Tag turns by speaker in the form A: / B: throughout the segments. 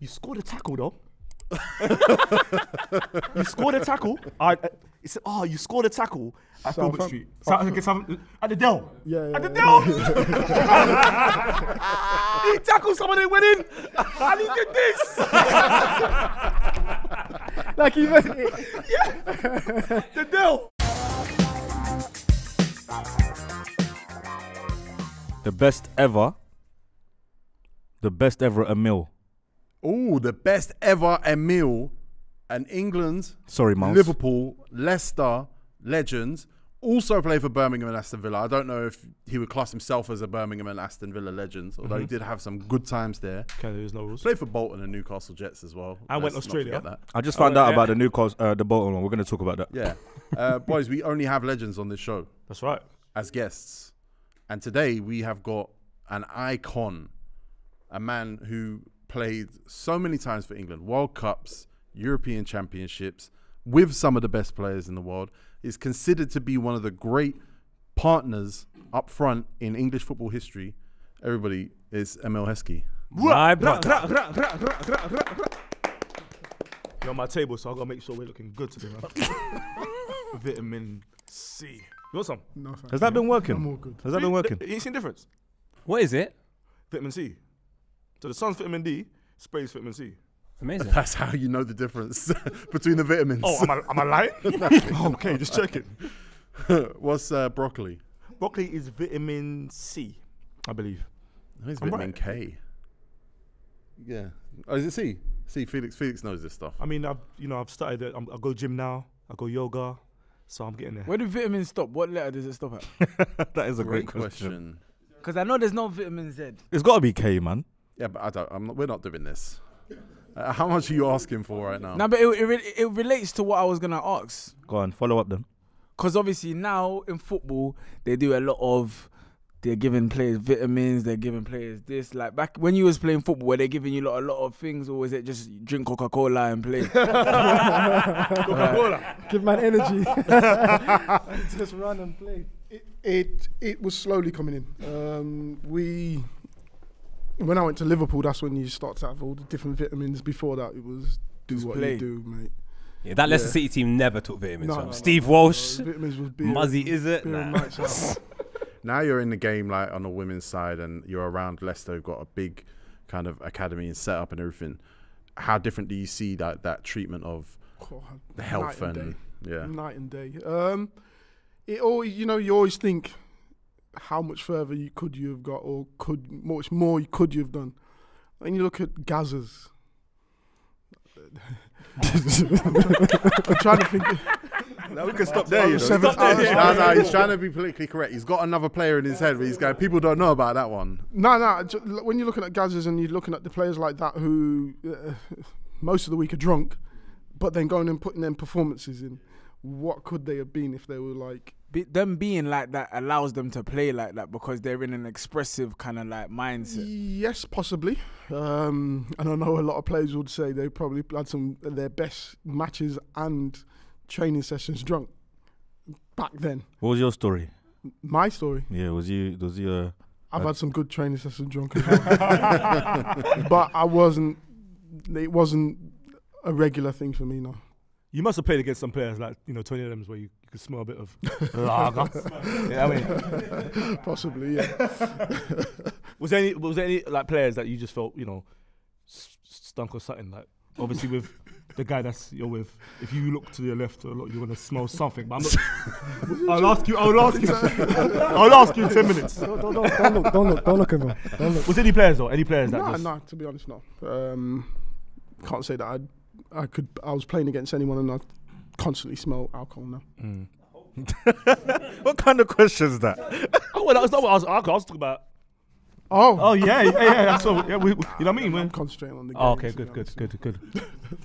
A: You scored a tackle though. You scored a tackle. He said, "Oh, you scored a tackle at Filbert Street at the Dell.
B: Yeah.
A: At the Dell. He tackled someone and went in, and he did this.
B: Like he meant it.
A: Yeah, the Dell." The best ever Emile.
C: Oh, the best ever Emile, an England,
A: Mouse.
C: Liverpool, Leicester legend. Also played for Birmingham and Aston Villa. I don't know if he would class himself as a Birmingham and Aston Villa legend, although he did have some good times there.
A: Okay, there's no rules.
C: Played for Bolton and Newcastle Jets as well.
A: I went Australia.
C: That.
A: I just found out about the Newcastle, the Bolton one. We're going to talk about that.
C: Yeah. Boys, we only have legends on this show.
A: That's right.
C: As guests. And today we have got an icon, a man who played so many times for England, World Cups, European Championships, with some of the best players in the world, is considered to be one of the great partners up front in English football history. Everybody, is Emile Heskey.
A: My brother. You're on my table, so I've got to make sure we're looking good today, man. Vitamin C. You want some?
B: No, thank
A: Has that been working?
B: I'm all good.
A: Has that been working? You seen difference?
D: What is it?
A: Vitamin C. So the sun's vitamin D, spray's vitamin C.
D: Amazing.
C: That's how you know the difference between the vitamins.
A: Oh, am I lying? Okay, just checking.
C: What's broccoli?
A: Broccoli is vitamin C, I believe.
C: It's vitamin K. Yeah. Oh, is it C? C. Felix knows this stuff.
A: I mean, I've started it. I go gym now. I go yoga, so I'm getting there.
E: Where do vitamins stop? What letter does it stop at?
A: That is a great question.
E: Because I know there's no vitamin Z.
A: It's got to be K, man.
C: Yeah, but we're not doing this. How much are you asking for right now?
E: No, but it relates to what I was gonna ask.
A: Go on, follow up then.
E: Because obviously now in football they do a lot of, they're giving players vitamins, they're giving players this. Like back when you was playing football, were they giving you a lot of things, or was it just drink Coca-Cola and play?
A: Coca-Cola.
B: Give man energy. Just run and play. It was slowly coming in. When I went to Liverpool, that's when you start to have all the different vitamins. Before that, it was you do, mate.
D: Yeah, that Leicester City team never took vitamins.
B: No,
D: Steve Walsh,
B: vitamins was beer,
D: Muzzy, is it?
B: beer and
D: Nah.
B: nights out.
C: Now you're in the game, like on the women's side, and you're around Leicester, who've got a big kind of academy and setup and everything. How different do you see that treatment of the health and
B: night and day? It always, you always think, how much further could you have got, or much more could you have done? When you look at Gazza's, I'm trying to think.
A: Now we can stop there.
C: No, he's trying to be politically correct. He's got another player in his head, but he's going, people don't know about that one.
B: No. When you're looking at Gazza's and you're looking at the players like that who most of the week are drunk, but then going and putting them performances in, what could they have been if they were like?
E: Them being like that allows them to play like that because they're in an expressive kind of like mindset.
B: Yes, possibly. And I know a lot of players would say they probably had some of their best matches and training sessions drunk back then.
A: What was your story?
B: My story?
A: Yeah, was you
B: I've had some good training sessions drunk as well. But it wasn't a regular thing for me, no.
A: You must have played against some players like, 20 of them where you could smell a bit of lager. Yeah, I mean.
B: Possibly, yeah.
A: Was there any like players that you just felt, stunk or something? Like, obviously with the guy you're with, if you look to your left or you're gonna smell something. But I'm not. I'll ask you in 10 minutes.
B: Don't look at me.
A: Was there any players though? Any players that?
B: No, to be honest, no. Can't say that I was playing against anyone and I constantly smell alcohol now.
A: What kind of question is that? Well, that's not what I was talking about.
B: Oh
A: yeah. So yeah, you know what I mean?
B: I'm concentrating on the game.
A: Oh, okay, good.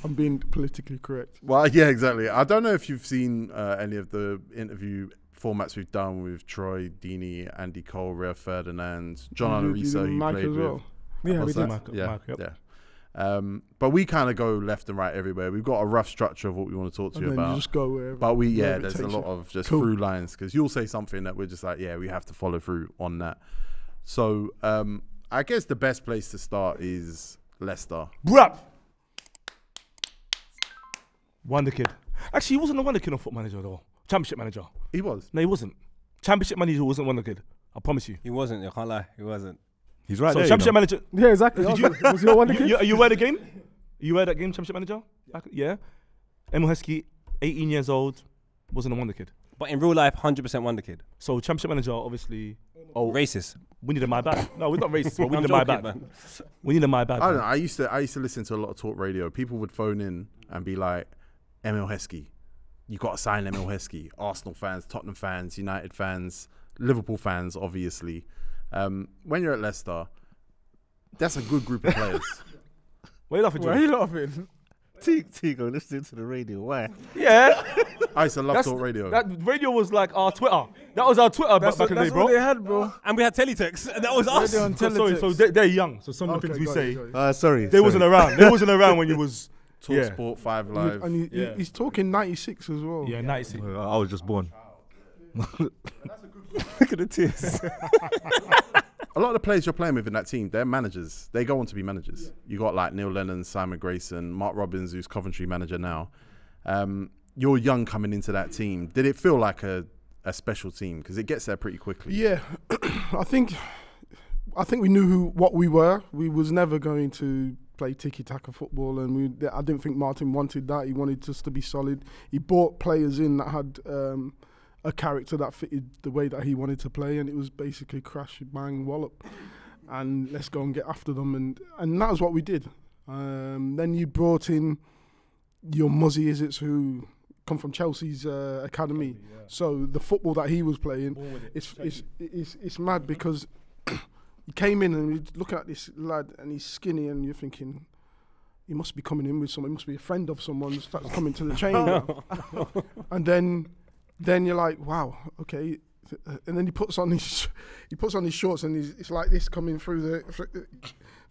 B: I'm being politically correct.
C: Well, yeah, exactly. I don't know if you've seen any of the interview formats we've done with Troy, Deeney, Andy Cole, Rio Ferdinand, John Arisa, who
B: Mike
C: played
B: as well.
C: with.
B: Yeah, we did.
C: Mike, but we kind of go left and right everywhere. We've got a rough structure of what we want to talk to you about.
B: You just go wherever.
C: But
B: wherever
C: there's a lot of just
B: cool.
C: through lines because you'll say something that we're just like, we have to follow through on that. So I guess the best place to start is Leicester.
A: Bruh. Wonder Kid. Actually, he wasn't a Wonder Kid on Foot Manager though. Championship manager.
C: He was.
A: No, he wasn't. Championship manager wasn't Wonder Kid. I promise you.
D: He wasn't. I can't lie. He wasn't.
F: He's right
A: So
F: there.
A: championship manager.
B: Yeah, exactly. Was your Wonder Kid?
A: You aware of the game? You aware of that game, championship manager? Yeah. Emile Heskey, 18 years old, wasn't a Wonder Kid.
D: But in real life, 100% Wonder Kid.
A: So championship manager, obviously. Oh,
D: Racist.
A: we need a my bad. No, we're not racist, but we
D: I'm
A: need a my
D: joking,
A: bad.
D: man.
A: We need a my bad.
C: I don't know. I used to listen to a lot of talk radio. People would phone in and be like, Emile Heskey, you got to sign Emile Heskey. Arsenal fans, Tottenham fans, United fans, Liverpool fans, obviously. When you're at Leicester, that's a good group of players.
A: Why are you laughing,
E: Why are
A: Jordan?
E: you laughing?
F: Tigo listening to the radio. Why?
A: Yeah.
C: I used to love
A: That's-
C: talk radio.
A: That radio was like our Twitter. That was our Twitter back in the day,
E: That's
A: bro.
E: what they had, bro.
D: And we had teletext, and that was us.
E: Radio and
A: So, sorry, so
E: teletext.
A: they're young. So some of the things we say,
F: Sorry.
A: they wasn't around. They wasn't around when you was.
C: Talk
A: Yeah.
C: Sport 5 Live.
B: And
A: Yeah.
B: he's talking 96 as well.
A: Yeah, 96.
F: I was just born.
D: Look at the tears.
C: A lot of the players you're playing with in that team, they're managers. They go on to be managers. You got like Neil Lennon, Simon Grayson, Mark Robbins, who's Coventry manager now. You're young coming into that team. Did it feel like a special team? Because it gets there pretty quickly.
B: Yeah, I think we knew what we were. We was never going to play tiki-taka football, and I didn't think Martin wanted that. He wanted us to be solid. He brought players in that had a character that fitted the way that he wanted to play, and it was basically crash, bang, wallop, and let's go and get after them, and that was what we did. Then you brought in your Muzzy Izzets, who come from Chelsea's academy. So the football that he was playing, it's mad because he came in and you're looking at this lad and he's skinny and you're thinking, he must be coming in with someone, he must be a friend of someone, starts coming to the training ground. And then you're like, wow, okay. And then he puts on his shorts and it's like this coming through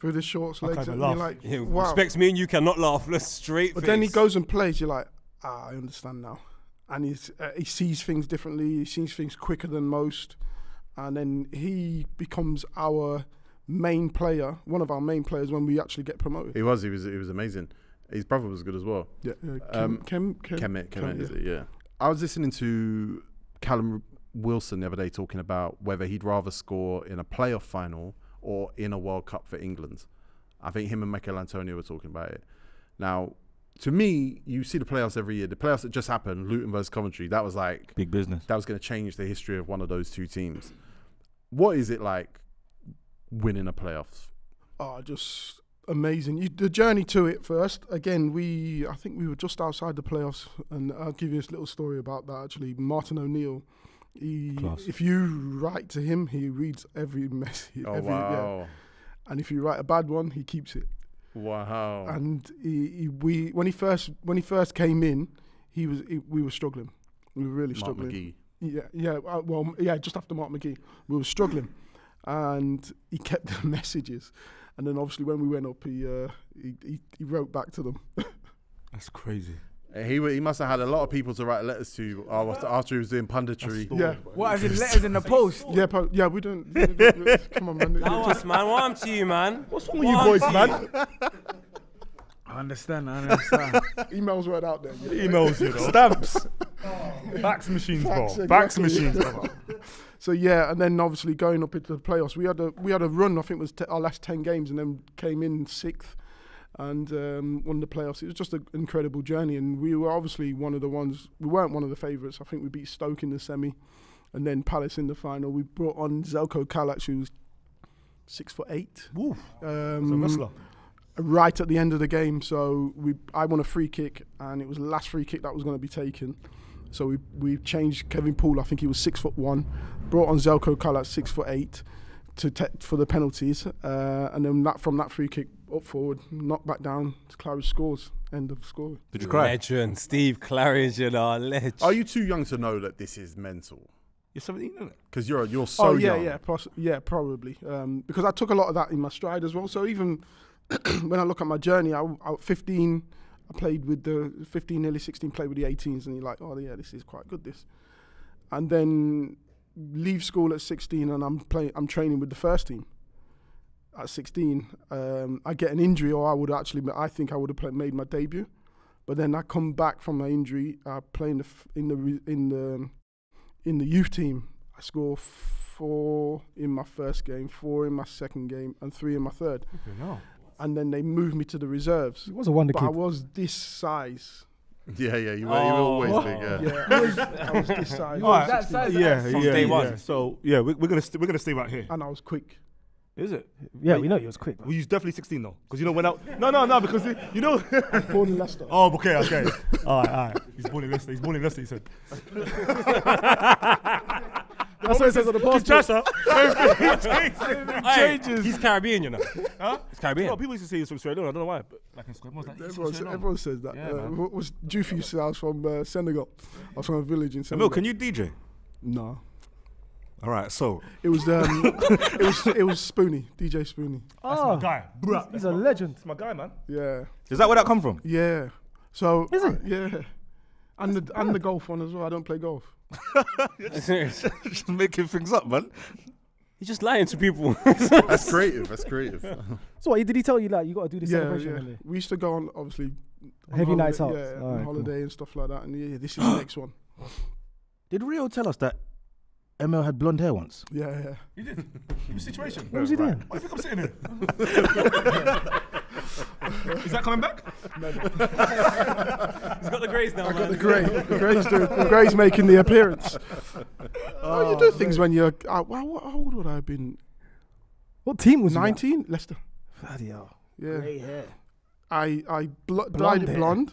B: the shorts legs, and you're like,
D: He
B: wow.
D: expects me and you cannot laugh. Let's straight
B: But
D: face.
B: then he goes and plays. You're like, I understand now. And he sees things differently. He sees things quicker than most. And then he becomes our main player, one of our main players when we actually get promoted.
C: He was amazing. His brother was good as well.
B: Yeah,
C: Kemet, is it? Yeah. I was listening to Callum Wilson the other day talking about whether he'd rather score in a playoff final or in a World Cup for England. I think him and Michael Antonio were talking about it. Now, to me, you see the playoffs every year. The playoffs that just happened, Luton versus Coventry, that was like
F: Big business.
C: that was going to change the history of one of those two teams. What is it like winning a playoffs?
B: Oh, just amazing. The journey to it first. Again, I think we were just outside the playoffs, and I'll give you this little story about that. Actually, Martin O'Neill. If you write to him, he reads every message.
C: Oh, wow.
B: Yeah. And if you write a bad one, he keeps it.
C: Wow.
B: And when he first came in, we were struggling. We were really
C: Mark
B: struggling.
C: McGee.
B: Just after Mark McGee, we were struggling, and he kept the messages. And then obviously when we went up, he wrote back to them.
A: That's crazy.
C: He must have had a lot of people to write letters to after he was doing punditry.
B: Yeah.
E: What, as in letters in the post?
B: Yeah, we don't. Come on, man.
D: Now us, man. What happened to you, man?
A: What's wrong with you boys, man?
E: I understand.
B: Emails weren't out there. Yeah.
A: Emails, you know. Stamps. Fax machines, bro.
B: Fax,
A: Fax
B: exactly.
A: machines, bro.
B: So yeah, and then obviously going up into the playoffs, we had a run. I think it was our last 10 games, and then came in 6th. And won the playoffs. It was just an incredible journey, and we were obviously one of the ones. We weren't one of the favourites. I think we beat Stoke in the semi, and then Palace in the final. We brought on Zelko Kalac, who was 6'8".
A: Woo. He's a wrestler.
B: Right at the end of the game, so I won a free kick, and it was the last free kick that was going to be taken. So we changed Kevin Poole. I think he was 6'1". Brought on Zelko Kalac, 6'8", for the penalties, and then from that free kick up forward, knocked back down, Claridge scores. End of scoring.
F: Did you cry?
D: Legend, Steve Claridge, you know, legend.
C: Are you too young to know that this is mental?
A: You're 17, isn't it?
C: Because you're so young.
B: Yeah, probably. Because I took a lot of that in my stride as well. So even when I look at my journey, I 15, I played with the 15, nearly 16, played with the 18s, and you're like, oh yeah, this is quite good. This, and then leave school at 16, and I'm training with the first team. at 16, I get an injury, or I think I would have made my debut. But then I come back from my injury. I play in the youth team. I score 4 in my first game, 4 in my second game, and 3 in my third.
A: Okay, no.
B: And then they moved me to the reserves.
G: He was a wonder
B: But
G: kid.
B: I was this size.
C: Yeah, you were always big. Yeah.
B: I was this size.
A: All right.
E: That size,
A: Yeah,
D: From
A: yeah,
D: day
A: yeah.
D: one.
A: So yeah, we're gonna stay right here.
B: And I was quick.
A: Is it?
G: Yeah, we know he was quick.
A: Well, you definitely 16 though, because you know when out. No, because you know.
B: Born in Leicester.
A: Oh, okay. All right. He's born in Leicester. He said.
G: That's what it says on the passport.
D: Hey, he's Caribbean, you know.
A: Huh?
D: He's Caribbean.
A: No, people used to say he's from Sierra Leone. I don't know why, but like everyone's like, he's from Sierra Leone.
B: Everyone says that.
A: Yeah, man.
B: What was Jufi used to say I was from Senegal. I was from a village in
F: Emile,
B: Senegal.
F: can you DJ?
B: No.
F: All right, so
B: It was it was Spoonie, DJ Spoonie.
G: Oh,
A: Guy,
G: he's a legend.
A: That's my guy, man.
B: Yeah.
F: is that where that come from?
B: Yeah. So
G: Is it?
B: yeah. And the golf one as well. I don't play golf.
F: Just making things up, man.
D: He's just lying to people.
C: That's creative.
G: So what, did he tell you like you got to do this
B: Yeah,
G: celebration?
B: yeah.
G: Really?
B: We used to go on obviously on
G: Heavy nights out.
B: Yeah,
G: All
B: on
G: right,
B: holiday and stuff like that. And yeah, this is the next one.
F: Did Rio tell us that Emile had blonde hair once?
B: Yeah.
A: You did. Your situation.
G: What was he doing?
A: Why do you think I'm sitting here? Is that coming back?
D: He's got the grays now,
B: I got the grey. The grey's making the appearance. Oh, you do things when you're. How old would I have been?
G: What team was
B: 19, Leicester.
G: Bloody hell.
B: Yeah.
G: Grey hair.
B: I dyed
G: Blonde
B: it
G: hair.
B: blonde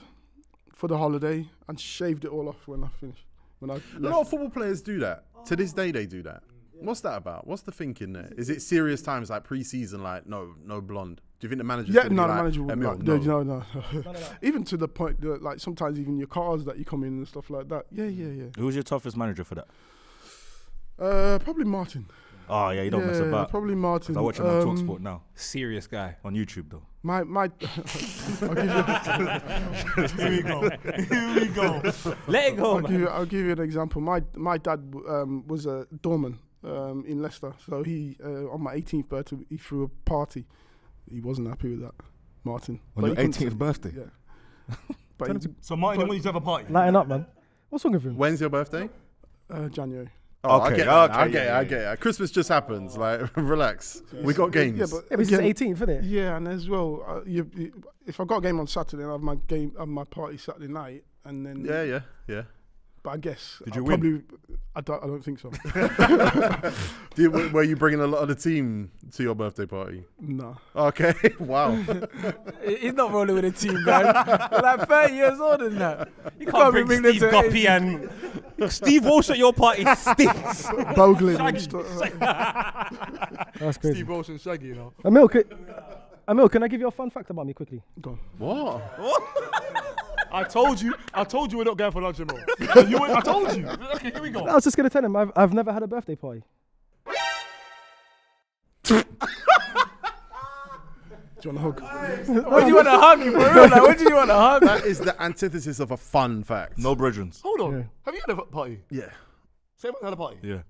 B: for the holiday and shaved it all off when I finished. When I
C: A
B: left.
C: lot of football players do that. To this day, they do that. What's that about? What's the thinking there? Is it serious times like pre-season, like no blonde? Do you think the manager's
B: Yeah,
C: gonna
B: no,
C: be
B: the
C: like,
B: manager would
C: Emile,
B: like,
C: no.
B: no. Even to the point that, like, sometimes even your cars that you come in and stuff like that. Yeah.
F: Who was your toughest manager for that?
B: Probably Martin.
F: Oh yeah, you don't mess about.
B: Probably Martin.
F: 'Cause I watch him on TalkSport now
D: Serious guy.
F: on YouTube though.
B: My I'll give you,
A: Here we go.
D: Let it go, man.
B: I'll give you an example. My dad was a doorman in Leicester, so he on my 18th birthday he threw a party. He wasn't happy with that, Martin.
F: On
B: But
F: your
B: he couldn't
F: 18th
B: say-
F: birthday?
B: Yeah. But
A: So Martin, when you have a party?
G: Lighten up, man. What's wrong with him?
C: When's your birthday?
B: January.
C: Oh,
F: Okay,
C: I
F: okay,
C: get it.
F: yeah,
C: I get it. Christmas just happens. Like, relax. We got games.
B: Yeah, but
G: Yeah, but it's
B: again,
G: 18th, isn't it?
B: yeah, and as well, if I got a game on Saturday, I have my party Saturday night, and then
C: yeah.
B: But I guess
F: Did you
B: I
F: win?
B: don't think so.
C: Were you bringing a lot of the team to your birthday party?
B: No.
C: Okay. Wow.
E: He's not rolling with a team, man. Like 30 years older than that.
D: You can't bring
E: them
D: Steve Guppy and Steve Walsh at your party stinks.
B: Bogling and stuff.
G: That's crazy.
A: Steve Walsh and Shaggy, you know.
G: Emile, can I give you a fun fact about me quickly?
B: Go on.
C: What?
A: I told you we're not going for lunch anymore. I told you. Okay, here we go.
G: I was just gonna tell him I've never had a birthday party.
B: Do you want a hug?
E: What do you want to hug you for real? Like, what do you want to hug?
C: That is the antithesis of a fun fact.
F: No brethrens.
A: Hold on.
G: Yeah.
A: Have you had a party?
C: Yeah.
A: Say had a party.
F: Yeah.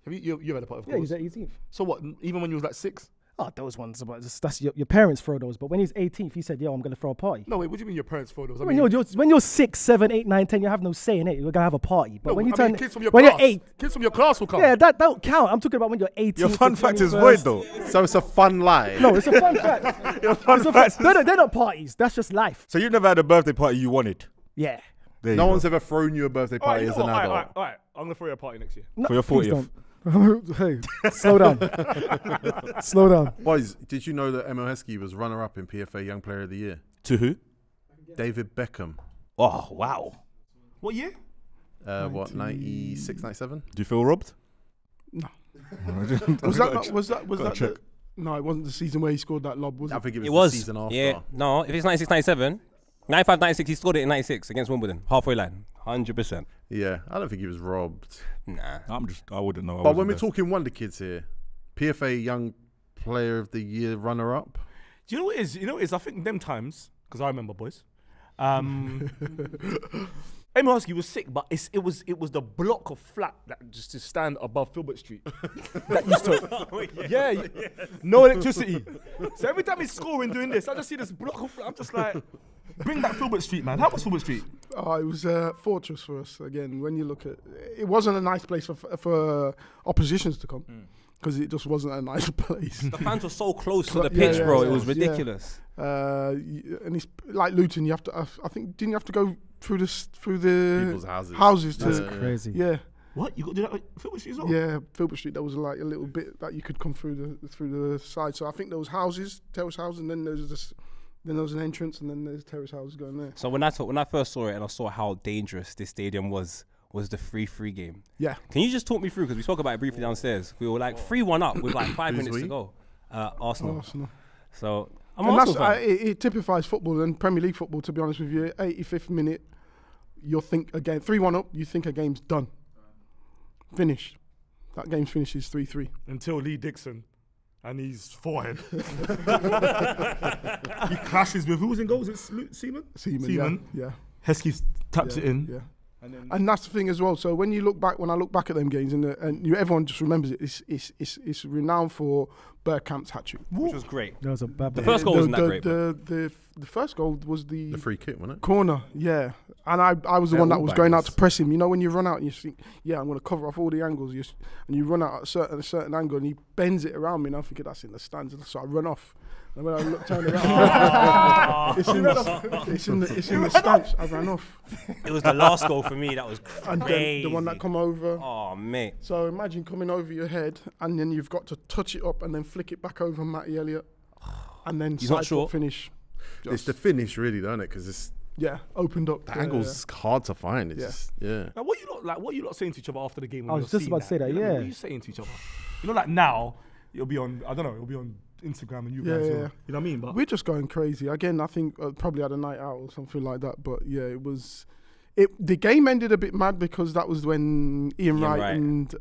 A: Have you had a party? Of
G: Yeah,
A: course.
G: he's at 18th.
A: So what? Even when you was like 6?
G: Oh, those ones. That's your parents throw those. But when he's 18th, he said, "Yo, I'm gonna throw a party."
A: No, wait. What do you mean your parents' photos? I
G: When
A: mean,
G: you're 6, 7, 8, 9, 10, you have no say in it. You're gonna have a party. But
A: no,
G: when you
A: I
G: turn,
A: mean, kids from your
G: when
A: class,
G: you're 8,
A: kids from your class will come.
G: yeah, that don't count. I'm talking about when you're 18.
F: Your fun
G: to
F: fact is
G: 21st.
F: void though.
C: So it's a fun lie.
G: No, it's a fun fact.
F: Your fun fact.
G: They're not parties. That's just life.
F: So you never had a birthday party you wanted?
G: Yeah.
F: There you
C: No
F: go.
C: one's ever thrown you a birthday
A: All right,
C: party
A: you
C: as
A: know
C: an
A: what?
C: adult.
A: All right. I'm gonna throw you a party next year.
G: No,
F: For your
G: please
F: 40th.
G: don't. Hey, slow down. Slow down.
C: Boys, did you know that Emile Heskey was runner-up in PFA Young Player of the Year?
F: To who?
C: David Beckham.
F: Oh wow.
A: What year?
C: What, 96, 97?
F: Do you feel robbed?
B: No.
F: was
B: Was that?
F: check.
B: No, it wasn't the season where he scored that lob, was
C: I
B: it?
C: think it was
D: It
C: the
D: was.
C: season after.
D: Yeah. No, if it's 96, 97, 95, 96, he scored it in 96 against Wimbledon. Halfway line. 100%.
C: Yeah, I don't think he was robbed.
D: Nah.
F: I wouldn't know.
C: But when we're talking wonder kids here, PFA Young Player of the Year runner-up.
A: Do you know what it is? I think them times, because I remember, boys. Emile Heskey was sick, but it was the block of flat that just to stand above Filbert Street that used to no electricity. So every time he's scoring doing this, I just see this block of flat. I'm just like, bring that Filbert Street, man. How was Filbert Street?
B: Oh, it was a fortress for us. Again, when you look at it, wasn't a nice place for oppositions to come because it just wasn't a nice place.
D: The fans were so close to the pitch, bro. It was ridiculous.
B: And it's like Luton. You have to. I think didn't you have to go through the
C: People's houses.
G: That's crazy.
B: Yeah.
A: What? You got to do that with Filbert Street as well?
B: Yeah, Filbert Street. There was like a little bit that you could come through the side. So I think there was houses, terrace houses, and then there was an entrance, and then there's terrace houses going there.
D: So when I first saw it and I saw how dangerous this stadium was the 3-3 game.
B: Yeah.
D: Can you just talk me through, because we spoke about it briefly downstairs. We were like 3-1 up with like 5 minutes to go. Arsenal. So I'm
B: and
D: Arsenal
B: that's,
D: fan.
B: it typifies football and Premier League football, to be honest with you. 85th minute, you'll think again 3-1 up, you think a game's done. Finished. That game finishes 3-3.
A: Until Lee Dixon and his forehead. He clashes with, who was in goals? It's Seaman?
B: Seaman. Yeah.
A: Heskey taps it in.
B: Yeah. And that's the thing as well. So when I look back at them games, everyone just remembers it. It's renowned for Bergkamp's hat trick,
D: which was great.
G: That was a bad.
D: The first goal wasn't that great.
B: The first goal was the
C: free kick, wasn't it?
B: Corner, yeah. And I was the one that was going out to press him. You know when you run out and you think, yeah, I'm going to cover off all the angles, and you run out at a certain angle, and he bends it around me, and I'm thinking that's in the stands, so I run off. And when I turn around, it's in the stands. I ran off.
D: It was the last goal for me. That was crazy.
B: And then the one that come over.
D: Oh, mate.
B: So imagine coming over your head, and then you've got to touch it up and then flick it back over Matty Elliott, and then
D: He's not sure.
B: finish.
C: It's the finish, really, don't it? Because it's
B: opened up.
C: The angle's hard to find. It's just,
A: Now, what you lot saying to each other after the game? When
G: I was just about to say that.
A: What
G: Yeah.
A: are you saying to each other? You know, like now, it'll be on. I don't know. It'll be on Instagram and you guys. You know what I mean? But
B: we're just going crazy again. I think probably had a night out or something like that. But yeah, it was. The game ended a bit mad because that was when Ian Wright and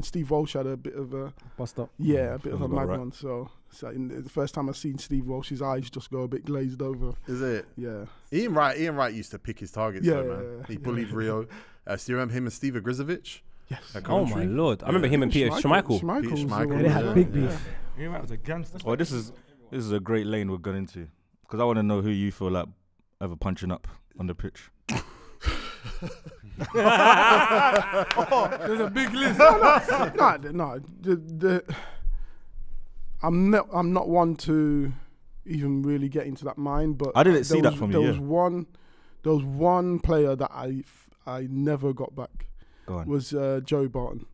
B: Steve Walsh had a bit of a
G: bust up.
B: Yeah, a bit of a mad one. So the first time I seen Steve Walsh's eyes just go a bit glazed over.
C: Is it?
B: Yeah.
C: Ian Wright used to pick his targets, though, man. He bullied Rio. Do you remember him and Steve Agrizovic?
B: Yes.
D: Oh my lord! I remember him and Peter Schmeichel.
G: They had big beef.
A: Ian Wright was a gangster.
F: Oh, this is a great lane we're going into, because I want to know who you feel like ever punching up on the pitch.
B: There's a big list. No. I'm not one to even really get into that mind, but
F: I didn't see that from you.
B: There was one player that I never got back.
F: Go on.
B: Was Joe Barton.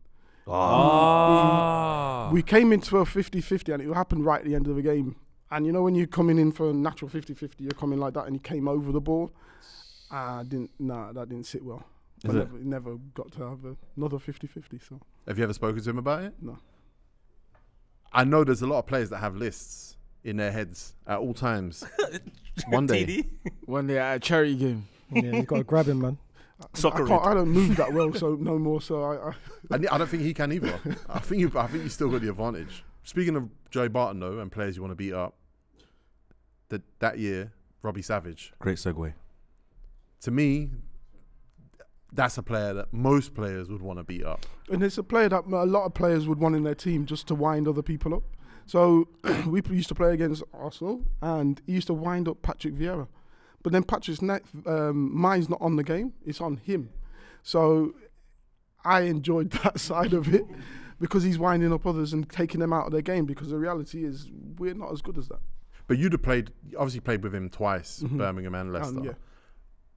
F: Oh.
B: We came into a 50-50 and it happened right at the end of the game. And you know when you're coming in for a natural 50-50, you're coming like that, and he came over the ball. That didn't sit well. Never got to have another 50-50. So.
C: Have you ever spoken to him about it?
B: No.
C: I know there's a lot of players that have lists in their heads at all times. One day
E: at a charity game.
G: Yeah, you got to grab him, man.
B: I don't move that well, so no more. So
C: I don't think he can either. I think you still got the advantage. Speaking of Joe Barton though, and players you want to beat up, that year, Robbie Savage.
F: Great segue.
C: To me, that's a player that most players would want to beat up.
B: And it's a player that a lot of players would want in their team just to wind other people up. So we used to play against Arsenal, and he used to wind up Patrick Vieira. But then Patrick's mind's not on the game, it's on him. So I enjoyed that side of it because he's winding up others and taking them out of their game, because the reality is we're not as good as that.
C: But you'd have obviously played with him twice, Birmingham and Leicester.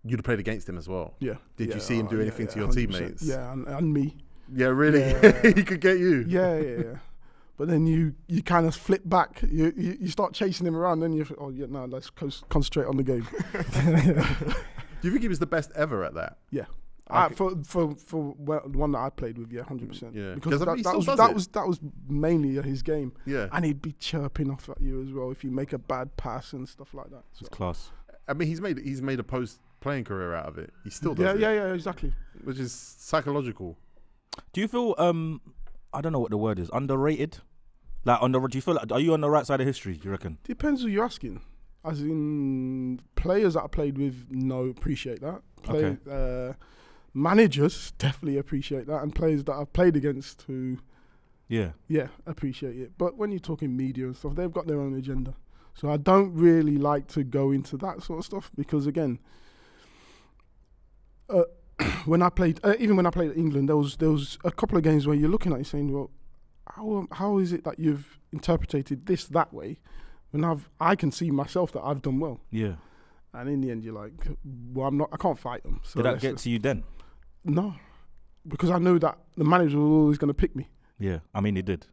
C: You'd have played against him as well.
B: Yeah.
C: Did you see him do anything to your 100%. Teammates?
B: Yeah, and me.
C: Yeah, really?
B: Yeah.
C: He could get you?
B: Yeah. But then you kind of flip back. You start chasing him around, then let's concentrate on the game.
C: Do you think he was the best ever at that?
B: Yeah. For the one that I played with, 100%.
C: Yeah.
B: Because that was mainly his game.
C: Yeah.
B: And he'd be chirping off at you as well if you make a bad pass and stuff like that. So.
F: It's class.
C: I mean, he's made a post-playing career out of it. He still does.
B: Yeah, exactly.
C: Which is psychological.
F: Do you feel I don't know what the word is, underrated? Like do you feel like, are you on the right side of history, do you reckon?
B: Depends who you're asking. As in, players that I played with, appreciate that. Managers definitely appreciate that, and players that I've played against who,
F: Yeah.
B: appreciate it. But when you're talking media and stuff, they've got their own agenda. So I don't really like to go into that sort of stuff because, again, when I played, even when I played at England, there was a couple of games where you're looking at it saying, well, how is it that you've interpreted this that way when I can see myself that I've done well.
F: Yeah.
B: And in the end, you're like, well, I can't fight them. So
F: Did that get to you then?
B: No, because I knew that the manager was always going to pick me.
F: Yeah, I mean, he did.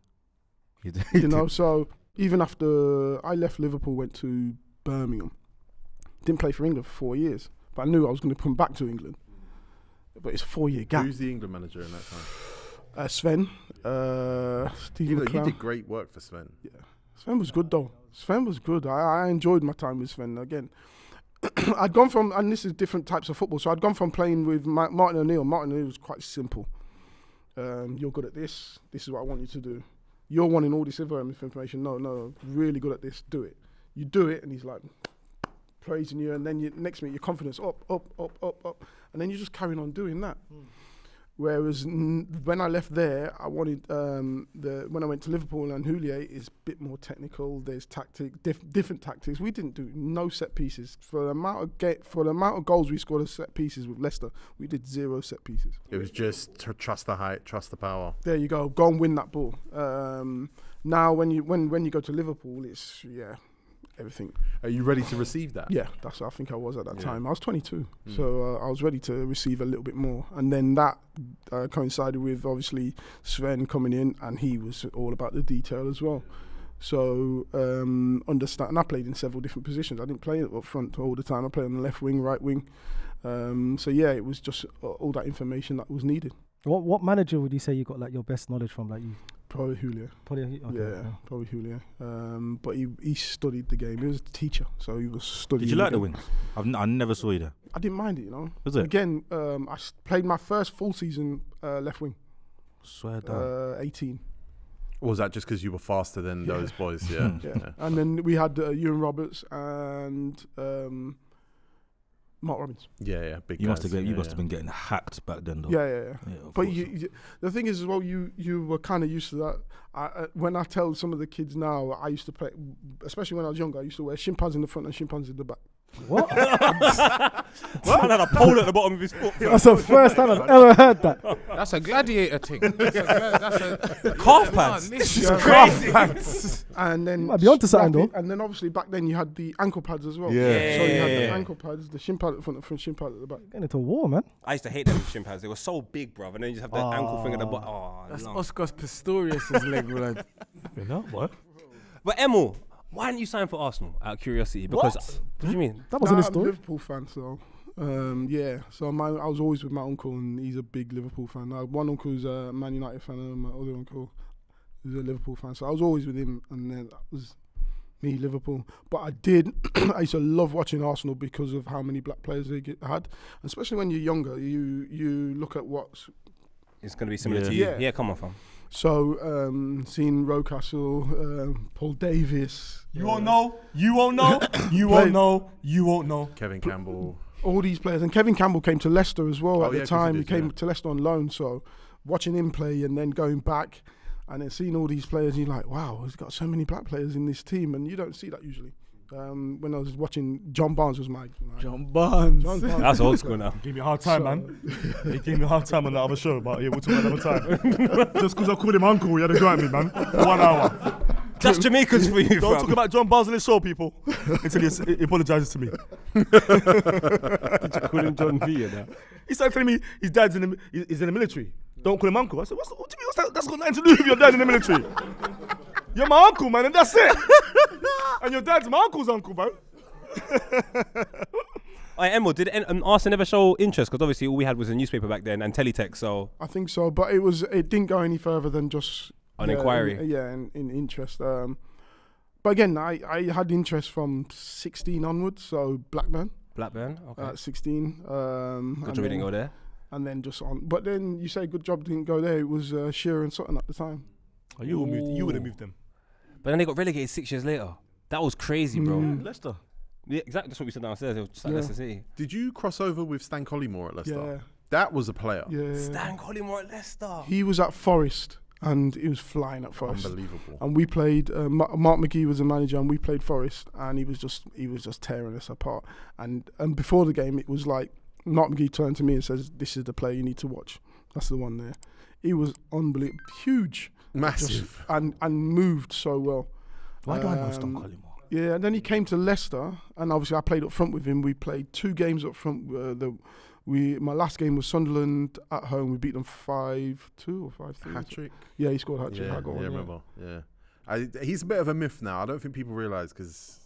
F: He did.
B: You know, so even after I left Liverpool, went to Birmingham, didn't play for England for 4 years, but I knew I was going to come back to England. But it's a 4-year gap.
C: Who's the England manager in that time?
B: Sven. Steve
C: You
B: McLaren.
C: did great work for Sven.
B: Yeah, Sven was good though. Sven was good. I enjoyed my time with Sven. Again, I'd gone from, and this is different types of football, so I'd gone from playing with Martin O'Neill. Martin O'Neill was quite simple. You're good at this. This is what I want you to do. You're wanting all this other information. No, really good at this. Do it. You do it, and he's like praising you, and then next minute your confidence up, and then you're just carrying on doing that. Whereas when I left there, I wanted when I went to Liverpool and Houllier is a bit more technical. There's different tactics. We didn't do no set pieces for the amount of goals we scored as set pieces with Leicester. We did 0 set pieces.
C: It was just to trust the height, trust the power.
B: There you go. Go and win that ball. Now when you go to Liverpool, it's everything.
C: Are you ready to receive that?
B: Yeah, that's what I think I was at that time. I was 22, so I was ready to receive a little bit more. And then that coincided with obviously Sven coming in, and he was all about the detail as well. So understand. And I played in several different positions. I didn't play up front all the time. I played on the left wing, right wing. So yeah, it was just all that information that was needed.
G: What manager would you say you got like your best knowledge from? Like you.
B: Probably Houllier. Probably Houllier. But he studied the game. He was a teacher, so he was studying.
F: Did you like the wings? I never saw you there.
B: I didn't mind it, you know.
F: Was it?
B: Again, I played my first full season left wing.
F: Swear down.
B: 18.
C: Or was that just because you were faster than those boys? Yeah.
B: Yeah. And then we had Ewan Roberts and Mark Robbins.
C: Yeah, big.
F: You
C: guys.
F: must have been getting hacked back then, though.
B: Yeah. But the thing is as well, you were kind of used to that. When I tell some of the kids now, I used to play, especially when I was younger, I used to wear chimpanzees in the front and chimpanzees in the back.
G: What?
D: Man had a pole at the bottom of his foot.
G: That's the first time I've ever heard that.
H: That's a gladiator thing. That's a
D: Calf pads.
H: This
D: is crazy.
B: And then
G: might be onto something though.
B: And then obviously back then you had the ankle pads as well.
F: Yeah.
B: So you had the ankle pads, the shin pad at the front, the shin pad at the back.
G: Getting into a war, man.
D: I used to hate them shin pads. They were so big, bruv. And then you just have the ankle thing at the bottom. Oh,
E: That's
D: long.
E: Oscar Pistorius' leg, blood.
A: You know what?
D: But Emile, why didn't you sign for Arsenal out of curiosity? Because what do you mean?
G: That wasn't his
B: I'm a
G: story.
B: Liverpool fan, so yeah. So I was always with my uncle, and he's a big Liverpool fan. One uncle is a Man United fan, and my other uncle is a Liverpool fan. So I was always with him, and then that was me, Liverpool. But I used to love watching Arsenal because of how many black players they had, especially when you're younger. You look at what's.
D: It's going to be similar to you.
B: Yeah.
D: Yeah, come on, fam.
B: So seeing Rocastle, Paul Davis.
A: You won't know. You won't know. You won't know. You won't know.
C: Kevin Campbell.
B: All these players, and Kevin Campbell came to Leicester as well at the
C: 'cause
B: time.
C: he
B: He
C: did,
B: came to Leicester on loan, so watching him play and then going back and then seeing all these players, you're like, wow, he's got so many black players in this team, and you don't see that usually. When I was watching, John Barnes was my
E: John Barnes.
D: That's old school now.
A: Gave me a hard time, man. He gave me a hard time on the other show, but yeah, we'll talk about another time. Just because I called him uncle, he had to go at me, man, for 1 hour.
D: That's Jamaicans for you,
A: Don't
D: fam.
A: talk about John Barnes on his show, people, until he apologises to me.
D: Did you call him John V now?
A: He started telling me his dad's he's in the military. Don't call him uncle. I said, what do you mean? What's that? That's got nothing to do with your dad in the military. You're my uncle, man, and that's it. And your dad's my uncle's uncle, bro.
D: Hey, Emile, did Arsenal ever show interest? Because obviously all we had was a newspaper back then and teletext, so...
B: I think so, but it didn't go any further than just...
D: An inquiry?
B: In interest. But again, I had interest from 16 onwards, so Blackburn.
D: Blackburn, okay.
B: At 16.
D: Good job we didn't go there.
B: And then just on. But then you say good job didn't go there. It was Shearer and Sutton at the time.
A: Oh, you would have moved them.
D: But then they got relegated 6 years later. That was crazy, bro.
A: Leicester.
D: Yeah, exactly. That's what we said downstairs. It was just like Leicester City.
C: Did you cross over with Stan Collymore at Leicester?
B: Yeah.
C: That was a player.
B: Yeah.
D: Stan Collymore at Leicester.
B: He was at Forest and he was flying at Forest.
C: Unbelievable.
B: And we played. Mark McGee was the manager, and we played Forest, and he was just tearing us apart. And before the game, it was like Mark McGee turned to me and says, "This is the player you need to watch. That's the one there." He was unbelievable, huge,
C: Massive,
B: and moved so well.
F: Why do I know Stan Collymore?
B: Yeah, and then he came to Leicester, and obviously I played up front with him. We played 2 games up front. My last game was Sunderland at home. We beat them 5-2 or 5-3.
C: Hat-trick.
B: Yeah, he scored a hat-trick.
C: Yeah,
B: I got
C: yeah,
B: one,
C: remember. Yeah, he's a bit of a myth now. I don't think people realise because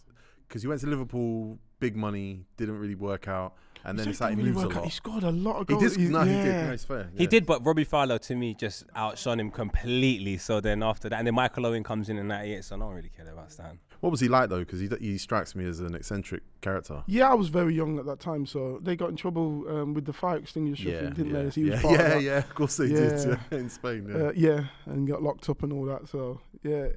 C: he went to Liverpool, big money, didn't really work out, and then it's like he moves a lot.
B: He scored a lot of
C: He
B: goals.
C: did. No, he did. No, it's fair.
D: He did, but Robbie Fowler to me just outshone him completely. So then after that, and then Michael Owen comes in 98, so I don't really care about Stan.
C: What was he like though? Because he strikes me as an eccentric character.
B: Yeah, I was very young at that time, so they got in trouble with the fire extinguisher thing, didn't they? He was part of that.
C: Yeah, of course they did. In Spain.
B: Yeah, and got locked up and all that. So yeah,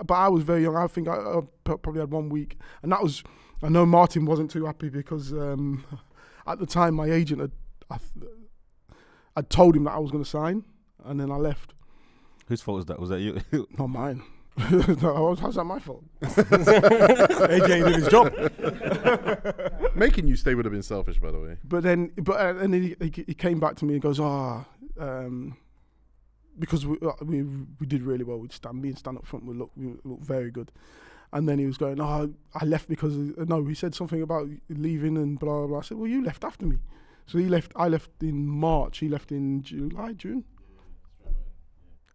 B: but I was very young. I think I probably had 1 week, and that was. I know Martin wasn't too happy because at the time my agent had told him that I was going to sign, and then I left.
F: Whose fault was that? Was that you?
B: Not mine. No, how's that my fault? AJ ain't doing his job.
C: Making you stay would have been selfish, by the way.
B: But then he came back to me and goes, because we did really well with Stan. Me and Stan up front, we looked very good. And then he was going, I left because, he said something about leaving and blah, blah, blah. I said, well, you left after me. So I left in March, he left in June.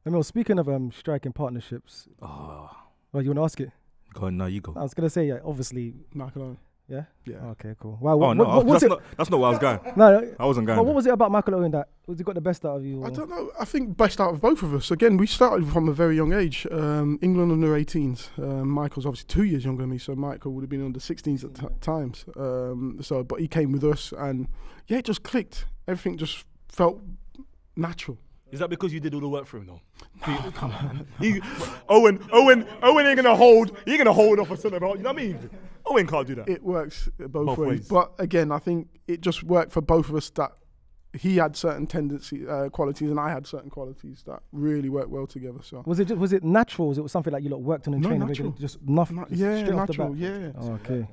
G: Emile, speaking of striking partnerships, you want to ask it?
F: Go on, no, you go.
G: I was going to say, obviously.
B: Michael Owen.
G: Yeah?
B: Yeah.
G: Okay, cool. Wow,
F: that's not where I was going.
G: No,
F: I wasn't going.
G: What was it about Michael Owen that he got the best out of you?
B: I don't know. I think best out of both of us. Again, we started from a very young age. England under 18s. Michael's obviously 2 years younger than me, so Michael would have been under 16s at times. But he came with us, and it just clicked. Everything just felt natural.
A: Is that because you did all the work for him, though? No, come on. Owen ain't gonna hold. He gonna hold off a centre back. You know what I mean? Owen can't do that.
B: It works both ways. But again, I think it just worked for both of us that he had certain qualities and I had certain qualities that really worked well together. So
G: was it natural? Was it something like you worked on in training?
B: Natural.
G: Just nothing.
B: Natural. Yeah.
G: Oh, okay.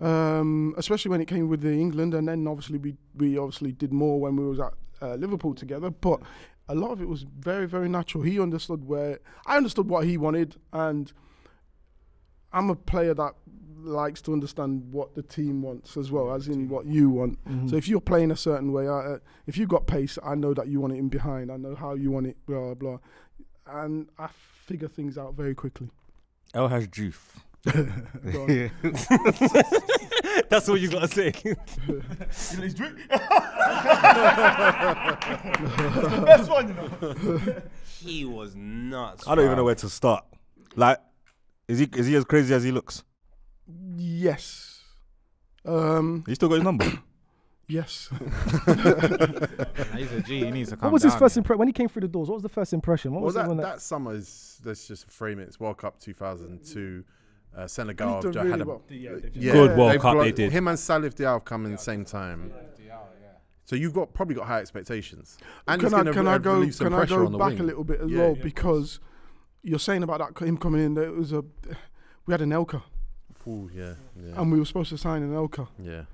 B: Especially when it came with the England, and then obviously we obviously did more when we was at Liverpool together. But a lot of it was very, very natural. He understood I understood what he wanted, and I'm a player that likes to understand what the team wants as well, as in what you want. Mm-hmm. So if you're playing a certain way, if you've got pace, I know that you want it in behind. I know how you want it, blah, blah. And I figure things out very quickly.
F: El has juice.
D: That's all you got to say.
A: He's drink. That's one, you know.
D: He was nuts.
F: I don't even know where to start. Like, is he as crazy as he looks?
B: Yes.
F: He still got his number?
B: Yes.
H: He's a G. He needs to come.
G: What was his first impression when he came through the doors? What was the first impression? What was
C: that summer is, let's just frame it. It's World Cup 2002. Senegal had
B: really
C: a
B: well.
D: Good World Cup they did.
C: Him and Salif Diao have come in the same time. So you've probably got high expectations. And
B: can I go back
C: wing.
B: a little bit as well? Because you're saying about him coming in, we had an Elka.
C: Ooh, yeah.
B: And we were supposed to sign an Elka.
C: Yeah.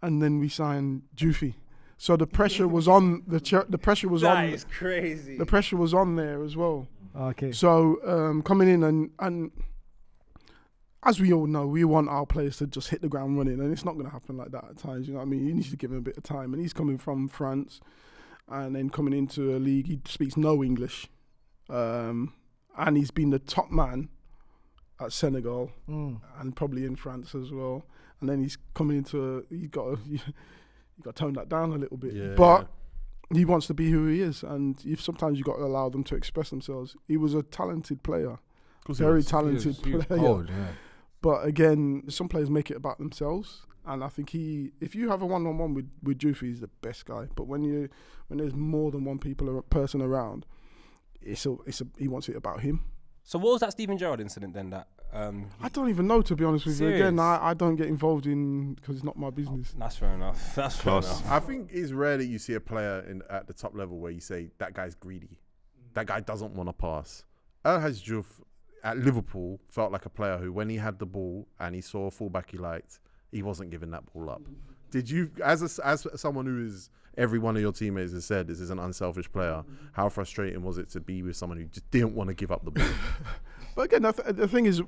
B: And then we signed Jufi. So the pressure was on the pressure was on.
D: That is crazy.
B: The pressure was on there as well.
G: Okay.
B: So coming in and as we all know, we want our players to just hit the ground running, and it's not going to happen like that at times. You know what I mean? You need to give him a bit of time. And he's coming from France, and then coming into a league, he speaks no English, and he's been the top man at Senegal and probably in France as well. And then he's coming into you got to tone that down a little bit. Yeah, but he wants to be who he is, and sometimes you got to allow them to express themselves. He was a talented player, very talented player.
H: Cold, yeah.
B: But again, some players make it about themselves, and I think if you have a one-on-one with Jufi, he's the best guy. But when there's more than one person around, he wants it about him.
D: So what was that Steven Gerrard incident then? That
B: I don't even know, to be honest with you.
D: Serious?
B: Again, I don't get involved in because it's not my business.
D: That's fair enough. That's fair enough.
C: I think it's rare that you see a player at the top level where you say that guy's greedy. That guy doesn't want to pass. El Hadji at Liverpool felt like a player who, when he had the ball and he saw a fullback he liked, he wasn't giving that ball up. Did you, as someone who is, every one of your teammates has said this is an unselfish player, how frustrating was it to be with someone who just didn't want to give up the ball?
B: But again, the thing is,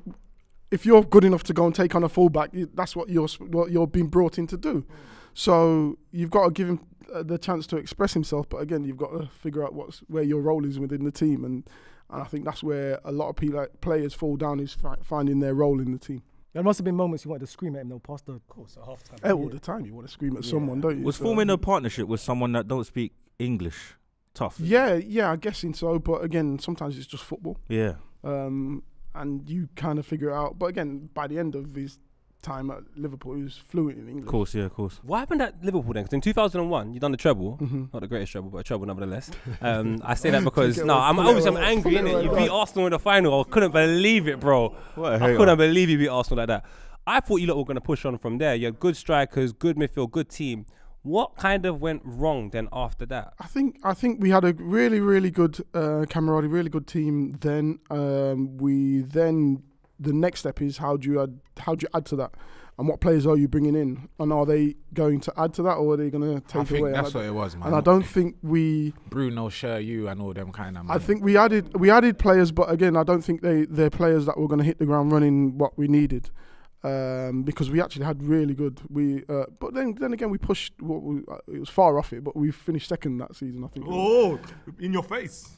B: if you're good enough to go and take on a fullback, that's what you're being brought in to do. So you've got to give him the chance to express himself. But again, you've got to figure out where your role is within the team, and I think that's where a lot of players fall down, is finding their role in the team.
G: There must have been moments you wanted to scream at him, though, past the course at half time.
B: All the time, you want to scream at someone, don't you?
F: Was forming a partnership with someone that don't speak English tough?
B: Yeah, I'm guessing so. But again, sometimes it's just football.
F: Yeah.
B: And you kind of figure it out. But again, by the end of his time at Liverpool, he was fluent in English.
F: Of course, yeah, of course.
D: What happened at Liverpool then? Because in 2001, you done the treble. Not the greatest treble, but a treble nevertheless. I say that because, I'm angry, innit? You beat Arsenal in the final. I couldn't believe it, bro. I couldn't believe you beat Arsenal like that. I thought you lot were going to push on from there. You had good strikers, good midfield, good team. What kind of went wrong then after that?
B: I think we had a really, really good camaraderie, really good team then. The next step is how do you add to that, and what players are you bringing in, and are they going to add to that, or are they going to take away?
H: I think that's what it was, man.
B: And I don't think
H: Bruno, you and all them kind of.
B: I think we added players, but again, I don't think they're players that were going to hit the ground running what we needed. Because we actually had really good. But then again, we pushed. It was far off it, but we finished second that season, I think.
A: Oh, in your face!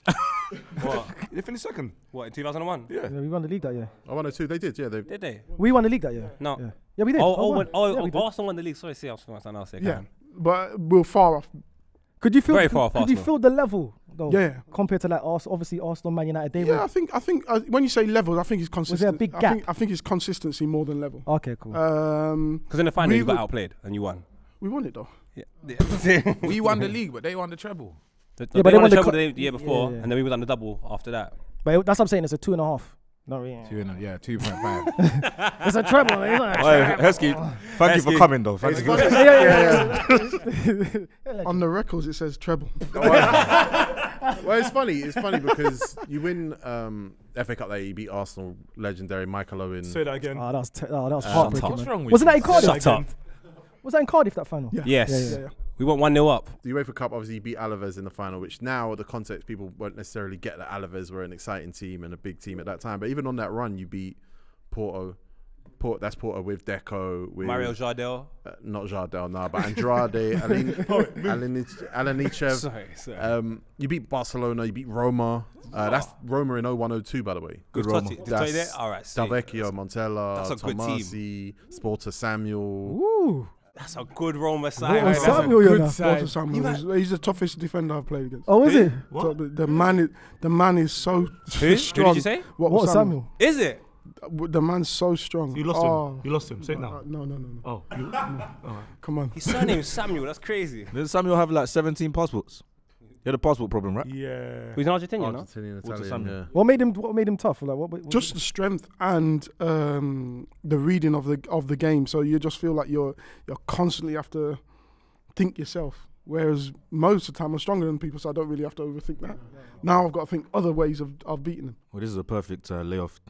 D: What?
A: They finished second.
D: What, in 2001?
G: Yeah, we won the league that year.
C: I won 2. They did, yeah.
D: Did they?
G: We won the league that year.
D: No.
G: Yeah, we did.
D: Oh,
G: we did.
D: Arsenal won the league. Sorry, see, I was something else.
B: Yeah, but we're far off.
G: Could you feel?
D: Very far off
G: Could you
D: Arsenal.
G: feel the level though?
B: Yeah.
G: Compared to like obviously Arsenal, Man United. They
B: Yeah,
G: were.
B: I think when you say levels, I think it's consistent.
G: Was there a big gap?
B: I think it's consistency more than level.
G: Okay, cool.
D: Because in the final, you got outplayed and you won.
B: We won it though.
D: Yeah.
H: We won the league, but they won the treble.
G: but
D: they
G: they
D: won
G: won
D: the
G: the
D: treble the year before,
G: yeah.
D: and then we won the double after that.
G: But that's what I'm saying. It's a 2.5. Not really.
H: 2.5.
G: It's a treble. It's not a treble.
F: Heskey, thank you for coming though. Thank you.
B: On the records, it says treble.
C: Well, it's funny. It's funny because you win FA Cup that you beat Arsenal, legendary Michael Owen.
A: Say that again.
G: Oh, that was heartbreaking.
H: What's
G: Man.
H: wrong with
G: Wasn't
H: you?
G: that in Cardiff?
D: Shut up.
G: Was that in Cardiff, that final?
B: Yeah.
D: Yes.
B: Yeah.
D: We went 1-0 up.
C: The UEFA Cup, obviously, you beat Alaves in the final, which now, the context, people won't necessarily get that Alaves were an exciting team and a big team at that time. But even on that run, you beat Porto. That's Porto with Deco, with
D: Mario Jardel.
C: not Jardel, no, but Andrade, Alanichev.
D: Sorry.
C: You beat Barcelona, you beat Roma. That's Roma in 01-02, by the way.
D: Good Roma. Did you there? All right. See.
C: Dalvecchio, Montella,
D: That's a good
C: Tomasi, Sporter Samuel.
G: Ooh.
D: That's a good Roma side.
G: What was Samuel, you know?
B: Walter Samuel, he's the toughest defender I've played against.
G: Oh, is it?
B: So the man is so
D: Who
B: strong.
D: did you say?
B: What
G: Samuel?
D: Is it?
B: The man's so strong.
A: You lost him. You lost him. Say it now.
B: No.
A: Oh.
B: Come on.
D: His surname is Samuel. That's crazy.
F: Didn't Samuel have like 17 passports? He had a passport problem, right?
A: Yeah.
D: He's an Argentinian, no?
C: Argentinian,
F: Walter
C: Italian,
F: Samuel.
C: yeah.
G: What made him tough? Like what
B: Just the strength and the reading of the game. So you just feel like you're constantly have to think yourself. Whereas most of the time I'm stronger than people, so I don't really have to overthink that. Now I've got to think other ways of beating them.
F: Well, this is a perfect layoff.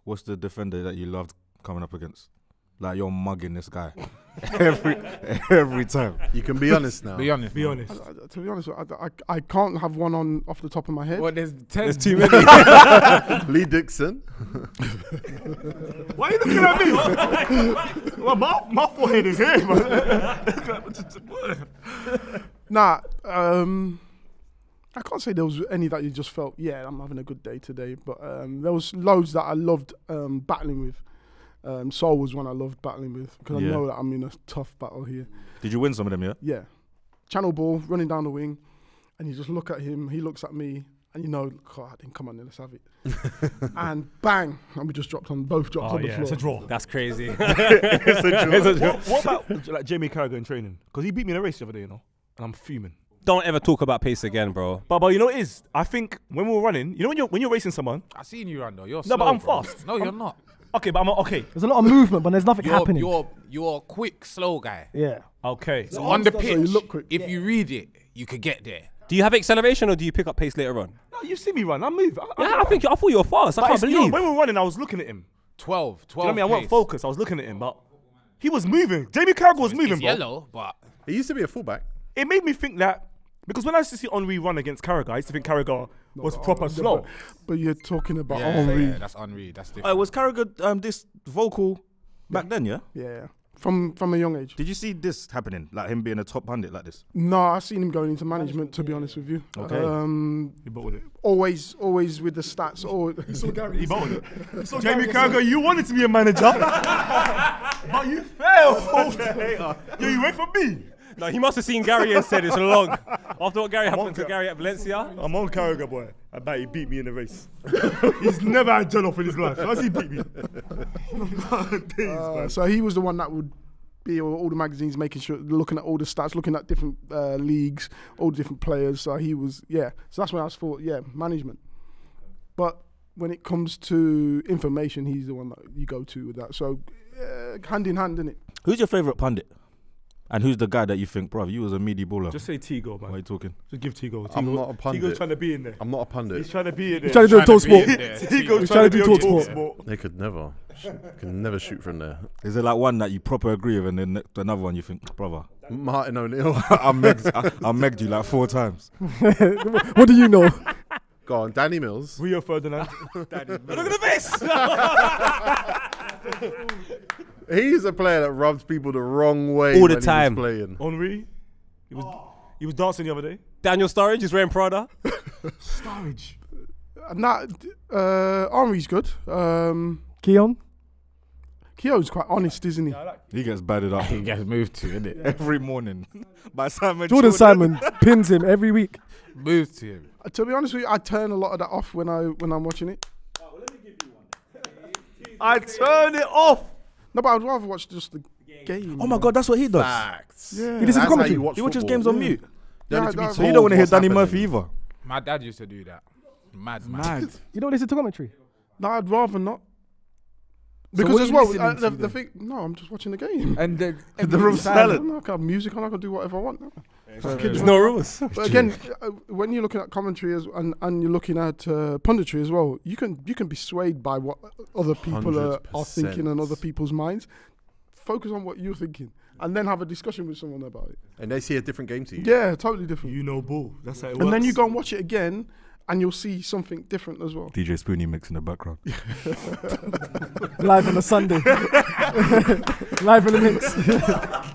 F: What's the defender that you loved coming up against? Like you're mugging this guy every time.
C: You can be honest now.
H: Be honest.
A: Be honest.
B: To be honest, I can't have one on off the top of my head.
H: Well, there's 10.
D: There's too many.
C: Lee Dixon.
A: Why are you looking at me? Well, my forehead is here, man.
B: Nah, I can't say there was any that you just felt, yeah, I'm having a good day today. But there was loads that I loved battling with. Sol was one I loved battling with because I know that I'm in a tough battle here.
F: Did you win some of them, yeah?
B: Yeah. Channel ball, running down the wing, and you just look at him, he looks at me, and you know, God, then come on, let's have it. And bang, and we just both dropped on the floor.
A: It's a draw.
D: That's crazy.
A: What about like Jamie Carragher in training? Because he beat me in a race the other day, you know, and I'm fuming.
D: Don't ever talk about pace again, bro.
A: But you know what it is? I think when we were running, you know when you're racing someone.
H: I seen you run though. You're
A: No,
H: slow,
A: but I'm
H: bro.
A: fast.
H: No, you're not.
A: Okay, but I'm okay.
G: There's a lot of movement, but there's nothing happening.
H: You're a quick, slow guy.
G: Yeah.
A: Okay.
H: So on the
B: so you
H: pitch,
B: look quick.
H: if you read it, you could get there.
D: Do you have acceleration or do you pick up pace later on?
A: No, you see me run. I move.
D: I thought you were fast. I
A: But
D: can't
A: you know,
D: believe.
A: when we were running, I was looking at him.
H: 12
A: You know what I mean? I wasn't
H: pace.
A: focused. I was looking at him, but he was moving. Jamie Carragher was moving,
H: It's
A: bro.
H: yellow, but
C: He used to be a fullback.
A: It made me think that because when I used to see Henry run against Carragher, I used to think Carragher was proper slow.
B: But you're talking about
H: yeah,
B: Henry.
H: yeah, that's Henry. That's different.
F: Was Carragher this vocal back then? Yeah.
B: Yeah. From a young age.
F: Did you see this happening? Like him being a top pundit like this?
B: No, I seen him going into management. To be honest with you.
F: Okay.
A: He bottled it.
B: Always with the stats.
A: He bottled it. Jamie Carragher, you wanted to be a manager, but you failed. Yo, you wait for me.
D: No, he must have seen Gary and said it's long. After what Gary happened to Gary at Valencia.
A: I'm on Carragher, boy. I bet he beat me in the race. He's never had John off in his life. How's he beat me?
B: So he was the one that would be all the magazines, making sure, looking at all the stats, looking at different leagues, all the different players. So he was, yeah. So that's when I thought, yeah, management. But when it comes to information, he's the one that you go to with that. So hand in hand, isn't it?
F: Who's your favourite pundit? And who's the guy that you think, bruv, you was a meaty baller?
A: Just say Tigo, man.
F: Why are you talking?
A: Just give Tigo.
C: I'm not a pundit.
A: Tigo's trying to be in there.
C: I'm not a pundit.
A: He's trying to be in there.
B: He's trying to do a talk sport.
A: Tigo's trying to do talk sport.
C: They could never. Can never shoot from there.
F: Is there like one that you proper agree with and then another one you think, brother,
C: Martin O'Neill.
F: I megged you like 4 times.
G: What do you know?
C: Go on, Danny Mills.
A: Rio Ferdinand.
D: Look at the face!
C: He's a player that rubs people the wrong way
D: All the
C: when
D: time.
C: He was playing.
A: Henry. He was dancing the other day.
D: Daniel Sturridge is wearing Prada.
A: Sturridge.
B: Henry's good.
G: Keon?
B: Keo's quite honest, isn't he?
F: He gets batted up
H: He gets moved to, innit?
F: every morning by Simon
G: Jordan Simon pins him every week.
H: Moved to him.
B: To be honest with you, I turn a lot of that off when I'm watching it.
A: I turn it off.
B: No, but I'd rather watch just the game.
F: Oh my God, that's what he does.
C: Facts.
B: Yeah.
G: He listens to
C: That's how
G: commentary.
C: you watch
F: He watches
C: football.
F: games on mute.
C: You don't need to be
B: Yeah,
C: told
F: So you don't want to hear
C: what's
F: Danny
C: happening.
F: Murphy either.
H: My dad used to do that. Mad.
G: You don't listen to commentary?
B: No, I'd rather not.
E: So
B: Because
E: what
B: as
E: are you
B: well,
E: listening to
B: the
E: then?
B: thing. No, I'm just watching the game.
E: And the
F: room's silent.
B: I can have music on. I can do whatever I want.
D: There's no rules.
B: But again, when you're looking at commentary and you're looking at punditry as well, you can be swayed by what other people are
C: 100%.
B: thinking and other people's minds. Focus on what you're thinking, and then have a discussion with someone about it.
C: And they see a different game to you.
B: Yeah, totally different.
A: You know ball. That's how it works.
B: And then you go and watch it again, and you'll see something different as well.
F: DJ Spoonie mix in the background.
G: Live on a Sunday. Live in the mix.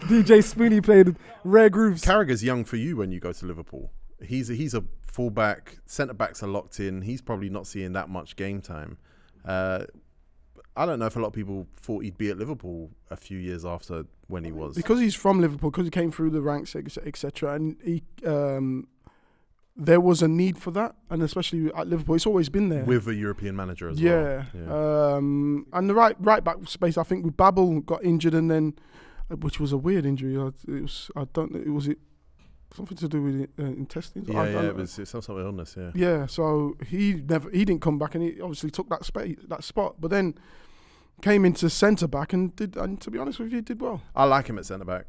G: DJ Spoonie played rare grooves.
C: Carragher's young for you when you go to Liverpool. He's a fullback. Centre backs are locked in. He's probably not seeing that much game time. I don't know if a lot of people thought he'd be at Liverpool a few years after when he was.
B: Because he's from Liverpool, because he came through the ranks, etc. And he, there was a need for that, and especially at Liverpool, it's always been there.
C: With a European manager as
B: yeah.
C: well.
B: And the right back space, I think, with Babel got injured, and then, which was a weird injury. Was it something to do with intestines?
C: Yeah,
B: I don't know.
C: it was some sort of illness. Yeah.
B: Yeah, so he didn't come back, and he obviously took that spot, but then came into centre back and to be honest with you, did well.
C: I like him at centre back.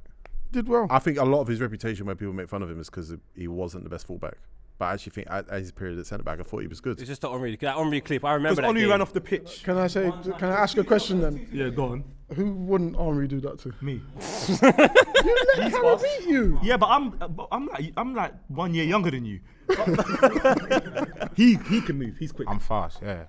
B: Did well.
C: I think a lot of his reputation when people make fun of him is because he wasn't the best fullback. But I actually think at his period at centre back, I thought he was good.
D: It's just that Henry clip. I remember
A: Because
D: that
A: Henry
D: game.
A: ran off the pitch.
B: Can I ask a question then?
A: Yeah, go on.
B: Who wouldn't Henry do that to?
A: Me.
B: You let Harry beat you.
A: Yeah, but I'm like 1 year younger than you. he can move. He's quick.
H: I'm fast, yeah.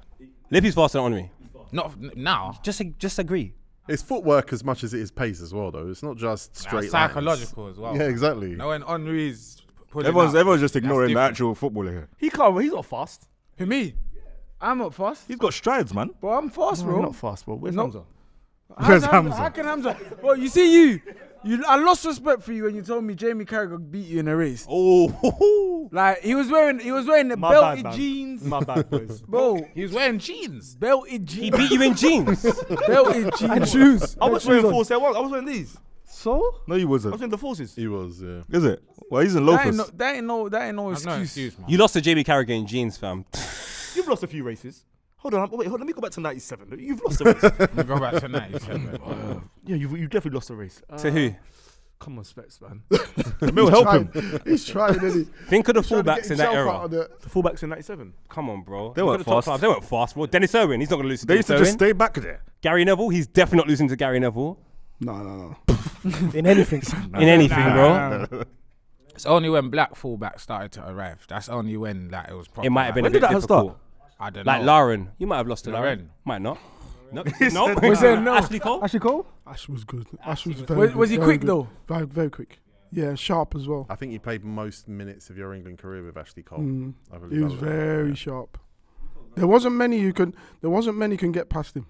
D: Lippy's faster than Henry.
H: Not now.
D: Just agree.
C: It's footwork as much as it is pace as well, though. It's not just straight
H: Psychological
C: lines.
H: as well.
C: Yeah, exactly.
H: No, when Henry's pulling
F: Everyone's just
H: that's
F: ignoring the
H: different.
F: actual footballer here.
A: He's not fast.
E: Who, me? I'm not fast.
F: He's got strides, man.
E: Bro, I'm fast, bro.
A: He's not fast, bro. Where's
E: No.
A: Hamza?
F: Where's
E: How
F: Hamza?
E: can Hamza? Well, you see, I lost respect for you when you told me Jamie Carragher beat you in a race.
F: Oh,
E: Like he was wearing the
A: My
E: belted
A: bad, man.
E: jeans,
A: My bad, boys.
E: bro.
H: He was wearing jeans.
E: Belted
D: He
E: jeans,
D: beat you in jeans.
E: belted jeans and shoes.
A: I was wearing 471. I was wearing these.
G: So?
F: No, he
A: I
F: wasn't.
A: was in the forces.
C: He was, yeah.
F: Is it? Well, he's in
E: That ain't
F: loafers.
E: that ain't no
H: That's no
E: excuse.
H: excuse, man.
D: You lost to JB Carragher in jeans, fam.
A: You've lost a few races. Hold on, wait, let me go back to 97. You've lost a race.
H: You go back to 97.
A: Yeah, you've definitely lost a race.
D: To who?
A: Come on, Specs, man.
F: Emile, help him.
B: He's trying, isn't he?
D: Think of the
B: He's trying to
D: fullbacks
B: get
D: in that
B: himself
D: era.
B: out of the-
A: The fullbacks in 97.
D: Come on, bro.
F: They
D: Look
F: weren't
D: at the top
F: fast.
D: five. They weren't fast, bro. Dennis Irwin, he's not going to lose to
F: They used
D: Dennis
F: to just
D: Irwin.
F: stay back there.
D: Gary Neville, he's definitely not losing to Gary Neville.
B: No.
G: In anything.
D: In anything, bro.
H: It's only when black fullbacks started to arrive. That's only when like it was proper.
D: It might have been
F: When
D: a bit
F: did that
D: difficult.
F: start?
H: I don't
D: Like
H: know.
D: Lauren. You might have lost to Lauren.
H: Lauren.
D: Might not. No. No.
E: Was there no?
D: Ashley Cole?
G: Ashley Cole?
B: Ash was good. Ash was very good.
E: Was he
B: very
E: quick
B: good.
E: though?
B: Very, very quick. Yeah, sharp as well.
C: I think you played most minutes of your England career with Ashley Cole.
B: Mm.
C: I believe
B: He was
C: that
B: very
C: yeah.
B: sharp. There wasn't many can get past him.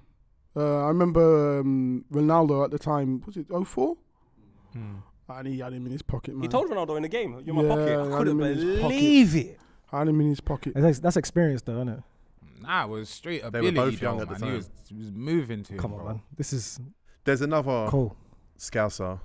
B: I remember Ronaldo at the time. Was it 04? And he had him in his pocket, man.
D: He told Ronaldo in the game, you're in my
B: Yeah,
D: pocket.
B: I
D: I
B: had
D: couldn't
B: him in his pocket.
D: believe it.
B: Had him in his pocket.
G: That's experience, though, isn't it?
H: Nah, it was straight
C: They were
H: ability.
C: both young
H: though,
C: at the
H: man.
C: time.
H: He was moving to him.
G: Come on,
H: bro.
G: man. This is
C: There's another
G: cool.
C: Scouser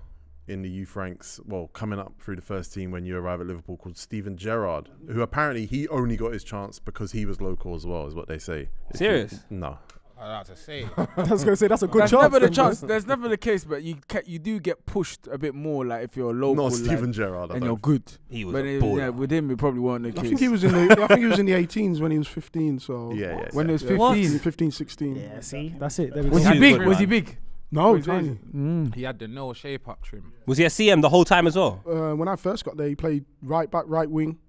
C: in the youth ranks, well, coming up through the first team when you arrive at Liverpool, called Stephen Gerrard, who apparently he only got his chance because he was local as well, is what they say.
D: Serious?
C: No.
H: I like to say.
G: I was going to say that's a good
E: That's
G: chance.
E: never the
G: then, bro.
E: chance. That's never the case, but you do get pushed a bit more. Like if you're a local,
C: Not
E: like,
C: Stephen Gerrard. I
E: and
C: don't
E: you're good.
D: He was
E: But
D: a baller.
E: yeah, with him, it probably wasn't the
B: I
E: case.
B: think he was in the 18s when he was 15. So
C: Yeah.
E: when he was
B: Yeah.
E: 15.
B: 15, 16.
G: Yeah, see? That's it. There we
E: Was
G: go.
E: he
H: He's
E: big?
H: good,
E: Was he
H: man.
E: big?
B: No,
E: Was he-
B: tiny.
H: He had the no shape up trim.
D: Was he a CM the whole time as well?
B: When I first got there, he played right back, right wing,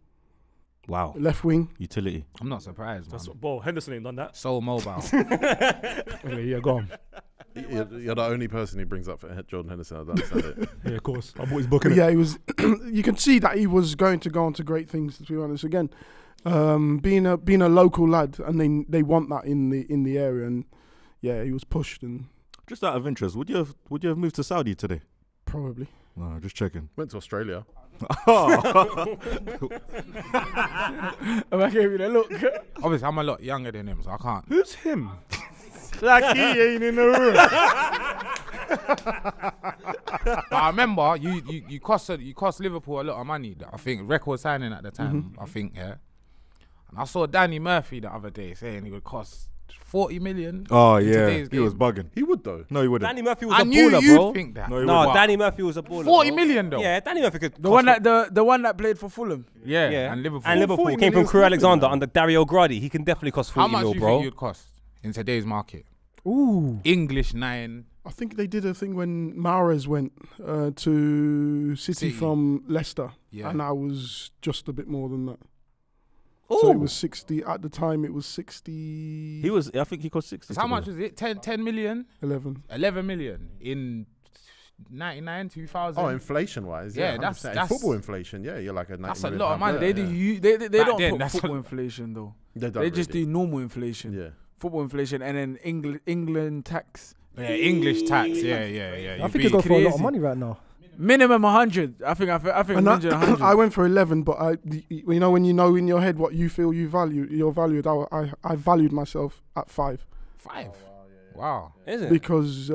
F: Wow.
B: left wing.
F: Utility.
H: I'm not surprised, man.
A: Well, Henderson ain't done that.
H: So mobile.
A: Okay, yeah, go on.
C: You're the only person who brings up Jordan Henderson. I don't understand it.
A: Yeah, of course. I bought his book in
B: Yeah, he was. You can see that he was going to go on to great things. To be honest, again, being a local lad, and they want that in the area, and yeah, he was pushed and
F: Just out of interest, would you have moved to Saudi today?
B: probably.
F: No, just checking.
C: Went to Australia.
E: Am I giving you a look?
H: Obviously, I'm a lot younger than him, so I can't.
A: Who's him? Like he ain't in the room.
H: But I remember you cost Liverpool a lot of money. I think record signing at the time. I think And I saw Danny Murphy the other day saying he would cost 40 million.
F: Oh,
H: in
F: yeah.
H: today's
F: He was
H: game.
F: bugging.
C: He would though.
F: No, he wouldn't.
D: Danny Murphy was
H: I
D: a
H: knew
D: baller,
H: you'd
D: bro.
H: think that.
F: No, he
D: No,
F: wouldn't.
D: Danny Murphy was a baller.
H: 40
D: bro.
H: million though.
D: Yeah, Danny Murphy could.
E: The one that the one that played for Fulham.
H: Yeah,
D: Yeah,
H: and Liverpool.
D: And Liverpool
B: 40
D: came from
B: million's
D: Crew
B: nothing,
D: Alexander
B: man.
D: under Dario Gradi. He can definitely cost 40
H: How much
D: mil,
H: do you
D: bro.
H: think you'd cost in today's market?
G: Ooh.
H: English 9.
B: I think they did a thing when Mahrez went to City
H: City.
B: from Leicester,
H: Yeah.
B: and I was just a bit more than that. So it was 60 at the time. It was 60.
F: He was. I think he cost 60.
H: So how much was it? 10 million?
B: 11.
H: 11 million in 99, 2000?
C: Oh, inflation wise,
H: Yeah,
C: yeah,
H: that's-
C: 100%.
H: that's-
C: football inflation. Yeah, you're like a.
H: That's
C: 90
H: a
C: million
H: lot of
C: pound
H: money.
C: player,
E: They
C: yeah.
E: they
H: Back
E: don't
H: then,
E: put
H: that's
E: football
H: a-
E: inflation though.
C: They don't
E: They just
C: really.
E: do normal inflation.
C: Yeah.
E: Football inflation and then England tax.
H: Yeah, English tax. Yeah.
G: I
H: You'd
G: think
H: be
G: you go for a lot of
E: crazy.
G: money right now.
E: Minimum 100. I think
B: And
E: mentioned 100.
B: I went for 11, but when you know in your head what you feel you're valued. I valued myself at 5
H: 5. Wow.
D: Is it?
B: because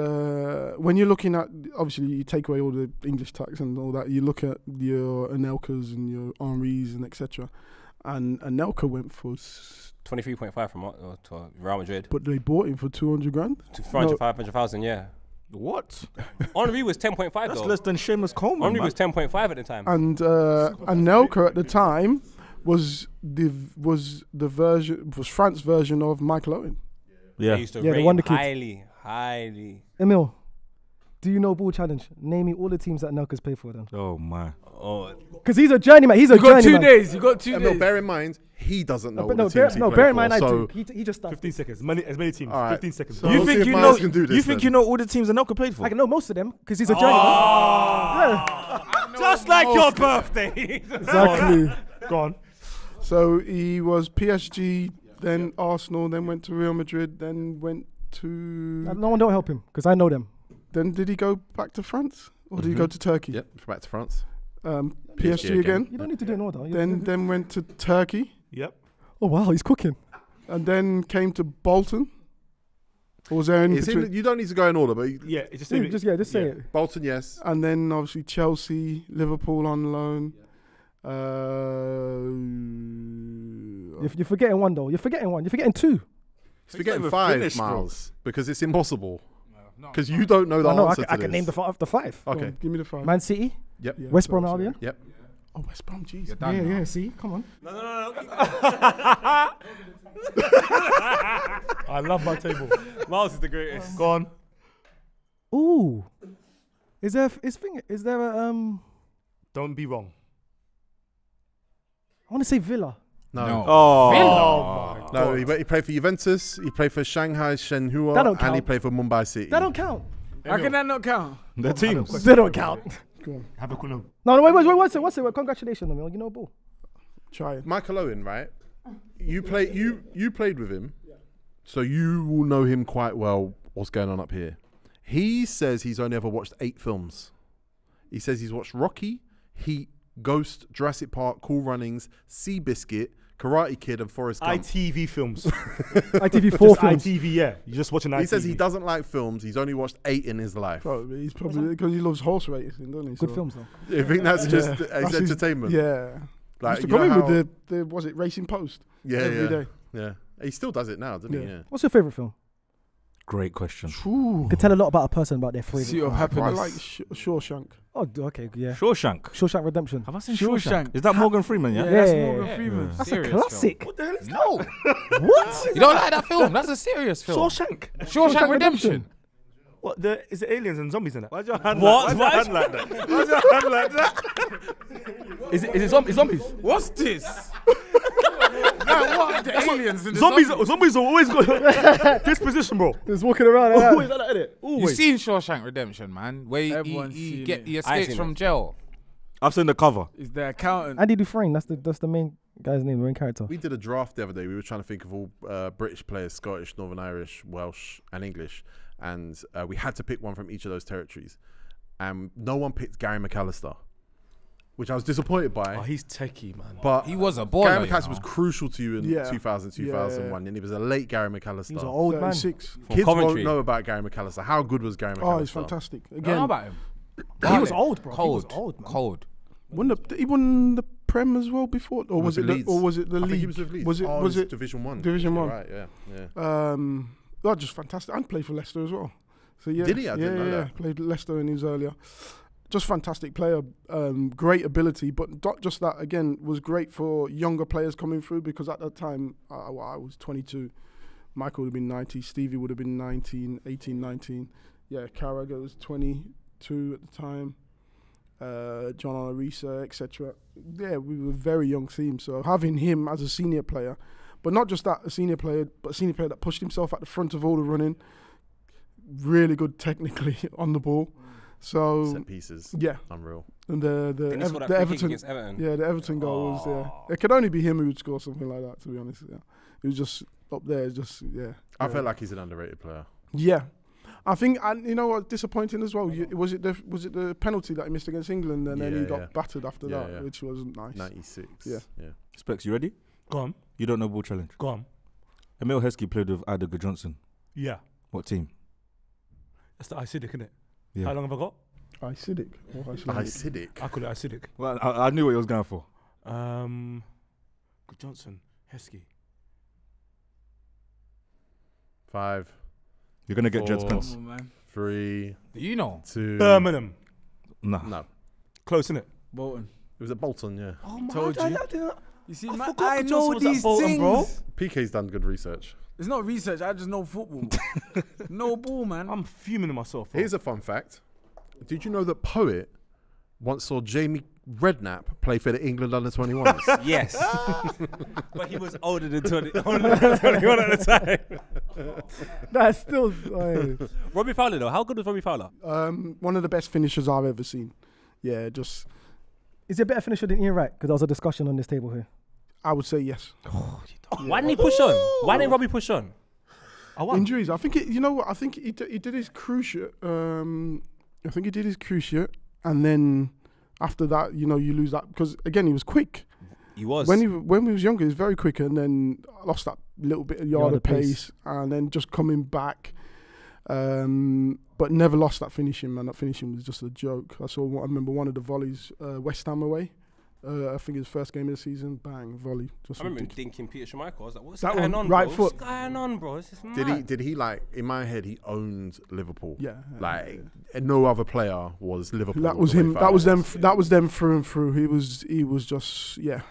B: when you're looking at, obviously you take away all the English tax and all that. You look at your Anelkas and your Henrys and etc. And Anelka went for,
D: 23.5 from to Real Madrid.
B: but they bought him for 200 grand.
D: To 500,000, yeah.
F: What?
D: Henri was 10.5
F: That's
D: though.
F: less than Seamus Coleman.
D: Henri
F: man.
D: was 10.5 at the time.
B: And Anelka at the time was France's version of Michael Owen.
D: They
F: Yeah.
D: used to
G: Yeah, the
D: rate
G: Wonder
D: him
G: Kid.
D: highly.
G: Emile, do you know Ball Challenge? Name me all the teams that Nelka's paid for then.
F: Oh my.
D: Oh,
G: Because he's a journeyman. He's a
E: You got 2
G: journeyman.
E: days. You got 2
C: Emile,
E: days.
C: bear in mind, he doesn't know
G: But
C: what the teams he played
G: bear in
C: for,
G: mind I
C: so
G: do. He just started.
A: 15 seconds. As many teams.
C: All right.
A: 15 seconds.
C: So
F: You
C: we'll
F: think
C: see if
F: you
C: Miles
F: know?
C: can do this
F: You think
C: then.
F: you know all the teams Anelka played for?
G: I can know most of them because he's a journeyman.
D: just like your birthday.
B: Exactly.
A: Go on.
B: So he was PSG, then Arsenal, then went to Real Madrid, then went to.
G: No one don't help him because I know them.
B: Then did he go back to France or did he go to Turkey?
C: Yep, back to France.
B: PSG again.
G: You don't need to do it in order.
B: Then went to Turkey,
A: Yep.
G: Oh wow, he's cooking.
B: and then came to Bolton. Or was there in
C: It's
B: between?
C: you don't need to go in order, but
A: Yeah, it's just
G: Just say it.
C: Bolton, yes.
B: And then obviously Chelsea, Liverpool on loan.
G: You're forgetting one though. You're forgetting one. You're forgetting two.
C: He's forgetting
F: even
C: 5,
F: finished, bro.
C: Miles, because it's impossible. Because you don't know the
G: I know.
C: answer to
G: I
C: this.
G: can name the five.
C: Okay.
B: Give me the 5.
G: Man City,
C: Yep.
B: Yeah,
G: West Brom
B: Chelsea.
G: earlier.
C: Yep.
B: Oh, West Brom, jeez.
H: You're done now.
G: See, come on.
D: No.
A: I love my table.
D: Miles is the greatest.
A: Go on.
G: Ooh, is there a
A: Don't be wrong.
G: I want to say Villa.
C: No.
F: Oh.
C: No, he played for Juventus, he played for Shanghai Shenhua,
G: That don't
C: and he
G: count.
C: played for Mumbai City.
G: That don't count.
E: How can that not count?
F: Their teams.
G: They don't count.
B: Go on,
A: Have a cool.
G: No, wait. What's it? Congratulations, Emile. You know ball.
B: try it.
C: Michael Owen, right? You played with him, so you will know him quite well. What's going on up here? He says he's only ever watched 8 films. He says he's watched Rocky, Heat, Ghost, Jurassic Park, Cool Runnings, Seabiscuit, Karate Kid, and Forrest Gump.
A: ITV films.
G: ITV4 films.
A: ITV, yeah. You're just watching ITV.
C: He says he doesn't like films. He's only watched 8 in his life.
B: He's probably because he loves horse racing, doesn't he?
G: Good
B: So-
G: films though.
C: You think that's just
B: That's
C: his
B: his-
C: entertainment?
B: Yeah.
C: Like,
B: Used to
C: you
B: come
C: know
B: in
C: how-
B: with the was it Racing Post?
C: Yeah,
B: every day.
C: Yeah. He still does it now, doesn't he?
B: Yeah.
C: Yeah.
G: What's your favorite film?
F: Great question.
B: Ooh.
G: Could tell a lot about a person about their
E: Pursuit
G: favorite.
E: of
B: I
E: happiness.
B: like Shawshank.
G: Oh, okay, yeah.
F: Shawshank.
G: Shawshank Redemption.
F: Have I seen
E: Shawshank.
F: Shawshank? Is that Morgan Freeman? Yeah.
E: Yeah, that's
G: Yeah.
E: Morgan Freeman.
G: That's
H: Serious
G: a
H: film.
G: classic.
A: What the hell is that?
H: No.
G: What?
H: You don't like that film? That's a serious film.
A: Shawshank.
H: Shawshank Redemption.
A: What? Is it aliens and zombies in that?
F: Why's your hand
D: What?
F: Like, why's your hand like that? Why's your hand like that?
A: Is it zombies?
H: What's this? Like what? The aliens and the
A: Zombies are always got this position, bro.
G: He's walking around. Like
A: Always
G: that.
A: like that, innit?
H: You
A: Always.
H: seen Shawshank Redemption, man? Where
E: Everyone's
H: he
E: seen it.
H: he
D: I ain't
H: escapes
D: seen
H: from
D: it.
H: jail.
F: I've seen the cover.
E: Is the accountant?
G: Andy Dufresne. That's the main guy's name, the main character.
C: We did a draft the other day. We were trying to think of all British players: Scottish, Northern Irish, Welsh, and English. And we had to pick one from each of those territories. And no one picked Gary McAllister, which I was disappointed by.
A: Oh, he's techie, man.
C: But
H: He was a baller.
C: Gary
H: you
C: McAllister
H: know.
C: was crucial to you in
B: Yeah.
C: 2000, 2001. And he was a late Gary McAllister.
G: He's an old man.
B: 36.
C: Kids
D: Coventry.
C: won't know about Gary McAllister. How good was Gary McAllister?
B: Oh, he's fantastic.
H: You don't know
B: Again,
H: about him.
G: He was old, bro.
H: Cold.
G: He was old, man.
H: Cold.
B: he won the Prem as well before, or was it
C: Leeds?
B: or was it the
C: I
B: league?
C: think he was with Leeds.
B: Was it
C: Oh,
B: was
C: it's
B: it
C: Division 1?
B: Division
C: You're
B: 1?
C: Right, yeah.
B: Oh, just fantastic. And played for Leicester as well. So yeah,
C: Did he? I didn't know that.
B: Played Leicester in his earlier. Just fantastic player, great ability, but not just that. Again, was great for younger players coming through because at that time I was 22. Michael would have been 90. Stevie would have been 19, 18, 19. Yeah, Carragher was 22 at the time. John Arisa, etc. Yeah, we were a very young team. So having him as a senior player, but not just that, a senior player, but a senior player that pushed himself at the front of all the running, really good technically on the ball. So
C: Set pieces.
B: yeah,
C: Unreal.
B: and
D: Didn't he score that free kick
B: Everton,
D: against Everton?
B: yeah, the Everton goal was there. It could only be him who would score something like that. To be honest, yeah, it was just up there. Just yeah.
C: I felt like he's an underrated player.
B: Yeah, I think, and you know what, disappointing as well. Was it the penalty that he missed against England, and then he
C: Yeah,
B: got
C: yeah.
B: battered after
C: Yeah,
B: that,
C: yeah.
B: which wasn't nice.
C: 96.
B: Yeah.
F: Specs, you ready?
A: Go on.
F: You don't know ball challenge.
A: Go on.
F: Emile Heskey played with Adiga Johnson.
A: Yeah.
F: What team?
A: That's the acidic, isn't it?
F: Yeah.
A: How long have I got?
B: Acidic.
C: Acidic.
A: I call it acidic.
F: Well, I knew what he was going for.
A: Johnson, Heskey.
C: 5,
F: You're gonna get Jed's
C: Four.
F: pence.
E: Come on, man.
C: 3,
H: You know.
C: 2.
A: Birmingham.
F: Nah.
C: No,
A: Close, innit?
E: Bolton.
C: it was at Bolton. Yeah.
A: Oh, my
E: Told
A: God,
E: you.
A: I didn't-
E: You see,
A: I
E: man,
A: forgot
E: I
A: Johnson
E: know
A: was at
E: these
A: Bolton,
E: things.
A: bro.
C: PK's done good research.
E: It's not research. I just know football. No ball, man.
A: I'm fuming at myself. Bro.
C: Here's a fun fact. Did you know that Poet once saw Jamie Redknapp play for the England under-21s?
D: Yes. But he was older than 21 at the time.
G: That's still.
D: Robbie Fowler, though. How good was Robbie Fowler?
B: One of the best finishers I've ever seen. Yeah, just
G: Is he a better finisher than Ian Wright? Because there was a discussion on this table here.
B: I would say yes.
D: Why didn't he push on? Why didn't Robbie push on?
A: I won.
B: Injuries. I think you know what? I think he did his cruciate. I think he did his cruciate, and then after that, you lose that because again he was quick.
D: He was.
B: When he was younger, he was very quick, and then lost that little bit of yard of pace, and then just coming back. But never lost that finishing, man. That finishing was just a joke. I remember one of the volleys, West Ham away. I think his first game of the season, bang, volley. Just
D: I remember dinking Peter Schmeichel. I was like, what's
B: that
D: going
B: one,
D: on,
B: right
D: bro?
B: foot.
D: What's going on, bro? This is mad.
C: Did he like, in my head, he owned Liverpool.
B: Yeah.
C: And no other player was Liverpool.
B: That was him. That was them. That was them through and through. He was just, yeah.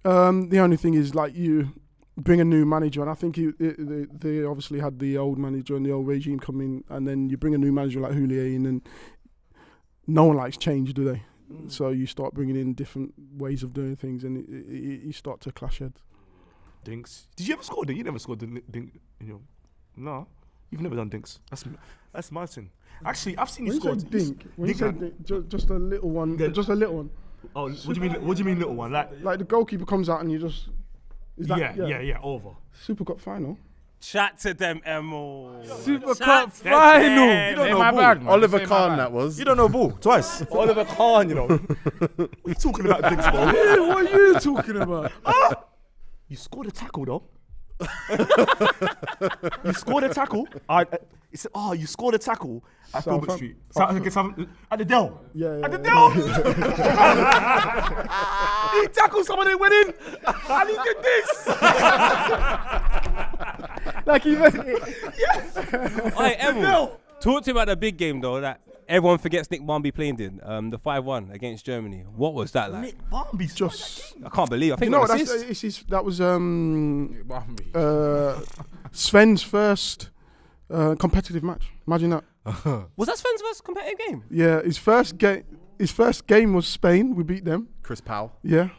B: The only thing is, like, you bring a new manager, and I think they obviously had the old manager and the old regime come in, and then you bring a new manager like Houllier in, and no one likes change, do they? So you start bringing in different ways of doing things, and you start to clash heads.
A: Dinks. Did you ever score? You never scored dink. No, you've never done dinks. That's my thing. Actually, I've seen you score.
B: Dink. When you say dink, just a little one. Just a little one.
A: Oh, what do you mean? What do you mean, little one?
B: Like the goalkeeper comes out and you just.
A: Yeah. Over.
B: Super Cup final.
D: Chat to them, Emile.
E: Super Cup final.
H: You don't know my bad, man.
C: Oliver Kahn, that was.
F: You don't know ball twice.
A: Oliver Kahn, you know. What are you talking about, dinks, bro?
B: What are you talking about?
A: You scored a tackle, though. You scored a tackle. You scored a tackle at Filbert Street. At the Dell.
B: Yeah.
A: At the Dell. He tackled someone and went in. And he did this.
G: Like he meant it.
D: Hey, Emile, talk to me about the big game, though, that everyone forgets Nick Barmby played in, the 5-1 against Germany. What was that like?
A: Nick Barmby's
B: just.
D: I can't believe. I think
B: You know what? That was Sven's first competitive match. Imagine that.
D: Was that Sven's first competitive game?
B: Yeah, his first game was Spain. We beat them.
C: Chris Powell.
B: Yeah.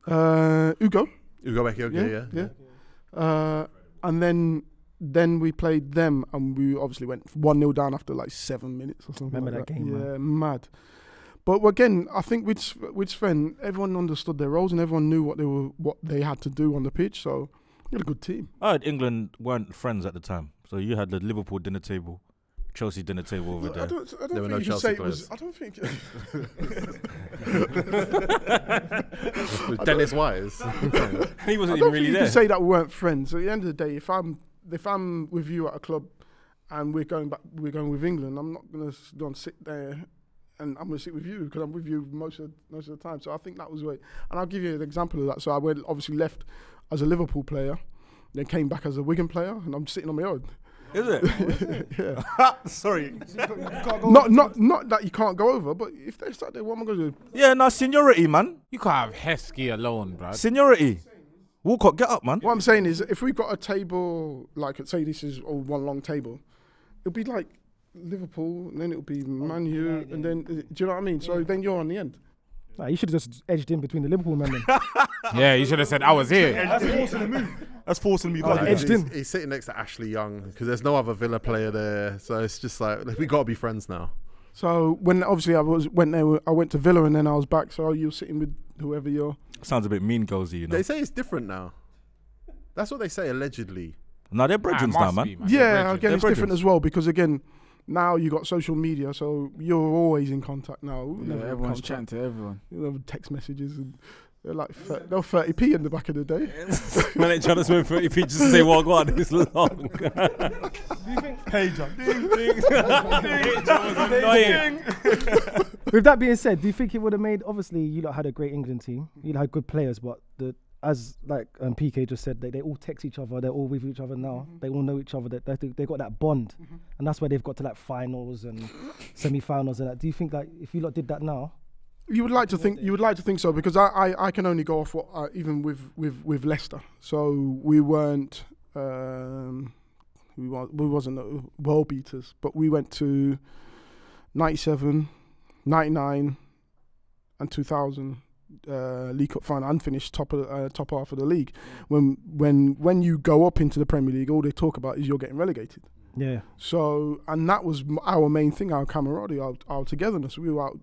B: Ugo
C: Becchio, yeah.
B: And then we played them, and we obviously went 1-0 down after like 7 minutes or something.
G: Remember
B: like
G: that game,
B: Yeah, mad. But again, I think with Sven, everyone understood their roles and everyone knew what they had to do on the pitch. So we had a good team.
F: I heard England weren't friends at the time, so you had the Liverpool dinner table, Chelsea dinner table over there.
B: I don't
C: There were
B: think
C: no
B: you can
C: Chelsea
B: say
C: players.
B: it was. I don't think.
C: With Dennis Wise.
D: He wasn't
B: I
D: even
B: don't
D: really
B: think you
D: there.
B: can say that we weren't friends. At the end of the day, if I'm with you at a club and we're going with England, I'm not going to go and sit there and I'm going to sit with you because I'm with you most of the time. So I think that was way. And I'll give you an example of that. So I obviously left as a Liverpool player, then came back as a Wigan player, and I'm sitting on my own.
F: Is it?
B: Yeah.
F: Sorry.
B: Not that you can't go over, but if they start there, what am I going to do?
F: Yeah, no, seniority, man.
H: You can't have Heskey alone, bro.
F: Seniority. Walcott, get up, man.
B: What I'm saying is, if we got a table, like say this is all one long table, it'll be like Liverpool, and then it'll be Man U, and then do you know what I mean? So then you're on the end.
G: Nah, you should have just edged in between the Liverpool men then.
H: Yeah, you should have said I was here.
A: That's forcing me.
C: He's sitting next to Ashley Young because there's no other Villa player there. So it's just like we got to be friends now.
B: So when obviously I went to Villa and then I was back. So you're sitting with whoever you're.
F: Sounds a bit mean girlsy, you know.
C: They say it's different now. That's what they say allegedly.
F: No, they're brethren now, man.
B: Yeah, again, it's different as well because again, now you got social media, so you're always in contact now.
E: Yeah, everyone's chatting to everyone.
B: You know, text messages and they're like they're 30p in the back of the day.
D: Man, ain't trying to spend 30p just to say what God is long.
A: Do you think? Hey, John.
G: With that being said, do you think it would have made? Obviously, you lot had a great England team. You lot had good players, but as PK just said, they all text each other. They're all with each other now. Mm-hmm. They all know each other. They got that bond, and that's why they've got to like finals and semi-finals and that. Do you think like if you lot did that now?
B: You would like to think so because I can only go off what even with Leicester. So we weren't we wasn't world beaters, but we went to 97, 99, and 2000 League Cup final and finished top half of the league. When you go up into the Premier League, all they talk about is you're getting relegated.
G: Yeah.
B: So and that was our main thing, our camaraderie, our togetherness. We were out.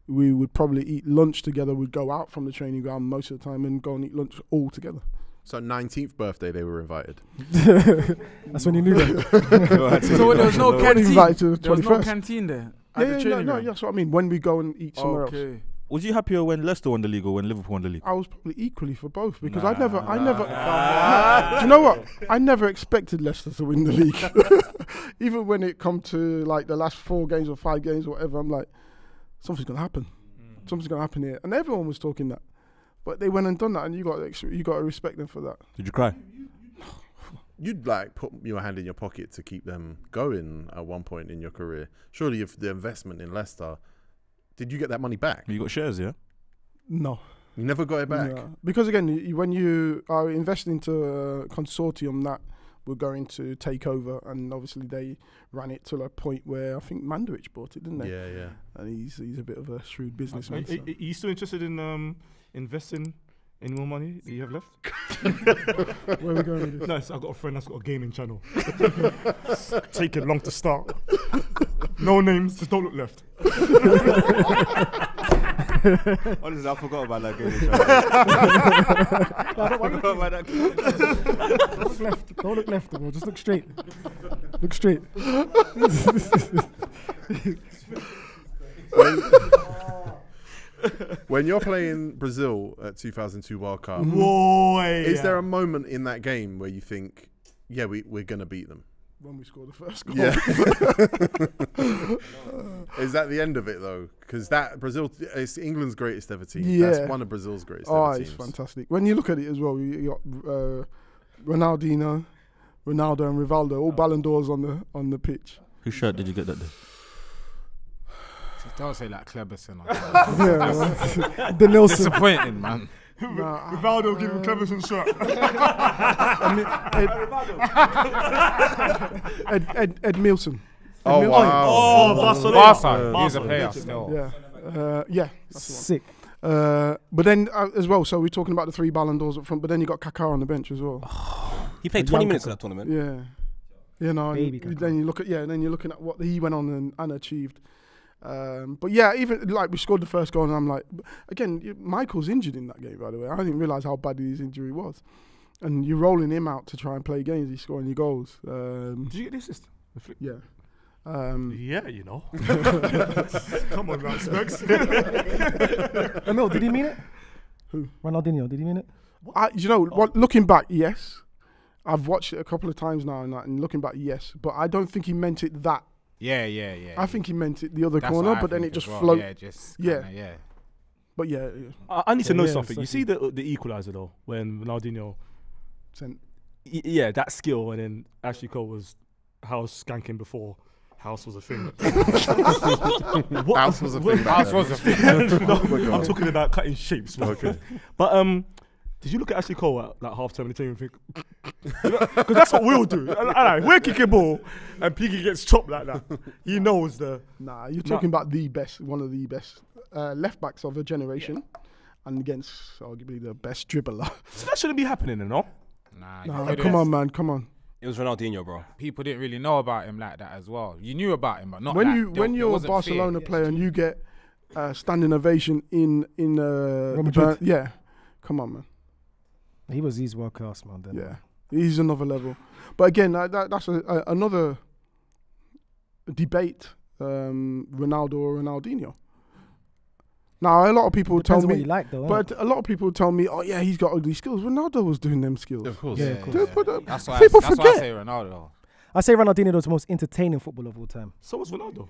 B: We would probably eat lunch together. We'd go out from the training ground most of the time and go and eat lunch all together.
C: So 19th birthday, they were invited.
G: That's when you knew that.
E: So there was no canteen.
B: Invited to the
E: There was no
B: 21st.
E: canteen there.
B: Yeah, that's what I mean. When we go and eat somewhere else.
F: Was you happier when Leicester won the league or when Liverpool won the league?
B: I was probably equally for both because I never. Do you know what? I never expected Leicester to win the league. Even when it come to like the last 4 games or 5 games or whatever, I'm like, something's gonna happen. Something's gonna happen here, and everyone was talking that, but they went and done that, and you got to respect them for that.
F: Did you cry?
C: You'd like put your hand in your pocket to keep them going at one point in your career. Surely, if the investment in Leicester, did you get that money back?
F: You got shares, yeah?
B: No.
C: You never got it back?
B: Yeah. Because again, when you are investing into a consortium that were going to take over, and obviously they ran it to a point where I think Mandevich bought it, didn't they?
C: Yeah, yeah.
B: And he's a bit of a shrewd businessman.
A: Are you still interested in investing any more money that you have left?
B: Where are we going with this?
A: No, I've got a friend that's got a gaming channel. Taking long to start. No names, just don't look left.
F: Honestly, I forgot about that gaming channel.
G: Don't look left. Don't look left, bro. Just look straight. Look straight.
C: When you're playing Brazil at 2002 World Cup, is there a moment in that game where you think, yeah, we're going to beat them?
B: When we scored the first goal.
C: Yeah. Is that the end of it, though? Because that Brazil is England's greatest ever team.
B: Yeah.
C: That's one of Brazil's greatest ever teams.
B: It's fantastic. When you look at it as well, you got Ronaldo and Rivaldo, all Ballon d'Ors on the pitch.
F: Whose shirt did you get that day?
H: Don't say like Cleberson.
B: The Nilsson.
H: Disappointing, man.
A: Rivaldo giving Cleberson shot.
B: Ed Milson.
C: Oh, wow.
A: Oh, Barcelona.
H: Barca. He's a player still.
B: Yeah. Yeah. That's the one.
G: Sick.
B: But then as well, so we're talking about the 3 Ballon d'Ors up front, but then you got Kaká on the bench as well.
D: He played 20 minutes in that tournament.
B: Yeah. You know,
G: Baby
B: and
G: Kaká.
B: then you look at and then you're looking at what he went on and achieved. But yeah, even like we scored the first goal, and I'm like, again, Michael's injured in that game, by the way. I didn't realise how bad his injury was, and you're rolling him out to try and play games. He's scoring your goals.
A: Did you get the assist?
B: Yeah.
A: Yeah, you know. Come on, man, Specs.
G: Emile, did he mean it?
B: Who?
G: Ronaldinho, did he mean it?
B: You know what? Looking back, yes. I've watched it a couple of times now, and looking back, yes. But I don't think he meant it that.
H: Yeah.
B: I think he meant it the other
H: That's
B: corner,
H: what I
B: but then
H: think
B: it just
H: as well.
B: floated.
H: Yeah, just
B: Yeah.
H: kinda, yeah.
B: But yeah,
A: I need to know
G: Yeah,
A: something. You see
G: exactly.
A: the equaliser though, when Ronaldinho,
B: sent.
A: yeah, that skill, and then Ashley Cole was house skanking before house was a thing. What?
C: House was a thing back
H: House
C: then.
H: was a thing.
A: No, I'm talking about cutting shapes. Okay. But did you look at Ashley Cole at like half time in the team and think, because that's what we'll do. We're kicking ball and Piggy gets chopped like that. He knows the.
B: Nah, you're talking about the best, one of the best left backs of a generation, and against arguably the best dribbler.
A: So that shouldn't be happening, you know?
B: Nah, come on, man, come on.
D: It was Ronaldinho, bro.
H: People didn't really know about him like that as well. You knew about him, but not
B: When
H: like,
B: when
H: there
B: you're a
H: wasn't
B: Barcelona
H: fear.
B: player and you get standing ovation in
G: Madrid.
B: yeah, come on, man.
G: He's world class, man. Then.
B: Yeah, he's another level. But again, that's another debate. Ronaldo or Ronaldinho. Now a lot of people
G: Depends
B: tell
G: what
B: me,
G: you like, though.
B: but a lot of people tell me, oh yeah, he's got ugly skills. Ronaldo was doing them skills.
C: Of course.
G: Yeah, of course.
B: But,
H: That's why
B: people
H: that's why I
B: forget.
H: say Ronaldo.
G: I say Ronaldinho was the most entertaining footballer of all time.
A: So was Ronaldo.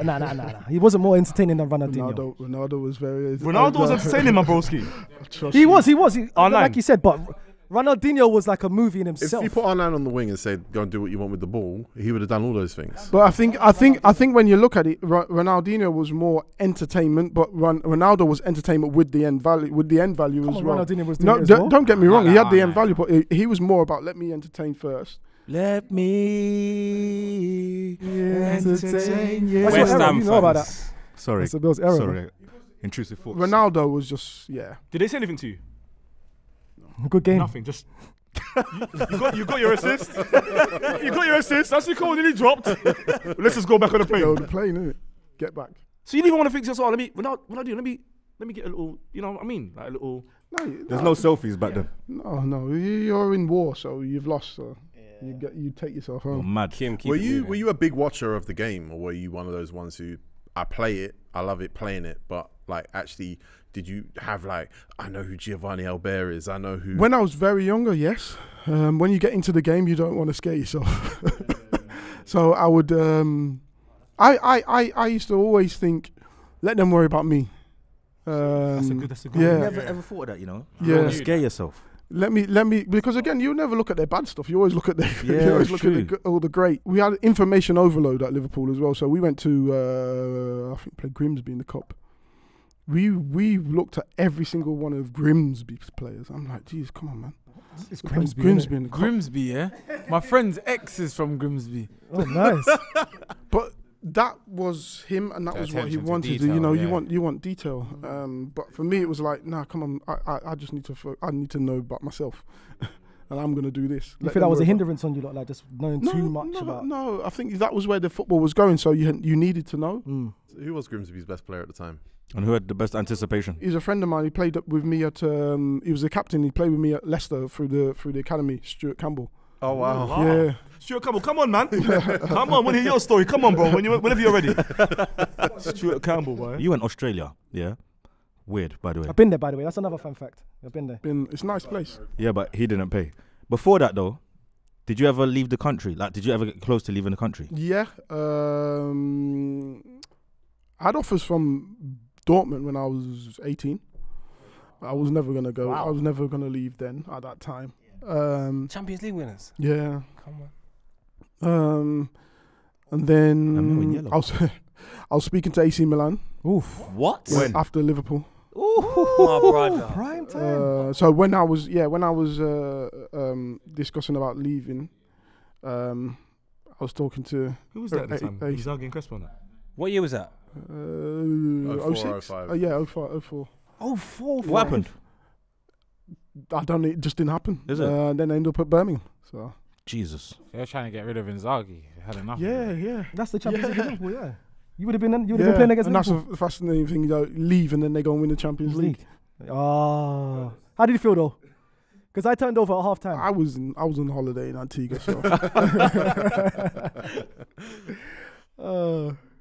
G: Nah. He wasn't more entertaining than Ronaldinho.
B: Ronaldo was very.
A: Ronaldo was entertaining, my broski.
G: He was.
A: R9.
G: Like you said, but Ronaldinho was like a movie in
C: If
G: himself.
C: you put R9 on the wing and said, go and do what you want with the ball, he would have done all those things.
B: But I think when you look at it, Ronaldinho was more entertainment, but Ronaldo was entertainment with the end value.
G: Come
B: as
G: on,
B: well.
G: Ronaldinho was doing it as well.
B: Don't get me wrong. He had the
H: Nah.
B: end value, but he was more about let me entertain first.
G: Let me entertain you.
D: West Ham
G: You know about that.
D: fans.
F: Sorry.
G: That's a Bill's error.
F: Sorry. Intrusive thoughts.
B: Ronaldo was just
A: Did they say anything to you?
G: Good game.
A: Nothing. Just you got your assist. You got your assist. Ashley Cole nearly dropped. Let's just go back on the plane.
B: go the plane, innit? Get back.
A: So you didn't even want to fix yourself. Let me get a little. You know what I mean? Like a little.
F: There's no selfies back then.
B: No. You're in war, so you've lost. So you take yourself
F: Oh,
B: home.
F: mad.
D: Kim, keep
C: Were
D: it
C: you
D: moving.
C: were you a big watcher of the game, or were you one of those ones who I play it, I love it playing it, but Like, actually, did you have like, I know who Giovanni Albert is. I know who.
B: When I was very younger, yes. When you get into the game, you don't want to scare yourself. So I would. I used to always think, let them worry about me.
F: That's a good.
B: Yeah.
F: I never ever thought of that. You know.
B: Yeah.
F: You don't wanna scare yourself.
B: Let me, because again, you never look at their bad stuff. You always look at their,
F: Yeah,
B: you always look
F: true.
B: at all the great. We had information overload at Liverpool as well. So we went to, I think, played Grimsby in the Cup. We looked at every single one of Grimsby's players. I'm like, geez, come on, man.
G: It's
B: Grimsby in the Cup.
E: Grimsby, yeah. My friend's ex is from Grimsby.
G: Oh, nice.
B: But that was him, and that
H: The
B: was what he
H: attention to
B: wanted.
H: detail,
B: You know,
H: yeah.
B: you want detail. But for me, it was like, nah, come on. I just need to. I need to know about myself, and I'm gonna do this.
G: You
B: Let
G: feel that
B: them
G: was a
B: worry about-
G: hindrance on you, like just knowing too much about?
B: No, I think that was where the football was going. So you needed to know.
G: Mm.
C: Who was Grimsby's best player at the time?
F: And who had the best anticipation?
B: He's a friend of mine. He played up with me at. He was the captain. He played with me at Leicester through the academy. Stuart Campbell.
C: Oh wow!
B: Yeah.
A: Stuart Campbell, come on, man. Come on, want to hear your story. Come on, bro. Whenever you're ready. Stuart Campbell, boy.
F: You went Australia, yeah. Weird, by the way.
G: I've been there, by the way. That's another fun fact. I've been there.
B: It's a nice place.
F: Yeah, but he didn't pay. Before that, though, did you ever leave the country? Like, did you ever get close to leaving the country?
B: Yeah. I had offers from Dortmund when I was 18. I was never gonna go.
H: Wow.
B: I was never gonna leave then at that time.
D: Champions League winners.
B: Yeah.
D: Come on.
B: And then
F: I'm in yellow.
B: I was speaking to AC Milan
G: Oof.
D: What?
B: after Liverpool.
D: My brother.
G: Prime time.
B: So when I was discussing about leaving, I was talking to
A: Who was that at the time?
B: AC.
A: Inzaghi and Crespo. No?
D: What year was that?
B: 06?
C: 05.
B: Yeah, 04.
G: Oh, four.
F: What happened?
B: I don't know, it just didn't happen.
F: Is it?
B: Then I ended up at Birmingham. So
F: Jesus.
H: They're trying to get rid of Inzaghi. Had enough.
B: yeah.
G: That's the Champions League of Liverpool, yeah. You would have been playing against
B: and
G: Liverpool.
B: that's the fascinating thing. You know, leave and then they go and win the Champions League.
G: Oh. How did you feel though? Because I turned over at half time.
B: I was on holiday in Antigua, so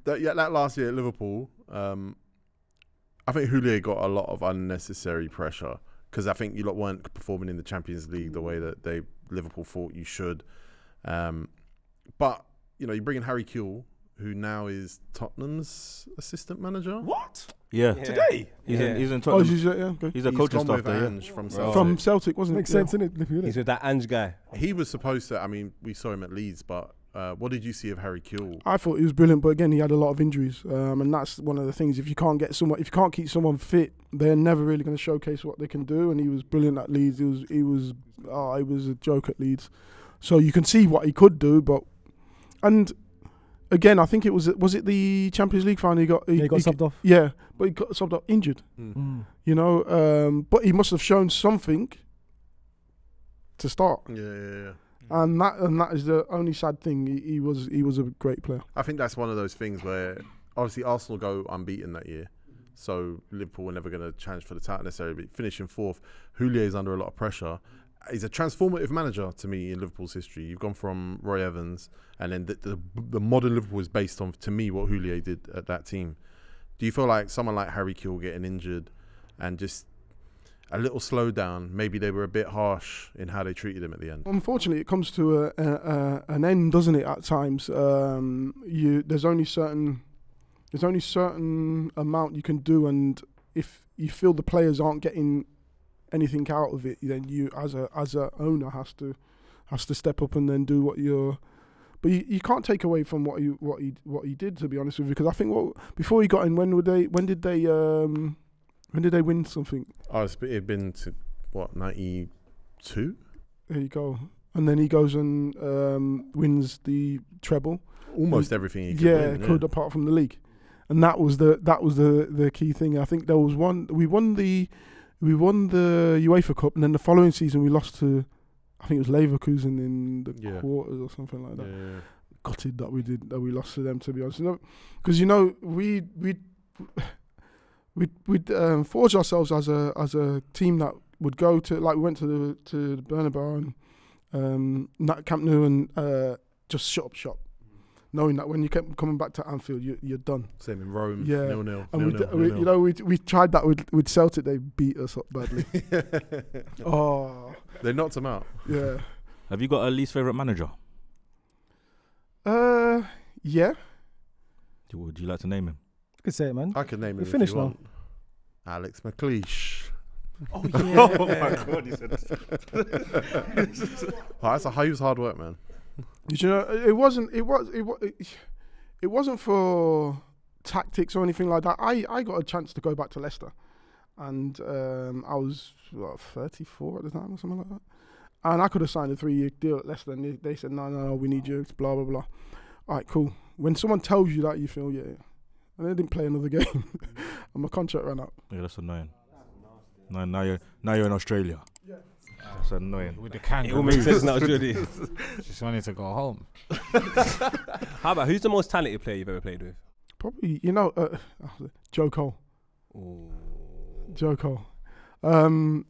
C: That last year at Liverpool, I think Houllier got a lot of unnecessary pressure because I think you lot weren't performing in the Champions League the way that Liverpool thought you should. But you know, you bring in Harry Kewell, who now is Tottenham's assistant manager.
A: What?
F: Yeah.
A: Today?
F: He's in
B: oh,
F: Tottenham.
B: okay.
F: He's a
C: He's
F: coaching
C: gone
F: staff
C: with
F: there. Yeah.
C: Ange from Celtic.
B: From Celtic, wasn't
G: Makes
B: it?
G: sense, innit?
D: He's with that Ange guy.
C: He was supposed to. I mean, we saw him at Leeds, but what did you see of Harry Kewell?
B: I thought he was brilliant, but again, he had a lot of injuries, and that's one of the things. If you can't keep someone fit, they're never really going to showcase what they can do. And he was brilliant at Leeds. He was a joke at Leeds. So you can see what he could do, and again, I think was it the Champions League final? He got
G: subbed off.
B: Yeah, but he got subbed off injured. You know, but he must have shown something to start.
C: Yeah.
B: And that is the only sad thing. He was a great player.
C: I think that's one of those things where obviously Arsenal go unbeaten that year, so Liverpool were never going to challenge for the title necessarily. But finishing fourth, Houllier is under a lot of pressure. He's a transformative manager to me in Liverpool's history. You've gone from Roy Evans, and then the modern Liverpool is based on, to me, what Houllier did at that team. Do you feel like someone like Harry Kewell getting injured and just a little slowdown, maybe they were a bit harsh in how they treated him at the end?
B: Unfortunately, it comes to an end, doesn't it? At times, there's only certain amount you can do, and if you feel the players aren't getting anything out of it, then you as a owner has to step up and then do what you're. But you can't take away from what he did, to be honest with you, because I think before he got in, when did they win something?
C: Oh, it'd been to what, 92?
B: There you go. And then he goes and wins the treble.
C: Almost everything he could win.
B: Could apart from the league, and that was the key thing. I think there was one. We won the UEFA Cup, and then the following season we lost to, I think it was Leverkusen in the quarters or something like that.
C: Yeah.
B: Gutted that we lost to them, to be honest. Because we'd forged ourselves as a team that would go to, like, we went to the Bernabeu and Camp Nou and just shut up shop. knowing that when you kept coming back to Anfield, you're done.
C: Same in Rome.
B: Yeah.
C: 0-0.
B: And
C: 0-0.
B: you know, we tried that with Celtic. They beat us up badly. Oh,
C: They knocked him out.
B: yeah.
F: Have you got a least favourite manager?
B: Yeah.
F: Would you like to name him?
G: You could say it, man.
C: I can name him
G: You
C: if
G: finished
C: you
G: now.
C: want. Alex McLeish.
B: Oh yeah.
F: Oh my God, you said
C: He was hard work, man.
B: You know, it wasn't for tactics or anything like that. I got a chance to go back to Leicester, and I was 34 at the time or something like that, and I could have signed a 3-year deal at Leicester, and they said no, we need you, blah blah blah. All right, cool. When someone tells you that, you feel yeah, and they didn't play another game, and my contract ran out.
F: Yeah, that's annoying. Now you're in Australia. Yeah. That's annoying.
H: With the
D: It all makes
H: kangaroos.
D: sense now, Jody.
H: Just wanted to go home.
D: How about who's the most talented player you've ever played with?
B: Probably, Joe Cole.
D: Ooh.
B: Joe Cole. I'd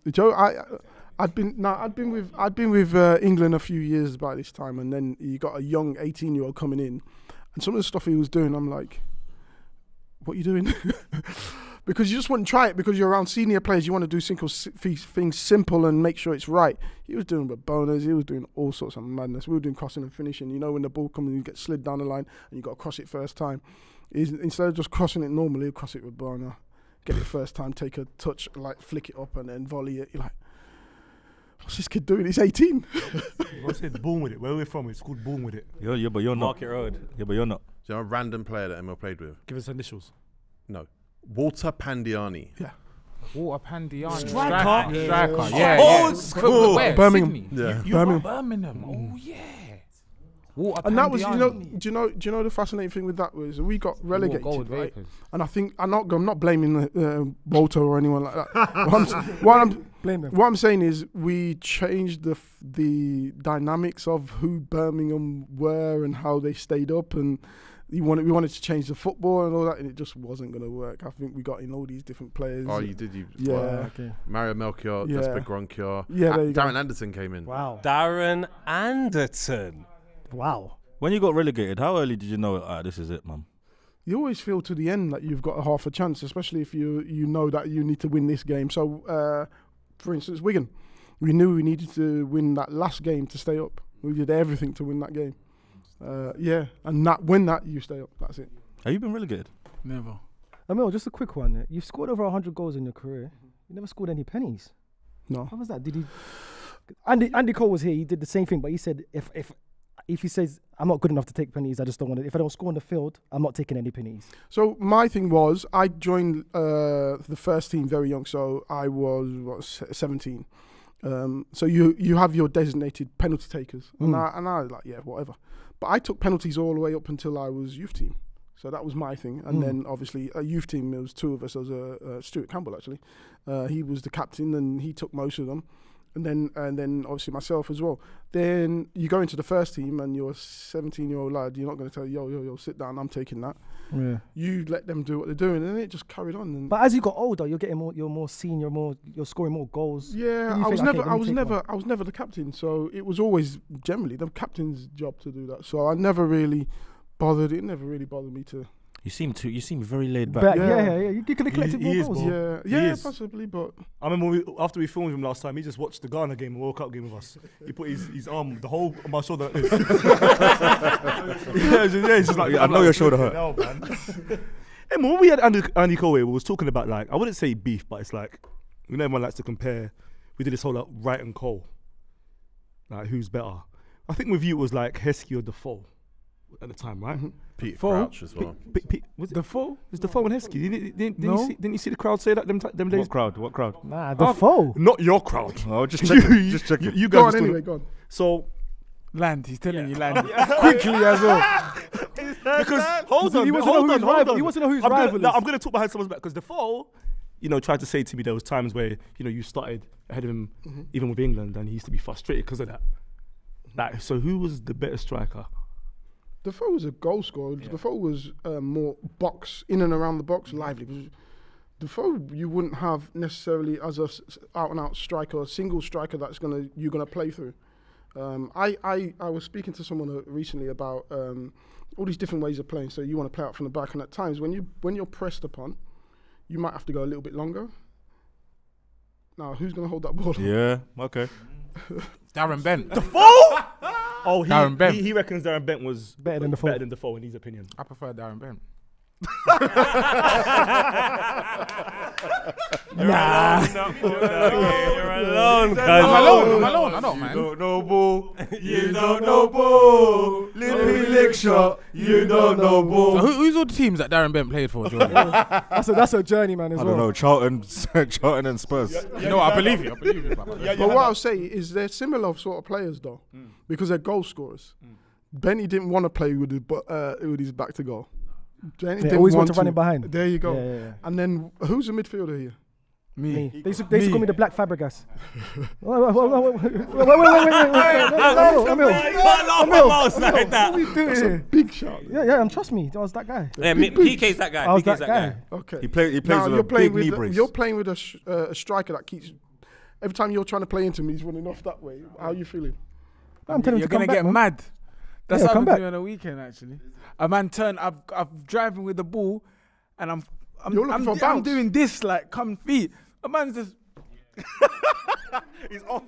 B: been with England a few years by this time, and then you got a young 18-year-old coming in, and some of the stuff he was doing, I'm like, what are you doing? Because you just wouldn't try it because you're around senior players. You want to do things simple and make sure it's right. He was doing boners. He was doing all sorts of madness. We were doing crossing and finishing. You know, when the ball comes and you get slid down the line and you got to cross it first time. Instead of just crossing it normally, he'll cross it with boner, get it first time, take a touch, like flick it up and then volley it. You're like, what's this kid doing? He's 18.
A: I said born with it. Where we're from, it's called born with it.
F: Yeah, but you're not.
D: Market Road.
F: Yeah, but you're not.
C: Do you know a random player that Emile played with?
A: Give us initials.
C: No. Walter Pandiani.
B: Yeah.
H: Water Pandiani.
A: Striker.
H: Yeah.
A: Old school.
H: Where?
B: Birmingham.
H: Sydney?
C: Yeah.
H: You were Birmingham. Oh yeah. Water
B: And that was,
H: Pandiani.
B: do you know the fascinating thing with that was we got relegated,
H: Gold
B: right?
H: Vapors.
B: And I think I'm not blaming Walter or anyone like that. What I'm saying is we changed the dynamics of who Birmingham were and how they stayed up, and we wanted to change the football and all that, and it just wasn't going to work. I think we got in all these different players.
C: Oh, you did.
B: Yeah.
G: Okay.
C: Mario Melchior,
B: Yeah.
C: Jesper Gronkier.
B: Yeah, there you go.
C: Darren Anderson came in.
G: Wow.
D: Darren Anderson.
G: Wow.
F: When you got relegated, how early did you know, this is it, man?
B: You always feel to the end that you've got a half a chance, especially if you know that you need to win this game. So, for instance, Wigan, we knew we needed to win that last game to stay up. We did everything to win that game. And win that, you stay up. That's it.
F: Have you been relegated?
E: Never.
G: Emile, just a quick one. You've scored over 100 goals in your career. You never scored any pennies.
B: No.
G: How was that? Did he? Andy Cole was here. He did the same thing, but he said if he says I'm not good enough to take pennies, I just don't want it. If I don't score on the field, I'm not taking any pennies.
B: So my thing was, I joined the first team very young, so I was 17. So you have your designated penalty takers, and I was like, yeah, whatever. But I took penalties all the way up until I was youth team. So that was my thing. And then obviously a youth team, there was two of us. There was Stuart Campbell actually. He was the captain and he took most of them. And then obviously myself as well. Then you go into the first team and you're a 17-year-old lad. You're not going to tell yo, sit down. I'm taking that.
G: Yeah.
B: You let them do what they're doing, and it just carried on. And
G: But as you got older, you're getting more. You're more senior. You're scoring more goals.
B: yeah, I was never the captain. So it was always generally the captain's job to do that. So I never really bothered. It never really bothered me to.
F: You seem very laid back.
G: Yeah. You could have collected
A: He
G: more
A: is,
G: goals.
A: bro.
B: Yeah,
A: is.
B: possibly, but
A: I remember after we filmed him last time, he just watched the Ghana game, the World Cup game with us. He put his arm, the whole on my shoulder. Like this. It's just like,
F: I know your shoulder hurt.
A: No, man. Hey, man, when we had Andy Cole, we was talking about, like, I wouldn't say beef, but it's like, you know, everyone likes to compare. We did this whole like Wright and Cole, like who's better. I think with you it was like Heskey or Defoe at the time, right?
C: Peter
G: Foe?
C: Crouch as well.
A: Was it
G: Defoe?
A: It was Defoe and Heskey.
G: No.
A: Didn't you see the crowd say that them days?
F: What crowd?
G: Nah, Defoe.
A: Not your crowd.
F: Oh, just checking. Just checking.
A: You
B: go
A: guys
B: on
A: just
B: anyway. Go on.
A: So
E: Land. He's telling you land quickly as well.
A: because hold on,
G: He wants to know who's rival. He wants to know who's rival is.
A: I'm gonna talk behind someone's back because Defoe, you know, tried to say to me there was times where you started ahead of him, even with England, and he used to be frustrated because of that. Like, so who was the better striker?
B: Defoe was a goal scorer. Yeah. Defoe was more box, in and around the box, lively. Defoe, you wouldn't have necessarily as a out-and-out striker, a single striker that's you're gonna play through. I was speaking to someone recently about all these different ways of playing. So you want to play out from the back, and at times when you're pressed upon, you might have to go a little bit longer. Now, who's going to hold that ball?
F: Yeah, okay.
H: Darren Bent.
A: Oh,
H: Darren Bent.
A: He reckons Darren Bent was
G: Better than
A: Defoe in his opinion.
H: I prefer Darren Bent.
E: Nah.
D: You're alone,
H: I'm alone. I don't, man.
F: Don't know ball. You don't know ball. Lippy lick shot. You don't know
H: So
F: ball.
H: who's all the teams that Darren Bent played for, Jordan?
G: That's a journey, man, as
F: I
G: well.
F: don't know. Charlton and Spurs.
H: You know what? I believe you.
B: But what I'll say is they're similar sort of players, though, because they're goal scorers. Benny didn't want to play with his back to goal. Benny
G: They
B: didn't
G: always want to run it behind.
B: There you go.
G: Yeah.
B: And then who's the midfielder here?
G: Me. They used to call me the Black Fabregas. Wait.
D: Like that.
G: What are we doing
B: That's a
G: here?
B: big shout.
G: Yeah, trust me. I was that guy.
D: Yeah, PK's that guy.
G: I was
D: PK's
G: that guy.
B: Okay.
F: He plays
B: Now
F: with
B: you're
F: a
B: playing
F: big knee
B: with
F: brace.
B: you're playing with a striker that keeps every time you're trying to play into him, he's running off that way. How are you feeling?
G: I'm telling
E: You're
G: you to come
E: gonna
G: back,
E: get
G: man.
E: mad. That's
G: Yeah,
E: what
G: come
E: happened to
G: back.
E: me on the weekend. Actually, a man turned. I'm driving with the ball, and I'm
B: You're looking for a
E: I'm
B: bounce.
E: doing this like come feet. A man's just
F: He's off.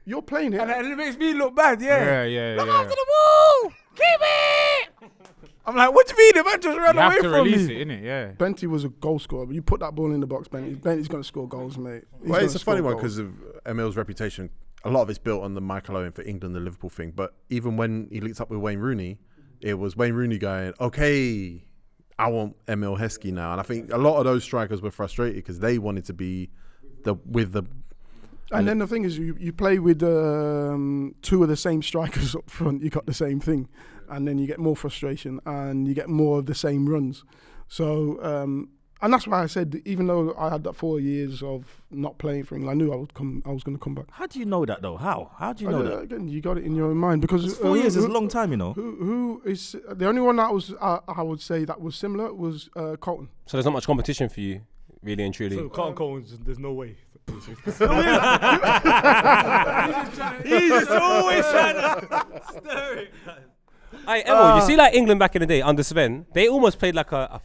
B: You're playing it.
E: and it makes me look bad.
H: Yeah.
E: Look after the ball. Keep it. I'm like, what do you mean? The man just ran
H: You
E: away
H: have to
E: from
H: release
E: me.
H: it, innit? Yeah.
B: Benty was a goal scorer, but you put that ball in the box, Benty's going to score goals, mate. He's
C: Well, it's
B: gonna
C: a funny
B: score
C: one
B: goals.
C: because of Emile's reputation. A lot of it's built on the Michael Owen for England, the Liverpool thing. But even when he linked up with Wayne Rooney, it was Wayne Rooney going, okay, I want Emile Heskey now. And I think a lot of those strikers were frustrated because they wanted to be with the...
B: And then the thing is, you play with two of the same strikers up front, you got the same thing. And then you get more frustration and you get more of the same runs. So, and that's why I said, even though I had that 4 years of not playing for England, I knew I was going to come back.
F: How do you know that though? How do you know that?
B: Again, you got it in your own mind because
F: 4 years is a long time, you know.
B: Who is the only one that was I would say that was similar was Colton.
D: So there's not much competition for you, really and truly.
A: So Carlton Cohen's, there's no way.
D: He's just always trying to stir it. Hey, Emil, you see, like England back in the day under Sven, they almost played like a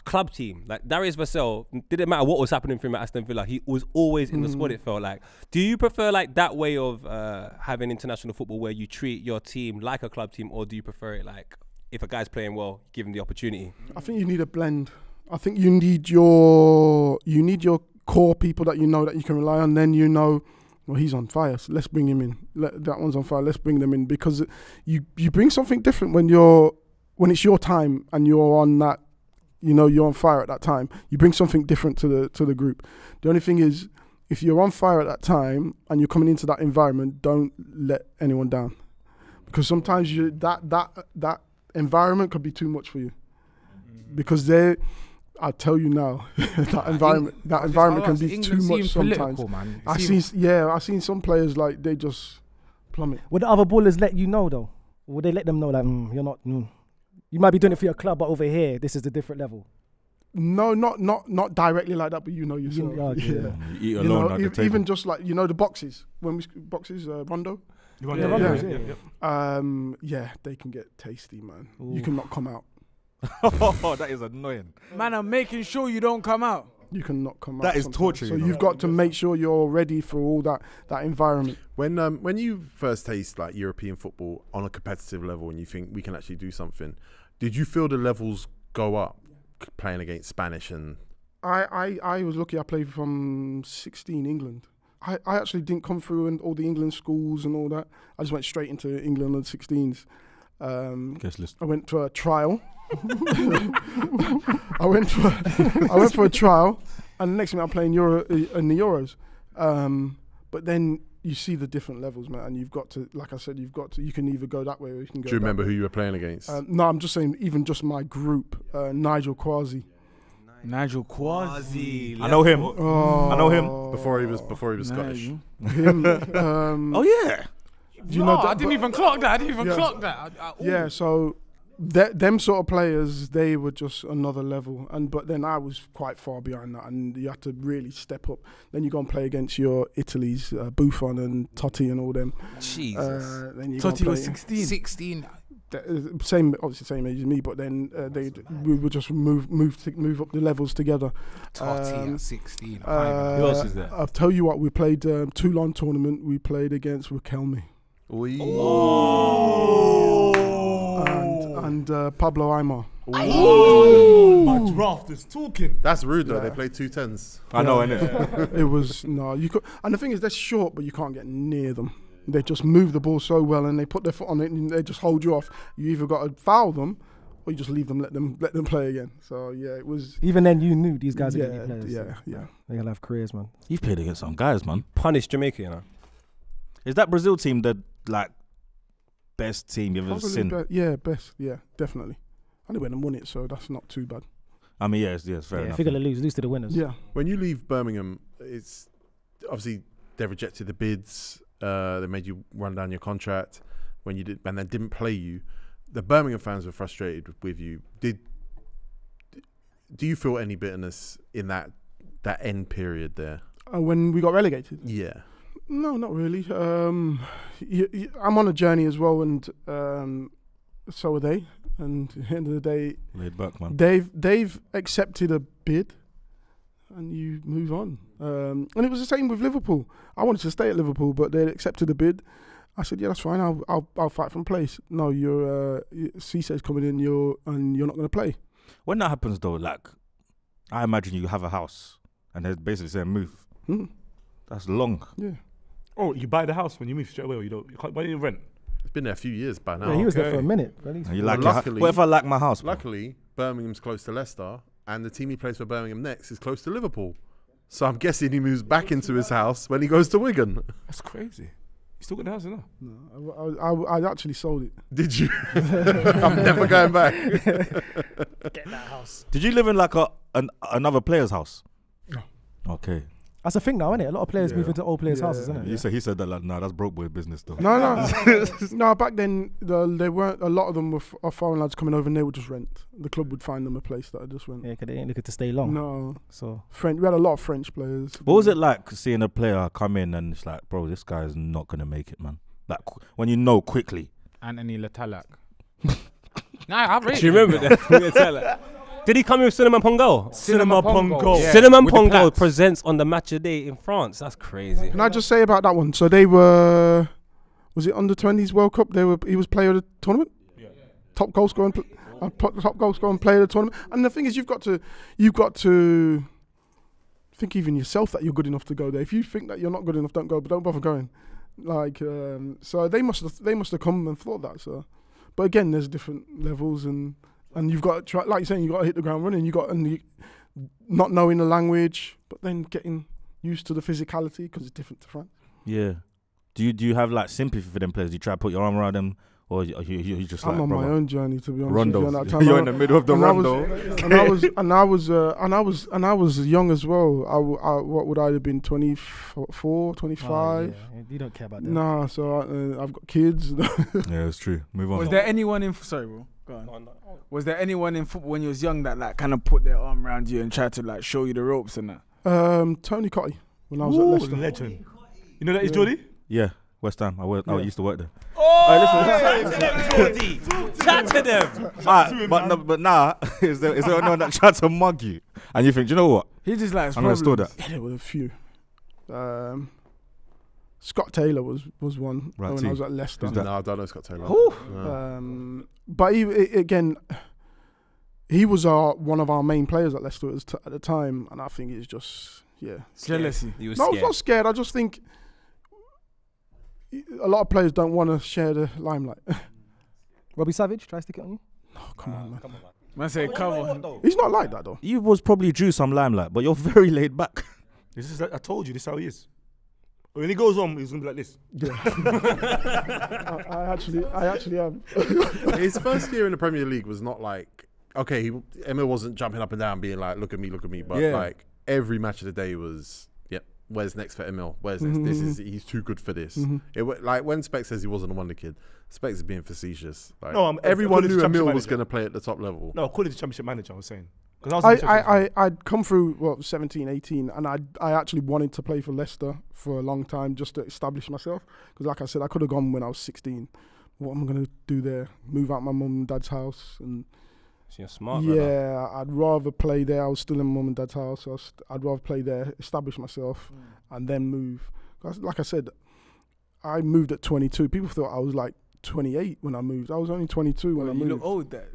D: club team. Like Darius Vassell, didn't matter what was happening for him at Aston Villa, he was always in the squad. It felt like. Do you prefer like that way of having international football where you treat your team like a club team, or do you prefer it like if a guy's playing well, give him the opportunity?
B: I think you need a blend. I think you need your core people that you know that you can rely on. Then you know, well, he's on fire, so let's bring him in. That one's on fire, let's bring them in, because you bring something different when it's your time and you're on that. You know, you're on fire at that time. You bring something different to the group. The only thing is, if you're on fire at that time and you're coming into that environment, don't let anyone down, because sometimes that environment could be too much for you, because I'll tell you now, that environment can be too much sometimes. I've seen some players like they just plummet.
G: Would the other ballers let you know though? Would they let them know like you're not? You might be doing it for your club, but over here, this is a different level.
B: No, not directly like that, but you know yourself.
F: You eat alone at the table.
B: Even just like the boxes Rondo. Yeah, they can get tasty, man. Ooh. You cannot come out.
F: Oh, that is annoying.
E: Man, I'm making sure you don't come out.
B: You cannot come out.
F: That is torture.
B: So you've got to make sure you're ready for all that environment.
C: When you first taste like European football on a competitive level and you think we can actually do something, did you feel the levels go up playing against Spanish? And
B: I was lucky. I played from 16 England. I actually didn't come through in all the England schools and all that. I just went straight into England on 16s. I went to a trial. I went for a trial, and the next thing I'm playing in the Euros. But then you see the different levels, man, and you've got to, like I said, you can either go that way or you can go.
C: Do you remember who you were playing against?
B: No, I'm just saying, even just my group, Nigel Quasi.
E: Nigel Quasi.
F: I know him. I know him
C: before he was Scottish.
B: Him,
F: oh yeah.
B: Do you know that?
H: I didn't even clock that. Clock that.
B: Yeah, so them sort of players, they were just another level. But then I was quite far behind that, and you had to really step up. Then you go and play against your Italy's Buffon and Totti and all them.
D: Jesus.
B: Then you
E: Totti was
B: 16.
H: 16.
B: Obviously same age as me, but then we would just move up the levels together.
H: Totti at 16.
D: Who else is there?
B: I'll tell you what, we played Toulon tournament. We played against Riquelme and Pablo Aimar.
A: My draft is talking.
C: That's rude though.
B: Yeah.
C: They played 210s.
F: I know, innit?
B: It was you could, and the thing is, they're short, but you can't get near them. They just move the ball so well, and they put their foot on it, and they just hold you off. You either got to foul them, or you just leave them, let them play again. So yeah, it was.
G: Even then, you knew these guys are going to be players.
B: Yeah.
G: They're going to have careers, man.
F: You've played against some guys, man.
D: Punish Jamaica, you know.
F: Is that Brazil team the like best team you've ever seen?
B: Best. Yeah, definitely. And they went and won it, so that's not too bad.
F: I mean, yes, fair
G: If
F: enough.
G: you're going to lose to the winners.
B: Yeah.
C: When you leave Birmingham, it's obviously they rejected the bids. They made you run down your contract when you did, and then didn't play you. The Birmingham fans were frustrated with you. Do you feel any bitterness in that end period there?
B: When we got relegated?
C: Yeah.
B: No, not really. I'm on a journey as well, and so are they. And at the end of the day,
F: Laid back, man.
B: they've accepted a bid, and you move on. And it was the same with Liverpool. I wanted to stay at Liverpool, but they accepted a bid. I said, yeah, that's fine. I'll fight from place. No, Cissé's coming in. You're not going to play.
F: When that happens, though, like I imagine you have a house, and they're basically saying move. That's long.
B: Yeah.
A: Oh, you buy the house when you move straight away, or you don't? Why do you rent?
C: It's been there a few years by now.
G: Yeah, he was there for a minute. At least.
F: And you like
C: Well,
F: your
C: luckily-
F: what if I like my house? Bro?
C: Luckily, Birmingham's close to Leicester, and the team he plays for Birmingham next is close to Liverpool. So I'm guessing he moves back into his house when he goes to Wigan.
A: That's crazy. You still got the house, no?
B: No, I actually sold it.
C: Did you? I'm never going back.
G: Get that house.
F: Did you live in like another player's house?
B: No.
F: Okay.
G: That's a thing now, isn't it? A lot of players move into old players'
B: Yeah.
G: houses, isn't it?
F: He said that like, nah, that's broke boy business though.
B: No. Back then, they weren't. A lot of them were foreign lads coming over, and they would just rent. The club would find them a place that I just rent.
G: Yeah, because they ain't looking to stay long.
B: No,
G: So
B: French. We had a lot of French players.
F: What was it like seeing a player come in and it's like, bro, this guy is not gonna make it, man? Like when you know quickly.
H: Anthony Letalak. Nah, I rate
D: Do you
H: him.
D: remember that? Did he come in with Cinnamon Pongo?
H: Cinema Pongo. Yeah.
D: Cinnamon
H: With the
D: Pongo
H: plaits.
D: presents on the match of the day in France. That's crazy.
B: Can I just say about that one? So they were. Was it under 20s World Cup? He was player of the tournament.
A: Yeah.
B: Top goal scoring. Top goal scoring player of the tournament. And the thing is, you've got to think even yourself that you're good enough to go there. If you think that you're not good enough, don't go. But don't bother going. Like so, they must have come and thought that. So, but again, there's different levels and you've got to try. Like you're saying, you got to hit the ground running. Not knowing the language, but then getting used to the physicality because it's different to France.
F: Yeah. Do you have like sympathy for them players? Do you try to put your arm around them, or you just
B: I'm
F: like
B: on my own journey, to be honest.
F: Rondo?
B: With you, at that time.
F: You're in the middle of the rondo.
B: And I was young as well. What would I have been? 24, 25.
G: Oh, yeah. You don't care about that.
B: Nah, so I've got kids.
F: Yeah, it's true. Move on.
E: Was there anyone in? Sorry, bro. Go on. Was there anyone in football when you was young that like kind of put their arm around you and tried to like show you the ropes and that?
B: Tony Cotty when I was at Leicester.
A: Legend. You know that is Jordy?
F: Yeah, West Ham. I used to work there.
D: Chat to them.
F: But now, is there anyone that tried to mug you? And you think, do you know what?
E: He just like
F: I'm gonna store that.
B: Yeah, there were a few. Scott Taylor was one
F: Right,
B: when I was at Leicester.
F: Who's that?
C: No, I don't know Scott Taylor. No.
B: But he was one of our main players at Leicester at the time, and I think it's just
E: jealousy.
D: You were
B: No, I was
D: scared.
B: not scared. I just think a lot of players don't want to share the limelight.
G: Robbie Savage, try to stick it on you.
B: Oh, come on, man.
E: Man say, come on.
B: He's not like that though.
F: You was probably due some limelight, but you're very laid back.
A: This is I told you, this is how he is. When he goes on, he's gonna be like this.
B: Yeah. I actually am.
C: His first year in the Premier League was not like, okay, Emile wasn't jumping up and down being like, look at me, but
E: Yeah.
C: like every match of the day was, where's next for Emile? Where's next? This is he's too good for this. Like when Specs says he wasn't a wonder kid, Specs is being facetious. Like,
A: No,
C: everyone
A: according
C: knew
A: to
C: Emile
A: Championship
C: was
A: manager.
C: going to play at the top level.
A: No, according to Championship manager, I was saying. Because
B: I'd come through 17, 18, and I actually wanted to play for Leicester for a long time just to establish myself. Because like I said, I could have gone when I was 16. What am I going to do there? Move out my mum and dad's house and.
D: So you're smart,
B: Yeah, I'd rather play there. I was still in my mum and dad's house. So I'd rather play there, establish myself, and then move. Like I said, I moved at 22. People thought I was like 28 when I moved. I was only 22 when I moved.
E: You look old there.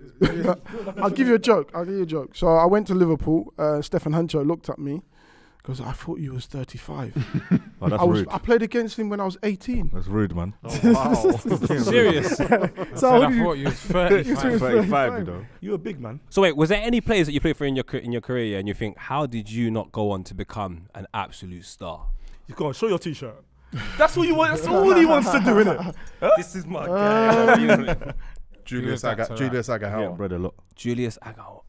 B: I'll give you a joke. So I went to Liverpool. Stefan Hancho looked at me because I thought you was 35.
F: Oh, that's rude.
B: I played against him when I was 18.
F: That's rude, man.
C: Oh, wow.
D: Serious.
E: So
H: I thought you was 35.
F: 35, you know.
A: you a big man.
D: So wait, was there any players that you played for in your career, yeah, and you think, how did you not go on to become an absolute star?
A: You go on, show your t-shirt. That's what you want. That's all he wants to do, innit?
D: This is my guy.
C: Julius
H: back to
C: Agahau.
F: Yeah, brother, look.
D: Julius Agahau.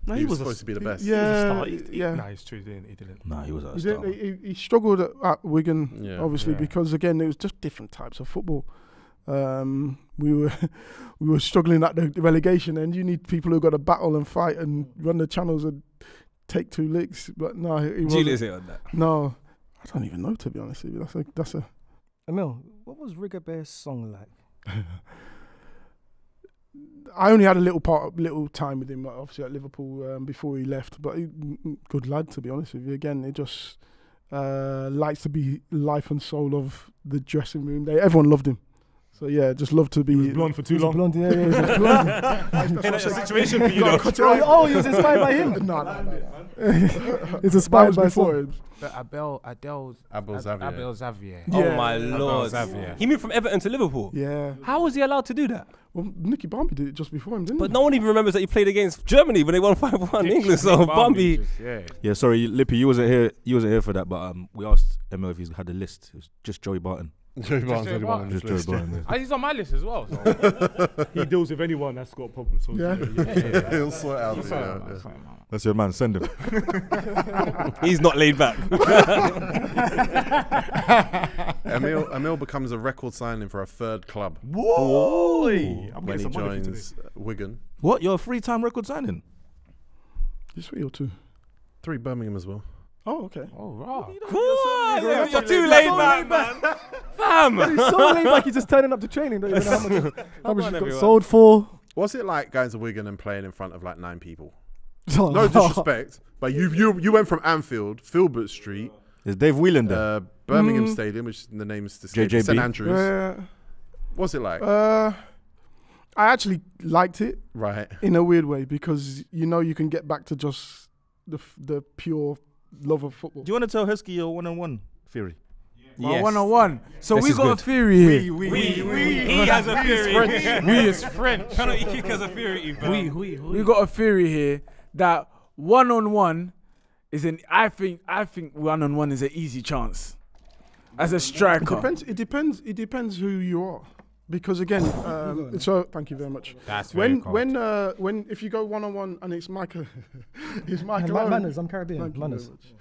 A: No,
C: He was supposed to be the best.
B: Yeah,
A: Yeah.
B: yeah.
A: Nah, it's true. He didn't.
F: Nah, he was a
B: He,
F: star.
B: he struggled at Wigan,
C: Yeah.
B: obviously,
H: Yeah.
B: because again it was just different types of football. We were struggling at the relegation, and you need people who got to battle and fight and run the channels and take 2 licks. But no, he
D: Julius
B: wasn't.
D: hit on that.
B: No, I don't even know, to be honest with you. That's a.
G: Emile, what was Rigobert's song like?
B: I only had a little time with him, obviously at Liverpool before he left. But good lad, to be honest with you. Again, it just likes to be life and soul of the dressing room. Everyone loved him. So yeah, just loved to be.
A: He was blonde for too
G: He was a
A: long.
G: blonde, yeah, he was a blonde.
A: That's a situation for you, though.
G: Oh, he was inspired by him.
B: No.
G: He's inspired by
B: before
G: song.
B: him.
H: But Abel Xavier.
D: Oh my lord.
H: Xavier.
D: He moved from Everton to Liverpool.
B: Yeah.
D: How was he allowed to do that?
B: Well, Nicky Barmby did it just before him, didn't
D: But
B: he?
D: no one even remembers that he played against Germany when they won 5-1 in England. So Bambi.
F: Yeah, sorry, Lippy, you wasn't here for that, but we asked Emile if he's had a list. It was just Joey Barton.
C: Joey Barton's
H: Joey
C: only one on
F: Just
C: this
F: Joey
C: list.
F: Barton. Yeah.
H: He's on my list as well. So.
A: He deals with anyone that's got a problem. So
B: Yeah.
C: He'll sort out. Yeah.
F: That's your man, send him.
D: He's not laid back.
C: Emile becomes a record signing for a 3rd club
A: Whoa! I'm
C: when
A: getting
C: he
A: some money for
C: joins
A: today.
C: Wigan.
F: What? You're a 3-time record signing?
B: Just 3 or 2.
C: 3 Birmingham as well.
B: Oh, okay.
H: Oh, right.
D: Cool. You're too laid back, man. Fam.
G: He's so laid back, he's just turning up to training. Don't even know how much
D: Come
G: he
D: on,
G: got
D: everyone.
G: sold for.
C: What's it like going to Wigan and playing in front of like 9 people?
G: Oh,
C: No disrespect, but you went from Anfield, Filbert Street,
F: Is Dave Whelan there?
C: Birmingham Stadium, which the name's
F: JJB.
C: St Andrews.
B: Yeah.
C: What's it like?
B: I actually liked it
C: Right.
B: in a weird way because you can get back to just the pure love of football.
F: Do you want to tell Heskey your one-on-one theory?
E: My 101. So
D: This
E: we
D: is
E: got
D: good.
E: a theory here.
D: He has a theory.
H: We is French.
D: Penalty kick has a theory.
E: We got a theory here that one-on-one is I think one-on-one is an easy chance as a striker.
B: It depends who you are. Because again, so thank you very much.
H: That's very cold.
B: When if you go 1-on-1 and it's Michael, Owen,
G: Manners, I'm Caribbean.
B: Thank you
G: Manners.
B: very much.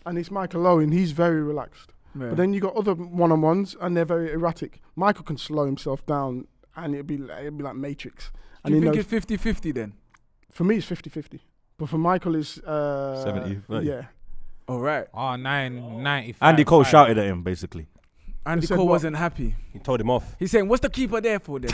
B: And it's Michael Owen, he's very relaxed.
E: Yeah.
B: But then you got other 1-on-1s and they're very erratic. Michael can slow himself down and it'd be like Matrix.
E: Do
B: And
E: you
B: he
E: think
B: knows,
E: it's 50-50 then?
B: for me it's 50-50. But for Michael it's
F: 70-30.
B: Yeah.
E: All right.
H: Oh, 9.95.
F: Andy Cole shouted at him, basically.
E: Andy
B: said
E: Cole
B: what?
E: wasn't happy.
D: He told him off.
E: He's saying, what's the keeper there for then?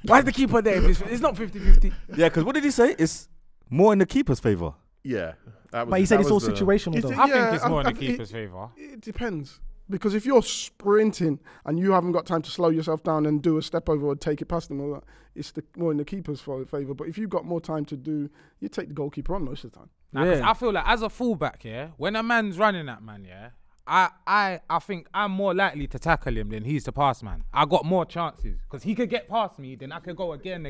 E: Why is the keeper there? If it's not 50-50.
F: Yeah, because what did he say? It's more in the keeper's favour.
C: Yeah.
G: But he said it's all situational though.
H: I think it's more in the keeper's
B: it,
H: favour.
B: It depends. Because if you're sprinting and you haven't got time to slow yourself down and do a step over or take it past them, all that, it's more in the keeper's favour. But if you've got more time to do, you take the goalkeeper on most of the time.
H: Nah, 'cause
E: Yeah.
H: I feel like as a fullback, yeah, when a man's running at man, yeah, I think I'm more likely to tackle him than he's to pass man. I got more chances because he could get past me, then I could go again.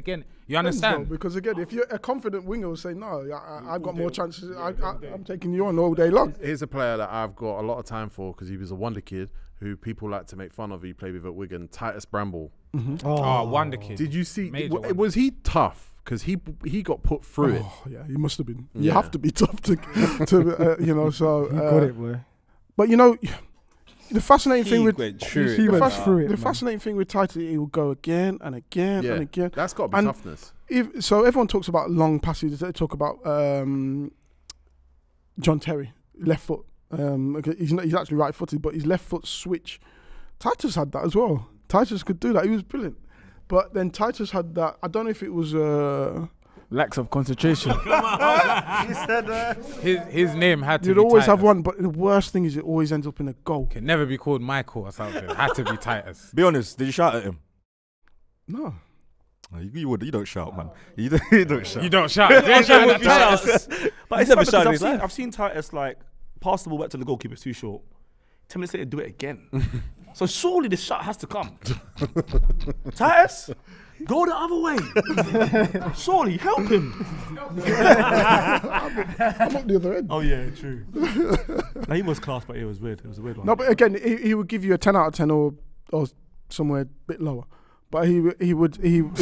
H: You understand?
B: Because again, if you're a confident winger, will say no, I've got more chances. I'm taking you on all day long.
C: Here's a player that I've got a lot of time for because he was a wonder kid who people like to make fun of. He played with at Wigan, Titus Bramble.
H: Oh, wonder kid.
C: Did you see?
H: Major wonder.
C: Was he tough? Because he got put through it.
B: Oh yeah, he must have been.
C: Yeah.
B: You have to be tough to So
G: You got it, boy.
B: but The fascinating thing with
D: went through
B: the
D: it,
B: fas-
G: through it,
B: the
G: man.
B: fascinating thing with Titus, he will go again and again
C: Yeah,
B: and again.
C: that's got to be
B: And
C: toughness.
B: So everyone talks about long passes. They talk about John Terry, left foot. Okay, he's actually right-footed, but his left foot switch. Titus had that as well. Titus could do that. He was brilliant. But then Titus had that. I don't know if it was.
E: Lacks of concentration.
H: His name had to
B: You'd
H: be
B: always
H: Titus.
B: have one, but the worst thing is it always ends up in a goal.
H: Can never be called Michael or something. It had to be Titus.
F: Be honest, did you shout at him?
B: No.
F: No, you don't shout, man. You don't shout.
H: You don't shout. You ain't shouting at Titus.
A: But it's
D: never
A: never
D: shouted in his life.
A: I've seen Titus like pass the ball back to the goalkeeper, it's too short. 10 minutes later, do it again. So surely the shot has to come. Titus, go the other way. Surely, help him.
B: I'm up the other end.
A: Oh yeah, true. No, he was class, but it was weird. It was a weird one.
B: No, but again, he would give you a 10 out of 10 or somewhere a bit lower. But he would
G: 10 out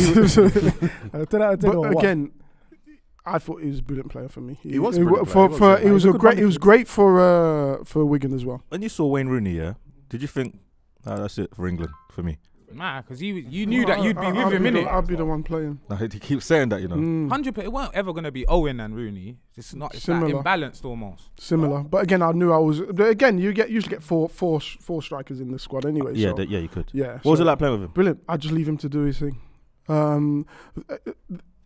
G: of 10
B: but
G: or what?
B: again, I thought he was a brilliant player for me.
C: He was a brilliant player.
B: He was
G: He's a good
B: great. He
G: man.
B: was great for Wigan as well.
F: When you saw Wayne Rooney, yeah, did you think, that's it for England, for me?
H: Nah, because you knew that you'd be with him, innit?
B: I'd be the one playing.
F: No, he keeps saying that, you know.
H: 100%. It weren't ever going to be Owen and Rooney. It's not. It's like
B: Similar.
H: imbalanced almost.
B: Similar, but again, I knew I was. But again, you usually get four strikers in the squad anyway.
F: Yeah,
B: so,
F: yeah, you could.
B: yeah.
F: What was it like playing with him?
B: Brilliant. I just leave him to do his thing.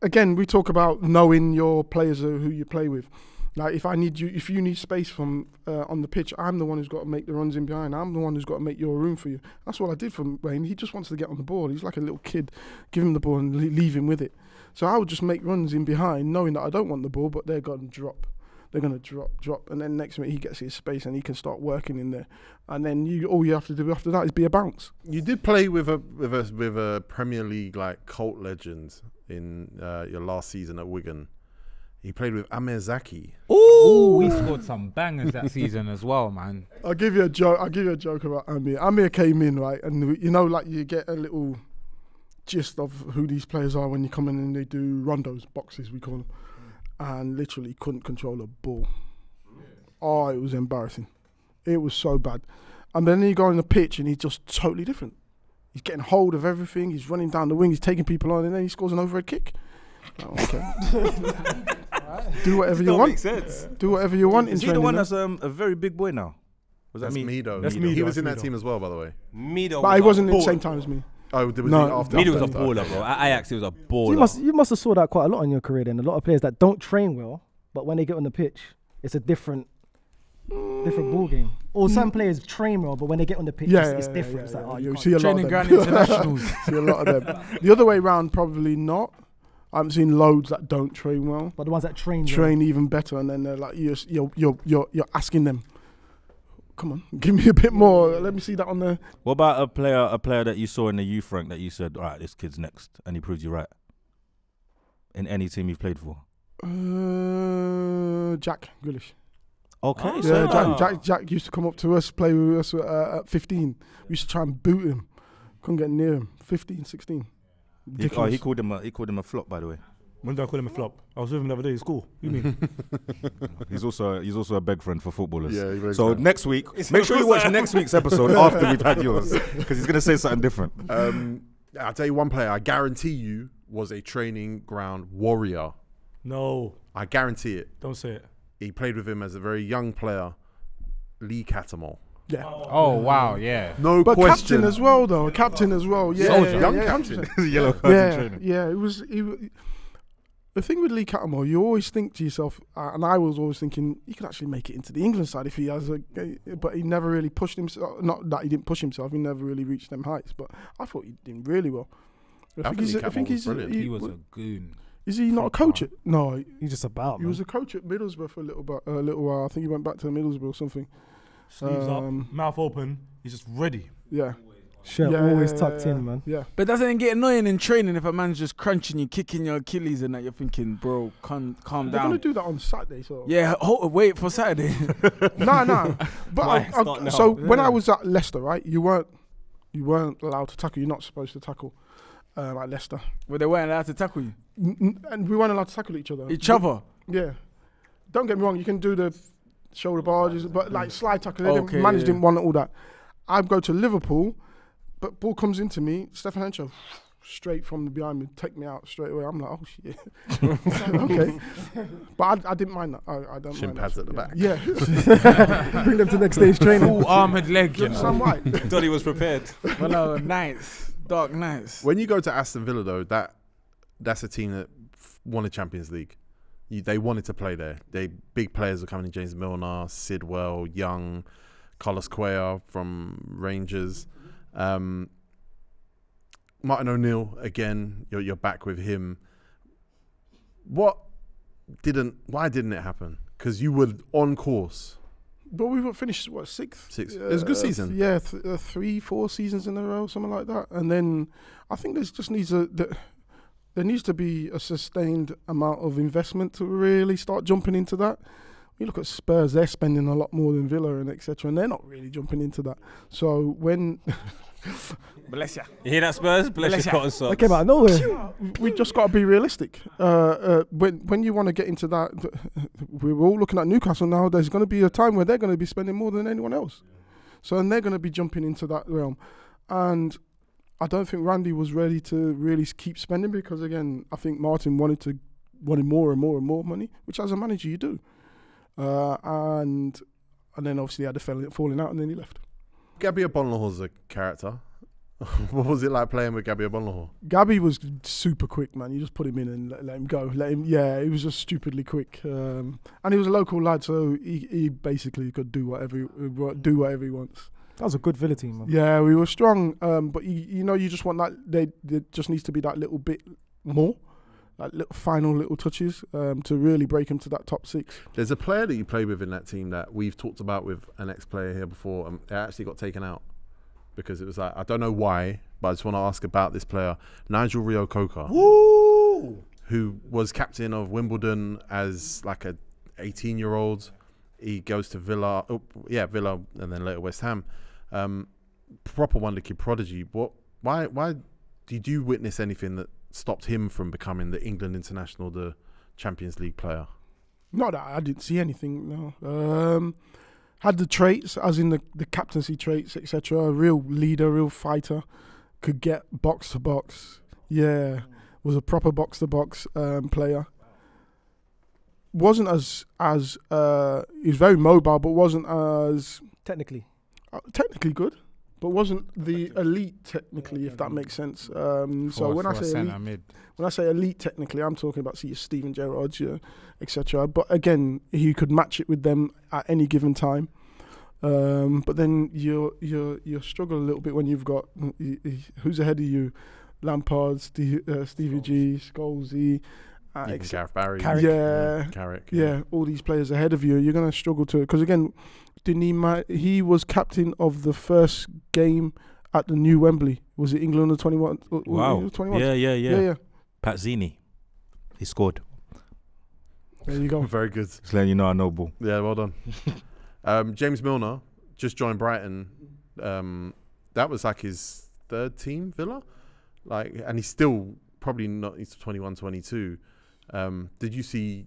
B: Again, we talk about knowing your players who you play with. Like if you need space from on the pitch, I'm the one who's got to make the runs in behind. I'm the one who's got to make your room for you. That's what I did for Wayne. He just wants to get on the ball. He's like a little kid. Give him the ball and leave him with it. So I would just make runs in behind, knowing that I don't want the ball, but they're going to drop. They're going to drop, and then next minute he gets his space and he can start working in there. And then all you have to do after that is be a bounce.
C: You did play with a Premier League like cult legend in your last season at Wigan. He played with Emile Heskey.
H: Ooh, he scored some bangers that season as well, man.
B: I'll give you a joke about Amir. Amir came in, right, and you know, like you get a little gist of who these players are when you come in and they do rondos, boxes we call them, and literally couldn't control a ball. Oh, it was embarrassing. It was so bad. And then you go on the pitch and he's just totally different. He's getting hold of everything. He's running down the wing. He's taking people on, and then he scores an overhead kick. Oh, okay. Do whatever you want.
F: Makes sense.
B: Do whatever you want in
F: Is he the
B: training.
F: one
B: then.
F: that's a very big boy now? Was
C: That's
F: that me?
C: Mido.
A: That's
C: He
A: Mido,
C: was in
A: that's
C: that
A: Mido.
C: team as well, by the way.
D: Mido
B: But he
D: was
B: wasn't
D: a
B: at the same
D: baller.
B: time as me.
C: Oh, there was
B: No.
C: he after.
D: Mido was a
C: after.
D: baller, bro. At Ajax, he was a baller.
G: You must have saw that quite a lot in your career then. A lot of players that don't train well, but when they get on the pitch, it's a different ball game. Or some players train well, but when they get on the pitch, it's different. It's like, oh, you
B: You
G: can't
B: see a lot
E: Training
B: of
E: ground
B: them.
E: internationals.
B: See a lot of them. The other way round, probably not. I haven't seen loads that don't train well.
G: But the ones that train
B: Even better, and then they're like, you're asking them, come on, give me a bit more. Let me see that on the.
F: What about a player that you saw in the youth rank that you said, all right, this kid's next, and he proved you right? In any team you've played for?
B: Jack Grealish.
F: Okay,
D: Oh,
F: so
B: Yeah, Jack used to come up to us, play with us at 15. We used to try and boot him. Couldn't get near him. 15, 16.
F: he called him a flop, by the way.
A: When did I call him a flop? I was with him the other day in school. You mean?
F: He's also a beg friend for footballers.
C: Yeah, he begs
F: so
C: friend.
F: next week, make sure you watch next week's episode after we've had yours, because he's gonna say something different.
C: I'll tell you one player. I guarantee you was a training ground warrior.
A: No,
C: I guarantee it.
A: don't say it.
C: He played with him as a very young player, Lee Cattermole.
B: Yeah.
H: Oh, wow, yeah.
C: No
B: But
C: question.
B: captain as well, though. Captain as well. Yeah,
C: Soldier. Young
B: yeah,
C: captain.
B: 100%.
F: Yellow card in
B: Yeah,
F: training.
B: yeah. It was. The thing with Lee Cattermole, you always think to yourself, and I was always thinking, he could actually make it into the England side if he has but he never really pushed himself. Not that he didn't push himself, he never really reached them heights. But I thought he did really well.
C: I think he's brilliant.
H: He was a goon.
B: Is he not a coach? No,
G: He's just about.
B: he was a coach at Middlesbrough for a little while. I think he went back to Middlesbrough or something.
A: Sleeves up, mouth open. He's just ready.
B: Yeah,
G: Shirt always tucked in, man.
B: Yeah.
E: But doesn't it get annoying in training if a man's just crunching you, kicking your Achilles, and that you're thinking, bro, calm
B: They're
E: down.
B: gonna do that on Saturday, so
E: Yeah, wait for Saturday.
B: no. But
D: Why? Start now.
B: so when I was at Leicester, right, you weren't allowed to tackle. You're not supposed to tackle at Leicester,
E: Well, they weren't allowed to tackle you.
B: and we weren't allowed to tackle each other.
E: Each other.
B: Yeah. Don't get me wrong. You can do the shoulder barges, but like slide tackle.
E: Okay,
B: Managers
E: yeah.
B: didn't want all that. I go to Liverpool, but ball comes into me, Stefan Hencho, straight from the behind me, take me out straight away. I'm like, oh shit. Okay. But I didn't mind that. I don't
C: Shin
B: mind
C: pads
B: that.
C: at the back.
B: Yeah.
G: Bring them to next stage training.
H: Full armoured leg, you know.
B: Some white.
D: Thought he was prepared.
E: Well, no, nights, dark nights.
C: When you go to Aston Villa, though, that's a team that won a Champions League. They wanted to play there. Big players are coming in: James Milner, Sidwell, Young, Carlos Cuellar from Rangers, Martin O'Neill. Again, you're back with him. Why didn't it happen? Because you were on course.
B: But we were finished, what, sixth?
C: It was a good season.
B: Yeah, 3-4 seasons in a row, something like that. And then I think there needs to be a sustained amount of investment to really start jumping into that. You look at Spurs; they're spending a lot more than Villa and etc., and they're not really jumping into that. So when
E: Bless ya.
D: You hear that, Spurs? Bless your cotton socks.
G: That came out of nowhere.
B: we just got to be realistic. When you want to get into that, we're all looking at Newcastle now. There's going to be a time where they're going to be spending more than anyone else. So and they're going to be jumping into that realm, and I don't think Randy was ready to really keep spending because again, I think Martin wanted more and more and more money, which as a manager you do, and then obviously had the falling out, and then he left.
C: Gabby Agbonlaho's a character. What was it like playing with Gabby Agbonlahor?
B: Gabby was super quick, man. You just put him in and let him go. He was just stupidly quick. And he was a local lad, so he basically could do whatever he wants.
G: That was a good Villa team, man.
B: Yeah, we were strong, but you just want that. There just needs to be that little bit more, like final little touches to really break him to that top six.
C: There's a player that you played with in that team that we've talked about with an ex-player here before, and it actually got taken out because it was like, I don't know why, but I just want to ask about this player, Nigel Reo-Coker, who was captain of Wimbledon as like a 18-year-old. He goes to Villa, Villa, and then later West Ham. Proper wonder kid prodigy. Why did you witness anything that stopped him from becoming the England international, the Champions League player?
B: Not that I didn't see anything. No, had the traits, as in the captaincy traits, etc. Real leader, real fighter, could get box to box. Yeah, was a proper box to box player. Wasn't as he was very mobile, but wasn't as
G: Technically
B: good, but wasn't the elite technically, if that makes sense. So when I say elite technically, I'm talking about Steven Gerrard, etc. But again, he could match it with them at any given time. But then you struggle a little bit when you've got who's ahead of you, Lampard, Stevie G, Scholesy.
C: Gareth Barry,
B: Carrick, all these players ahead of you. You're going to struggle to, because again, he was captain of the first game at the new Wembley. Was it England under 21?
F: Wow.
B: 21?
F: Yeah. Pazzini, he scored.
B: There you go.
C: Very good.
F: Just letting you know I know ball.
C: Yeah, well done. James Milner just joined Brighton. That was like his third team, Villa, and he's still probably not. He's 21, 22. Did you see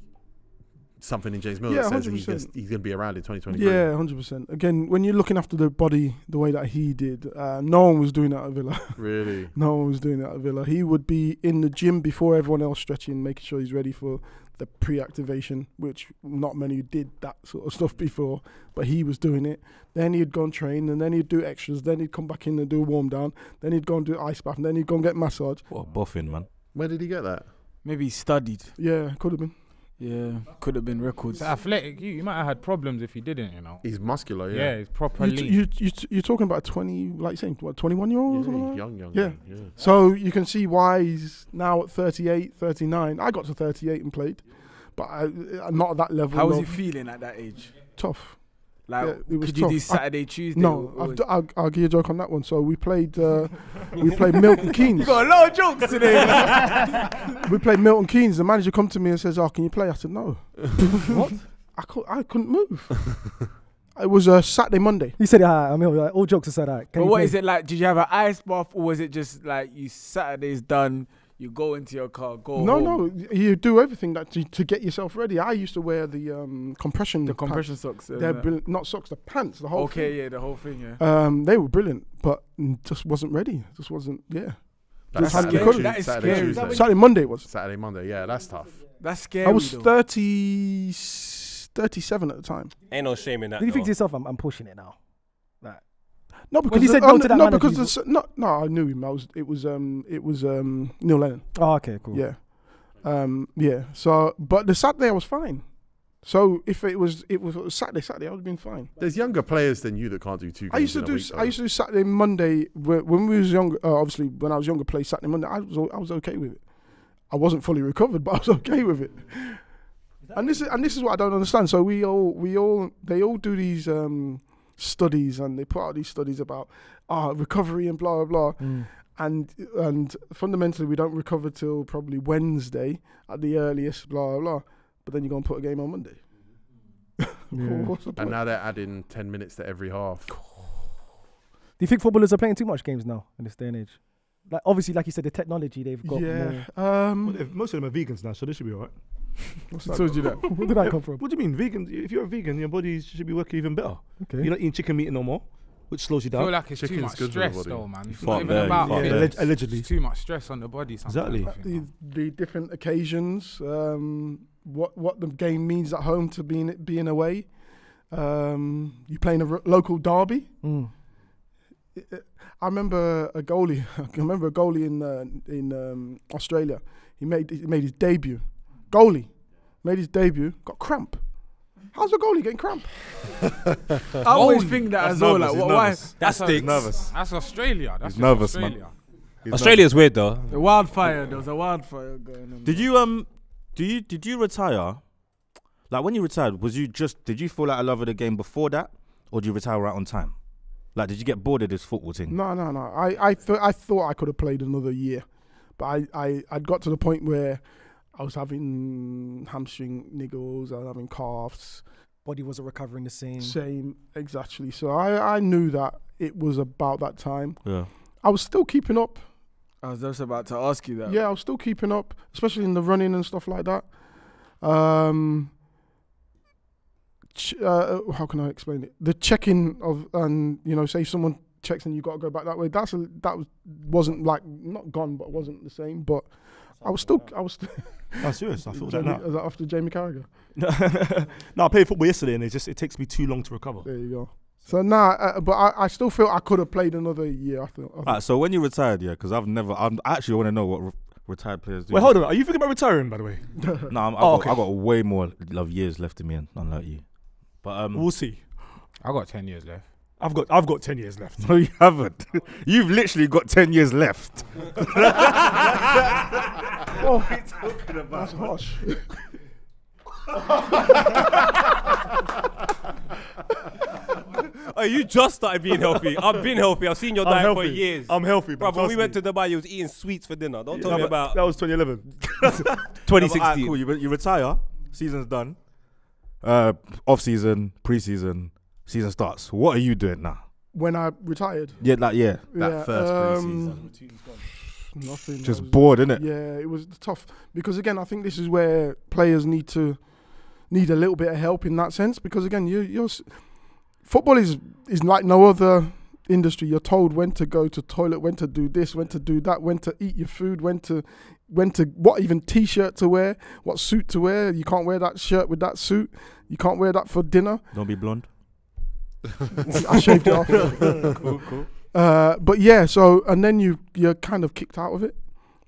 C: something in James Milner that says he's going to be around in 2023?
B: Yeah, 100%. Again, when you're looking after the body the way that he did, no one was doing that at Villa.
C: Really?
B: No one was doing that at Villa. He would be in the gym before everyone else, stretching, making sure he's ready for the pre-activation, which not many did that sort of stuff before, but he was doing it. Then he'd go and train, and then he'd do extras. Then he'd come back in and do a warm down. Then he'd go and do ice bath, and then he'd go and get massage.
F: What a boffin, man.
C: Where did he get that?
E: Maybe he studied.
B: Yeah, could have been.
E: Yeah, could have been records.
H: It's athletic. You might have had problems if he didn't,
C: He's muscular,
H: Yeah, he's proper lean.
B: You're talking about 21-year-old or something like that?
C: Young.
B: Yeah. So you can see why he's now at 38, 39. I got to 38 and played, but I'm not at that level.
E: How was he feeling at that age?
B: Tough.
E: Like,
B: Yeah, it was
E: could you
B: tough.
E: do Saturday, Tuesday?
B: No, I'll give you a joke on that one. So we played Milton Keynes.
E: You got a lot of jokes today.
B: We played Milton Keynes. The manager come to me and says, "Oh, can you play?" I said, "No." What? I couldn't move. It was a Saturday, Monday.
G: He said, like, all jokes aside,
E: But what is it like? Did you have an ice bath, or was it just like Saturday's done? You go into your car, go
B: No,
E: home.
B: no, you do everything that to get yourself ready. I used to wear the compression.
E: The compression
B: pants.
E: socks.
B: They're brilliant. Not socks, the pants. The whole thing.
E: Yeah, the whole thing. Yeah.
B: They were brilliant, but just wasn't ready. Just wasn't. Yeah.
C: That's
B: Just
C: Saturday,
E: That is
C: Saturday,
E: scary.
C: Tuesday.
B: Saturday, Monday it was.
C: Saturday, Monday. Yeah, that's tough.
E: That's scary.
B: I was
E: though.
B: 37 at the time.
D: Ain't no shame in that.
G: Did you think to
D: though.
G: yourself, I'm pushing it now? Like,
B: No, because
G: you said no to that
B: no,
G: manager,
B: because no, I knew him. It was Neil Lennon.
G: oh, okay, cool.
B: Yeah, yeah. So, but the Saturday I was fine. So if it was Saturday, I would have been fine.
C: There's younger players than you that can't do 2 games
B: I used to
C: in a
B: do
C: week,
B: I used to do Saturday, Monday when we was younger. Obviously, when I was younger, play Saturday, Monday. I was okay with it. I wasn't fully recovered, but I was okay with it. And this is what I don't understand. So they all do these studies, and they put out these studies about recovery and blah blah blah. And fundamentally, we don't recover till probably Wednesday at the earliest, blah blah blah. But then you're going to put a game on Monday. What's the
C: And
B: point?
C: now they're adding 10 minutes to every half.
G: Do you think footballers are playing too much games now in this day and age? Like obviously, like you said, the technology they've got.
B: Yeah.
A: Well, most of them are vegans now, so they should be alright.
B: I told you that.
G: Where did that come from?
A: What do you mean vegan? If you're a vegan, your body should be working even better.
G: Okay.
A: You're not eating chicken meat no more, which slows you
H: I feel
A: down.
H: like it's too
C: Chicken's
H: much
C: good for the
H: stress
C: body.
H: though, man. It's
F: fuck
H: not even
F: there,
H: about
F: you fuck
H: fitness.
F: there.
A: Allegedly.
H: It's too much stress on the body sometimes.
A: Exactly.
B: The different occasions, what the game means at home to being away. You playing a local derby. I remember a goalie. in Australia. He made his debut. Goalie made his debut. Got cramp. How's a goalie getting cramp?
E: I always think that as well. Like, why?
D: That sticks.
F: Nervous.
H: That's Australia. That's
F: He's
H: just
F: nervous, man.
H: Australia.
D: Australia's weird though.
E: The wildfire. There was a wildfire going on.
F: Did you did you retire? Like when you retired, did you fall out of love with the game before that, or did you retire right on time? Like, did you get bored of this football thing?
B: No. I thought I could have played another year, but I'd got to the point where I was having hamstring niggles, I was having calves.
G: Body wasn't recovering the same.
B: Same, exactly. So I knew that it was about that time.
F: Yeah.
B: I was still keeping up.
E: I was just about to ask you that.
B: Yeah, I was still keeping up, especially in the running and stuff like that. How can I explain it? The checking of, say someone checks and you got to go back that way. Wasn't like not gone, but wasn't the same. But I was still.
A: Oh, serious? I thought that now.
B: Was that after Jamie Carragher?
A: No, I played football yesterday, and it takes me too long to recover.
B: There you go. So but I still feel I could have played another year. I thought.
F: Alright, so when you retired, yeah, because I actually want to know what retired players do.
A: Wait, hold on. Are you thinking about retiring, by the way?
F: No, I got way more years left in me, unlike you. But
A: We'll see.
H: I got 10 years left.
A: I've got 10 years left.
F: no, you haven't. You've literally got 10 years left.
B: Oh, that's harsh.
D: Oh, you just started being healthy. I've been healthy. I've seen your
A: I'm
D: diet for
A: healthy.
D: years.
A: I'm healthy,
D: Bro,
A: bro.
D: when we went to Dubai, you was eating sweets for dinner. Don't tell me about
A: that was 2011.
D: 2016.
F: Cool. You retire. Season's done. Off season, pre-season, season starts. What are you doing now?
B: When I retired.
F: Yeah,
C: That first pre-season.
B: Nothing.
F: just bored, innit?
B: Yeah, it was tough because again, I think this is where players need a little bit of help in that sense because again, football is like no other industry. You're told when to go to toilet, when to do this, when to do that, when to eat your food, when to what even t-shirt to wear, what suit to wear. You can't wear that shirt with that suit. You can't wear that for dinner.
F: Don't be blonde.
B: I shaved it off.
F: Cool.
B: But yeah, so and then you're kind of kicked out of it.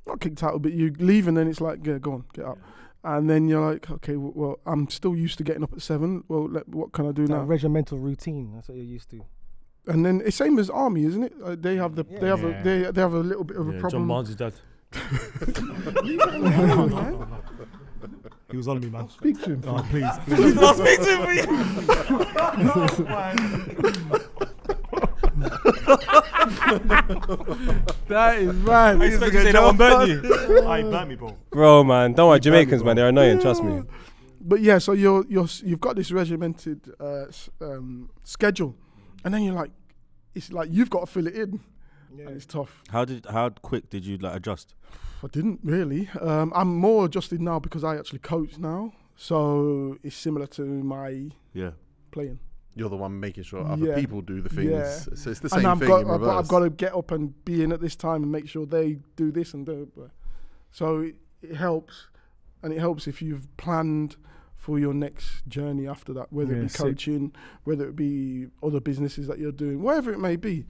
B: Not kicked out of it. You leave and then it's like, yeah, go on, get out. And then you're like, okay, well, I'm still used to getting up at 7. Well, what can I do now?
G: Regimental routine. That's what you're used to.
B: And then it's same as army, isn't it? They have they have a little bit of a
A: John
B: problem.
A: Barnes' dad. He was on me, man.
B: Speak to him.
A: Oh, please.
D: I'll speak to him for you.
E: That is mad.
D: I expect to say that one burnt you.
A: I ain't burnt me, bro.
D: Bro, man, don't worry. Jamaicans, man, they're annoying. Trust me.
B: But yeah, so you've got this regimented schedule, and then you're like, it's like you've got to fill it in. and it's tough.
F: How quick did you like adjust?
B: I didn't really. I'm more adjusted now because I actually coach now, so it's similar to my playing.
C: You're the one making sure other people do the things.
B: Yeah.
C: So it's the same thing in reverse.
B: I've got to get up and be in at this time and make sure they do this and do it. So it helps, and it helps if you've planned for your next journey after that, whether it be coaching, whether it be other businesses that you're doing, wherever it may be.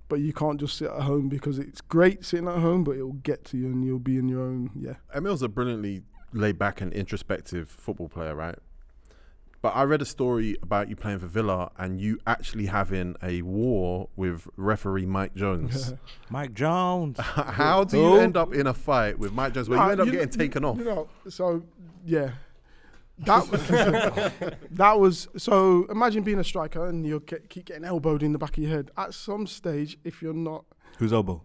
B: But you can't just sit at home, because it's great sitting at home, but it'll get to you and you'll be in your own,
C: Emile's a brilliantly laid back and introspective football player, right? But I read a story about you playing for Villa and you actually having a war with referee Mike Jones.
F: Mike Jones.
C: How do you end up in a fight with Mike Jones where you end up getting taken off?
B: That was so. Imagine being a striker and you keep getting elbowed in the back of your head. At some stage, if you're not,
F: whose elbow?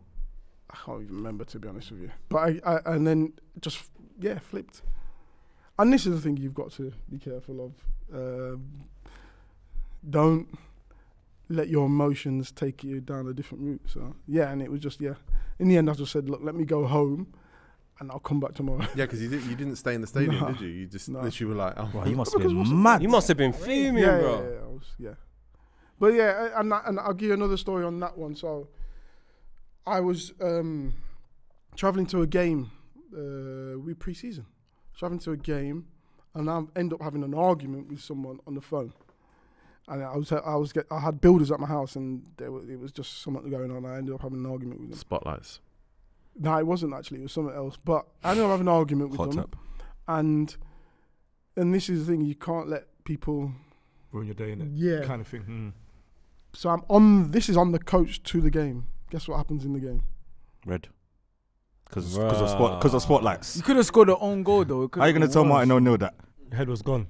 B: I can't even remember, to be honest with you. But I and then just flipped. And this is the thing you've got to be careful of. Don't let your emotions take you down a different route. So and it was just In the end, I just said, look, let me go home. And I'll come back tomorrow.
C: Yeah, because you didn't stay in the stadium, did you? You just literally were like, oh,
F: well, you must have been mad.
D: You must have been fuming, bro.
B: But and I'll give you another story on that one. So I was traveling to a game, pre-season, traveling to a game, and I end up having an argument with someone on the phone. And I had builders at my house, and it was just something going on. I ended up having an argument with them.
C: Spotlights.
B: No, it wasn't actually. It was something else. But I ended up having an argument with them. And this is the thing, you can't let people
A: ruin your day, innit?
B: Yeah.
A: Kind of thing.
B: So this is on the coach to the game. Guess what happens in the game?
F: Red. Because of spotlights.
E: You could have scored an own goal though.
F: How are you going to tell Martin O'Neill that?
A: Your head was gone.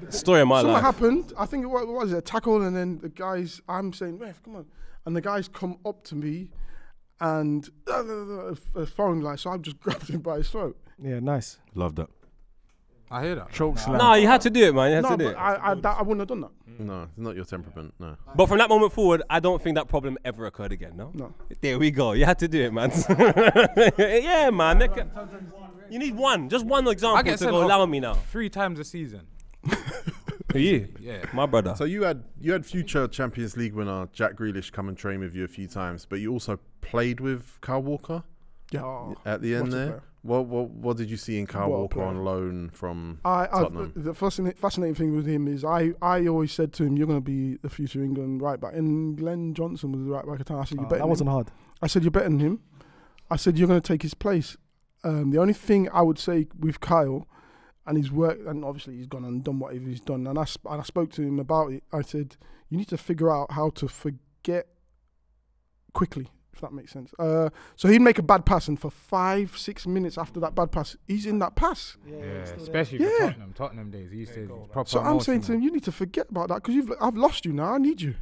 D: Story of my life.
B: Something happened. I think it was a tackle, and then the guys, I'm saying, ref, come on. And the guys come up to me and a foreign guy, so I just grabbed him by his throat.
G: Yeah, nice.
F: Love that.
H: I hear that.
E: Choke slam.
D: No, you had to do it, man. You had to do it.
B: I wouldn't have done that.
C: No, it's not your temperament, no.
D: But from that moment forward, I don't think that problem ever occurred again, no?
B: No.
D: There we go. You had to do it, man. Yeah, man. You need one. Just one example to go allow me now.
H: 3 times a season.
D: For you?
H: Yeah.
D: My brother.
C: So you had future Champions League winner Jack Grealish come and train with you a few times, but you also played with Kyle Walker at the end there. What did you see in Kyle Walker on loan from Tottenham?
B: The fascinating thing with him is I always said to him, you're going to be the future England right back. And Glenn Johnson was the right back at the time. I said, you're better
G: that wasn't hard.
B: I said, you're better than him. I said, you're going to take his place. The only thing I would say with Kyle and his work, and obviously he's gone and done whatever he's done, and I spoke to him about it. I said, you need to figure out how to forget quickly, if that makes sense. So he'd make a bad pass, and for 5-6 minutes after that bad pass, he's in that pass.
H: Yeah, especially for Tottenham days. He used to proper.
B: So I'm saying to him, you need to forget about that, because I've lost you now. I need you.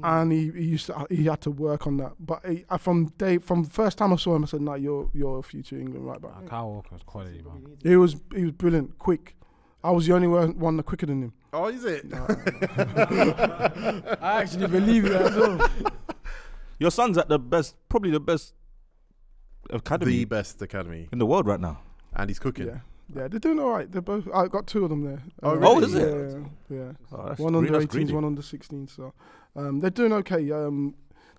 B: And he had to work on that. But from the first time I saw him, I said, "No, you're a future England right back."
H: Kyle Walker's quality, man.
B: He was brilliant, quick. I was the only one quicker than him.
C: Oh, is it?
E: I actually believe that as well.
F: Your son's at probably the best academy.
C: The best academy
F: in the world right now.
C: And he's cooking.
B: Yeah, they're doing all right. They're both. I got 2 of them there.
C: Oh, really?
F: Is it?
B: Yeah.
F: Oh,
B: one under 18s, one under 16s. So they're doing okay.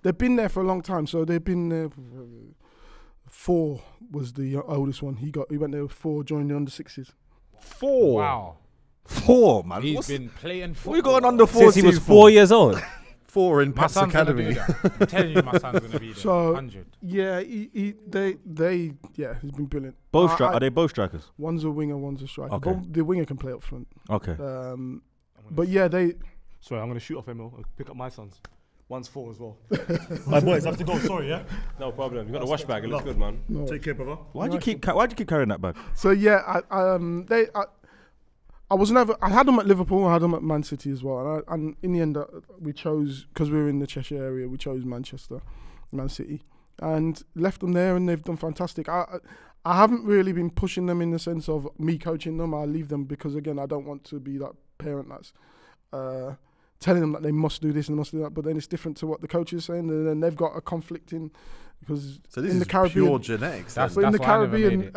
B: They've been there for a long time. So they've been there. 4 was the oldest one. He went there with 4, joined the under 6s.
C: 4.
H: Wow.
F: 4, man.
H: He's been playing football.
F: We got an under 4
D: since he was 4 years old.
C: 4 in Pat's academy.
H: I'm telling you, my son's gonna be there.
B: So
H: 100.
B: Yeah, he's been brilliant.
F: Both are they both strikers?
B: One's a winger, one's a striker.
F: Okay.
B: But the winger can play up front.
F: Okay.
B: But yeah,
A: Sorry, I'm gonna shoot off Emile. Pick up my sons. One's 4 as well. My boys have to go. Sorry, yeah.
D: No problem. You got a wash bag. It looks good, man.
B: No.
A: Take care, brother.
F: Why'd you keep carrying that bag?
B: So yeah, I was never. I had them at Liverpool. I had them at Man City as well. And in the end, we chose, because we were in the Cheshire area. We chose Manchester, Man City, and left them there, and they've done fantastic. I haven't really been pushing them in the sense of me coaching them. I leave them because, again, I don't want to be that parent that's telling them that they must do this and must do that, but then it's different to what the coach is saying, and then they've got a conflicting because
C: So this
B: in
C: is
B: the Caribbean,
C: pure genetics.
H: That's-
B: but in the
H: why I never
B: Caribbean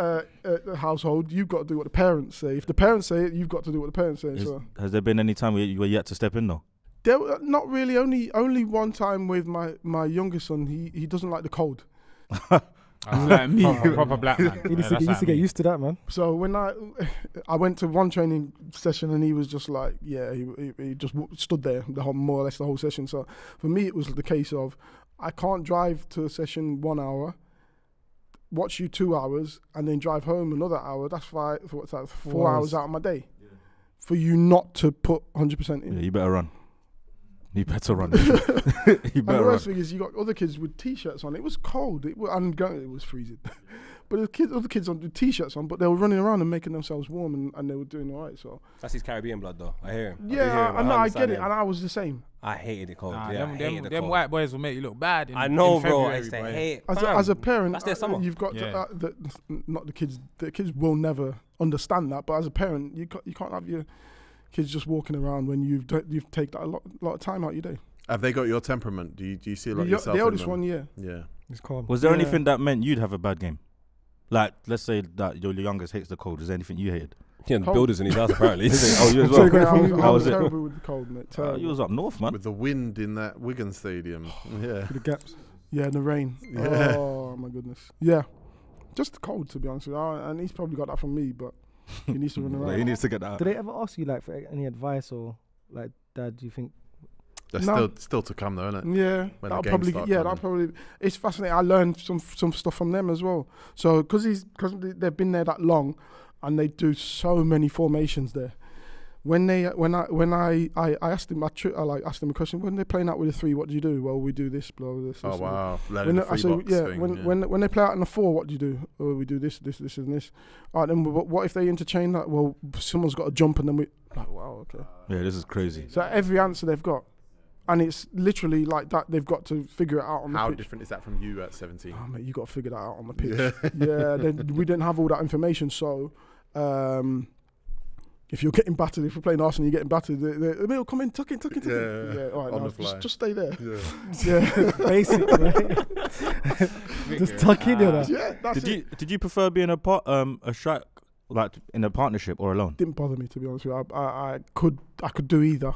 H: made
B: household, you've got to do what the parents say. If the parents say it, you've got to do what the parents say. So
F: Has there been any time where you were yet to step in though?
B: there, not really. Only one time with my youngest son. He doesn't like the cold.
H: Like me, proper black man.
G: He needs to get used to that, man.
B: So when I went to one training session and he was just like, yeah, he just stood there more or less the whole session. So for me, it was the case of I can't drive to a session 1 hour, watch you 2 hours, and then drive home another hour. That's 4 hours out of my day. Yeah. For you not to put 100% in.
F: Yeah, you better run. You better run.
B: And
F: You
B: the
F: better
B: worst
F: run.
B: thing is you got other kids with T-shirts on. It was cold. It was freezing. But the other kids on with T-shirts on, but they were running around and making themselves warm, and they were doing all right. So
D: That's his Caribbean blood, though. I hear him.
B: yeah, I know, I get it,
D: him.
B: and I was the same.
D: I hated the cold.
H: Nah,
D: Yeah, I hated the
H: them
D: cold.
H: white boys will make you look bad.
D: I know,
H: in
D: bro. I
H: February,
D: used to
H: boy.
D: hate.
B: As a parent,
D: That's their summer.
B: you've got
H: Yeah.
B: to, not the kids. The kids will never understand that. But as a parent, you can't have your kids just walking around when you've taken a lot of time out of your day.
C: Have they got your temperament? Do you see like yourself?
B: The
C: in
B: oldest
C: them?
B: one, yeah.
C: Yeah.
G: It's calm.
F: Was there
B: Yeah.
F: anything that meant you'd have a bad game? Like, let's say that your youngest hates the cold. Is there anything you hated?
D: Yeah, the
B: Cold.
D: builders in his house apparently.
F: Oh, you as
B: So
F: well.
B: I
F: How
B: was
F: was it?
B: terrible with the cold, mate. Terrible.
F: You was up north, man.
C: With the wind in that Wigan stadium. Yeah.
B: For the gaps. Yeah, and the rain.
C: Yeah.
B: Oh my goodness. Yeah, just the cold, to be honest with you. And he's probably got that from me, but he needs to run around.
F: He needs to get that out.
G: Do they ever ask you like for any advice or like, Dad? Do you think?
C: That's
B: No.
C: still to come though, isn't it?
B: Yeah,
C: When the
B: that'll
C: games
B: probably.
C: start
B: Yeah,
C: coming.
B: that'll probably. It's fascinating. I learned some stuff from them as well. So because they've been there that long, and they do so many formations there. When I asked him, I asked him a question. When they're playing out with a 3, what do you do? Well, we do this, blah, this.
C: Oh
B: this,
C: wow.
B: When
C: Learning the
B: I
C: free
B: said,
C: box
B: yeah,
C: thing.
B: when they play out in a 4, what do you do? Oh, we do this, and this. All right, then what if they interchain that? Well, someone's got to jump, and then we. Like, wow, okay.
F: Yeah, this is crazy.
B: So every answer they've got, and it's literally like that. They've got to figure it out on
C: How
B: the pitch.
C: different is that from you at 17?
B: Oh, mate, you got to figure that out on the pitch.
C: Yeah.
B: We didn't have all that information, so. If you're getting battered, if you're playing Arsenal, you're getting battered. They'll come in, tuck in.
C: Yeah,
B: All right,
C: on
B: no,
C: the fly.
B: just stay there.
C: Yeah.
B: Yeah,
G: Basic, right? Just tuck in there.
B: yeah, that's it.
F: Did you prefer being a strike, like in a partnership or alone?
B: Didn't bother me, to be honest with you. I could do either.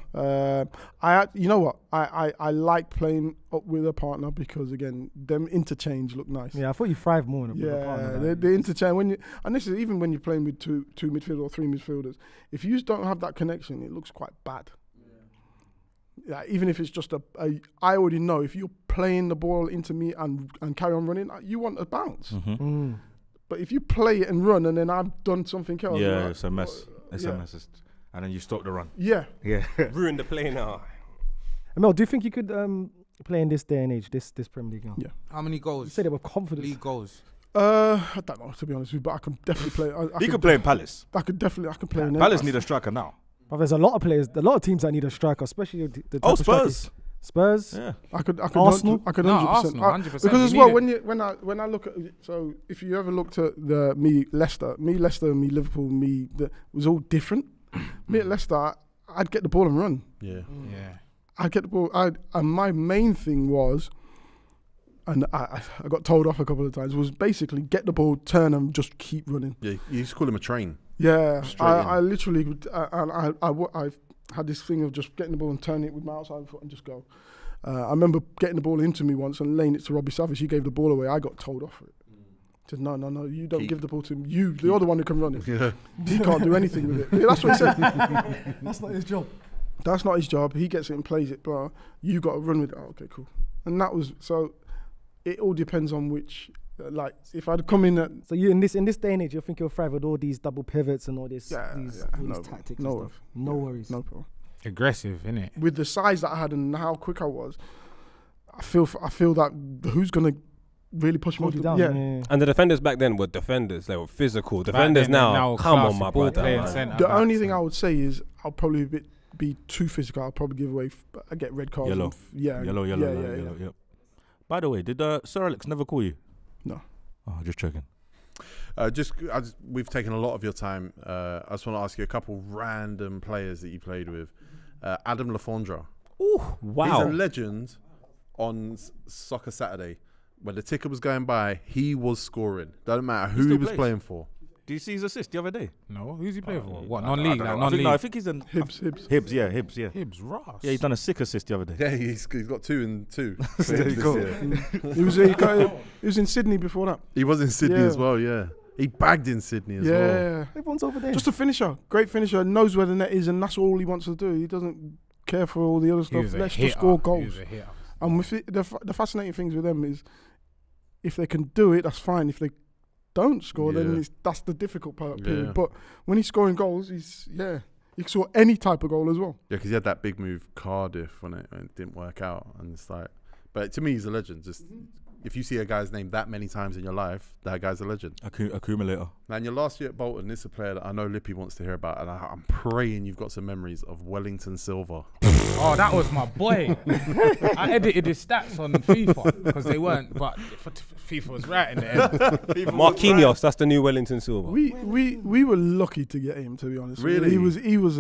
B: You know what? I like playing up with a partner because again, them interchange look nice.
G: Yeah, I thought you thrive more in a partner.
B: Yeah, the interchange and this is even when you're playing with two midfielders or 3 midfielders. If you don't have that connection, it looks quite bad. Yeah, even if it's just I already know if you're playing the ball into me and carry on running, you want a bounce.
F: Mm-hmm.
B: But if you play it and run and then I've done something else,
F: Yeah,
B: like,
F: it's a mess. It's
B: yeah.
F: a mess. And then you stop the run.
B: Yeah.
F: Yeah.
D: Ruined the play now.
G: Emile, do you think you could play in this day and age, this Premier League now?
B: Yeah.
H: How many
G: You
H: goals?
G: said it with confidence.
H: League goals.
B: I don't know, to be honest with you, but I can definitely play.
F: He could play in Palace.
B: I can play in
F: Palace
B: there.
F: need a striker now.
G: But there's a lot of players, a lot of teams that need a striker, especially the type
F: Oh,
G: of strikers.
F: Spurs.
G: Spurs.
F: Yeah.
B: I could
G: Arsenal?
B: I could
H: No,
B: 100%.
H: Arsenal, 100%.
B: Because as
H: You
B: well,
H: need
B: when I look at, so if you ever looked at Leicester, me Liverpool, it was all different. Me at Leicester, I'd get the ball and run.
C: Yeah.
H: Yeah.
B: I'd get the ball. And my main thing was, and I got told off a couple of times, was basically get the ball, turn and just keep running.
C: Yeah. You used to call him a train.
B: Yeah,
C: Straight in.
B: I literally would, I had this thing of just getting the ball and turning it with my outside foot and just go. I remember getting the ball into me once and laying it to Robbie Savage. He gave the ball away. I got told off for it. Said, no, you don't give the ball to him. You're the one who can run it.
C: Yeah.
B: He can't do anything with it. Yeah, that's what he said.
G: That's not his job.
B: That's not his job. He gets it and plays it, blah. You got to run with it. Oh, okay, cool. And that was, so it all depends on which, like, if I'd come in at...
G: So you in this day and age, you think you'll thrive with all these double pivots and all this, all these tactics and stuff? No worries.
B: No problem.
H: Aggressive, innit?
B: With the size that I had and how quick I was, I feel that who's going to really push me
G: Hold you down.
B: Yeah.
G: Yeah.
D: And the defenders back then were defenders. They were physical.
H: Back
D: Defenders
H: then,
D: now, come on,
H: classy
D: my
H: ball
D: brother.
H: playing
D: Man.
H: centre
B: The
H: backs
B: only thing
H: and-
B: I would say is I'll probably be too physical. I'll probably give away. I get red cards.
F: Yellow.
B: Yeah.
F: Yellow.
B: Yeah.
F: Yep. By the way, did Sir Alex never call you?
B: No.
F: Oh, just checking.
C: We've taken a lot of your time. I just want to ask you a couple random players that you played with. Adam Lafondra.
D: Wow.
C: He's a legend on Soccer Saturday. When the ticker was going by, he was scoring. Doesn't matter who he was playing for.
F: Do you see his assist the other day?
H: No, who's he playing for? What, non-league? Like,
F: I think he's in
B: Hibs.
F: Hibs, yeah.
H: Hibs, Ross.
F: Yeah, he's done a sick assist the other day.
C: Yeah, he's got 2 and 2.
F: There you go.
B: He was in Sydney before that.
C: He was in Sydney
B: Yeah.
C: as well, yeah. He bagged in Sydney as well.
B: Yeah.
G: Everyone's over there.
B: Just a finisher. Great finisher. Knows where the net is, and that's all he wants to do. He doesn't care for all the other stuff. Let's just score goals. And with it, the fascinating things with them is if they can do it, that's fine. If they don't score, then that's the difficult part. Period. But when he's scoring goals, he can score any type of goal as well.
C: Yeah, because he had that big move Cardiff when it didn't work out, and it's like, but to me, he's a legend. Just if you see a guy's name that many times in your life, that guy's a legend.
F: Accumulator.
C: Now, in your last year at Bolton, this is a player that I know Lippy wants to hear about, and I'm praying you've got some memories of Wellington Silva.
H: Oh, that was my boy. I edited his stats on FIFA because they weren't, but FIFA was right in the end.
D: Marquinhos, that's the new Wellington Silva.
B: We were lucky to get him, to be honest.
C: Really?
B: He was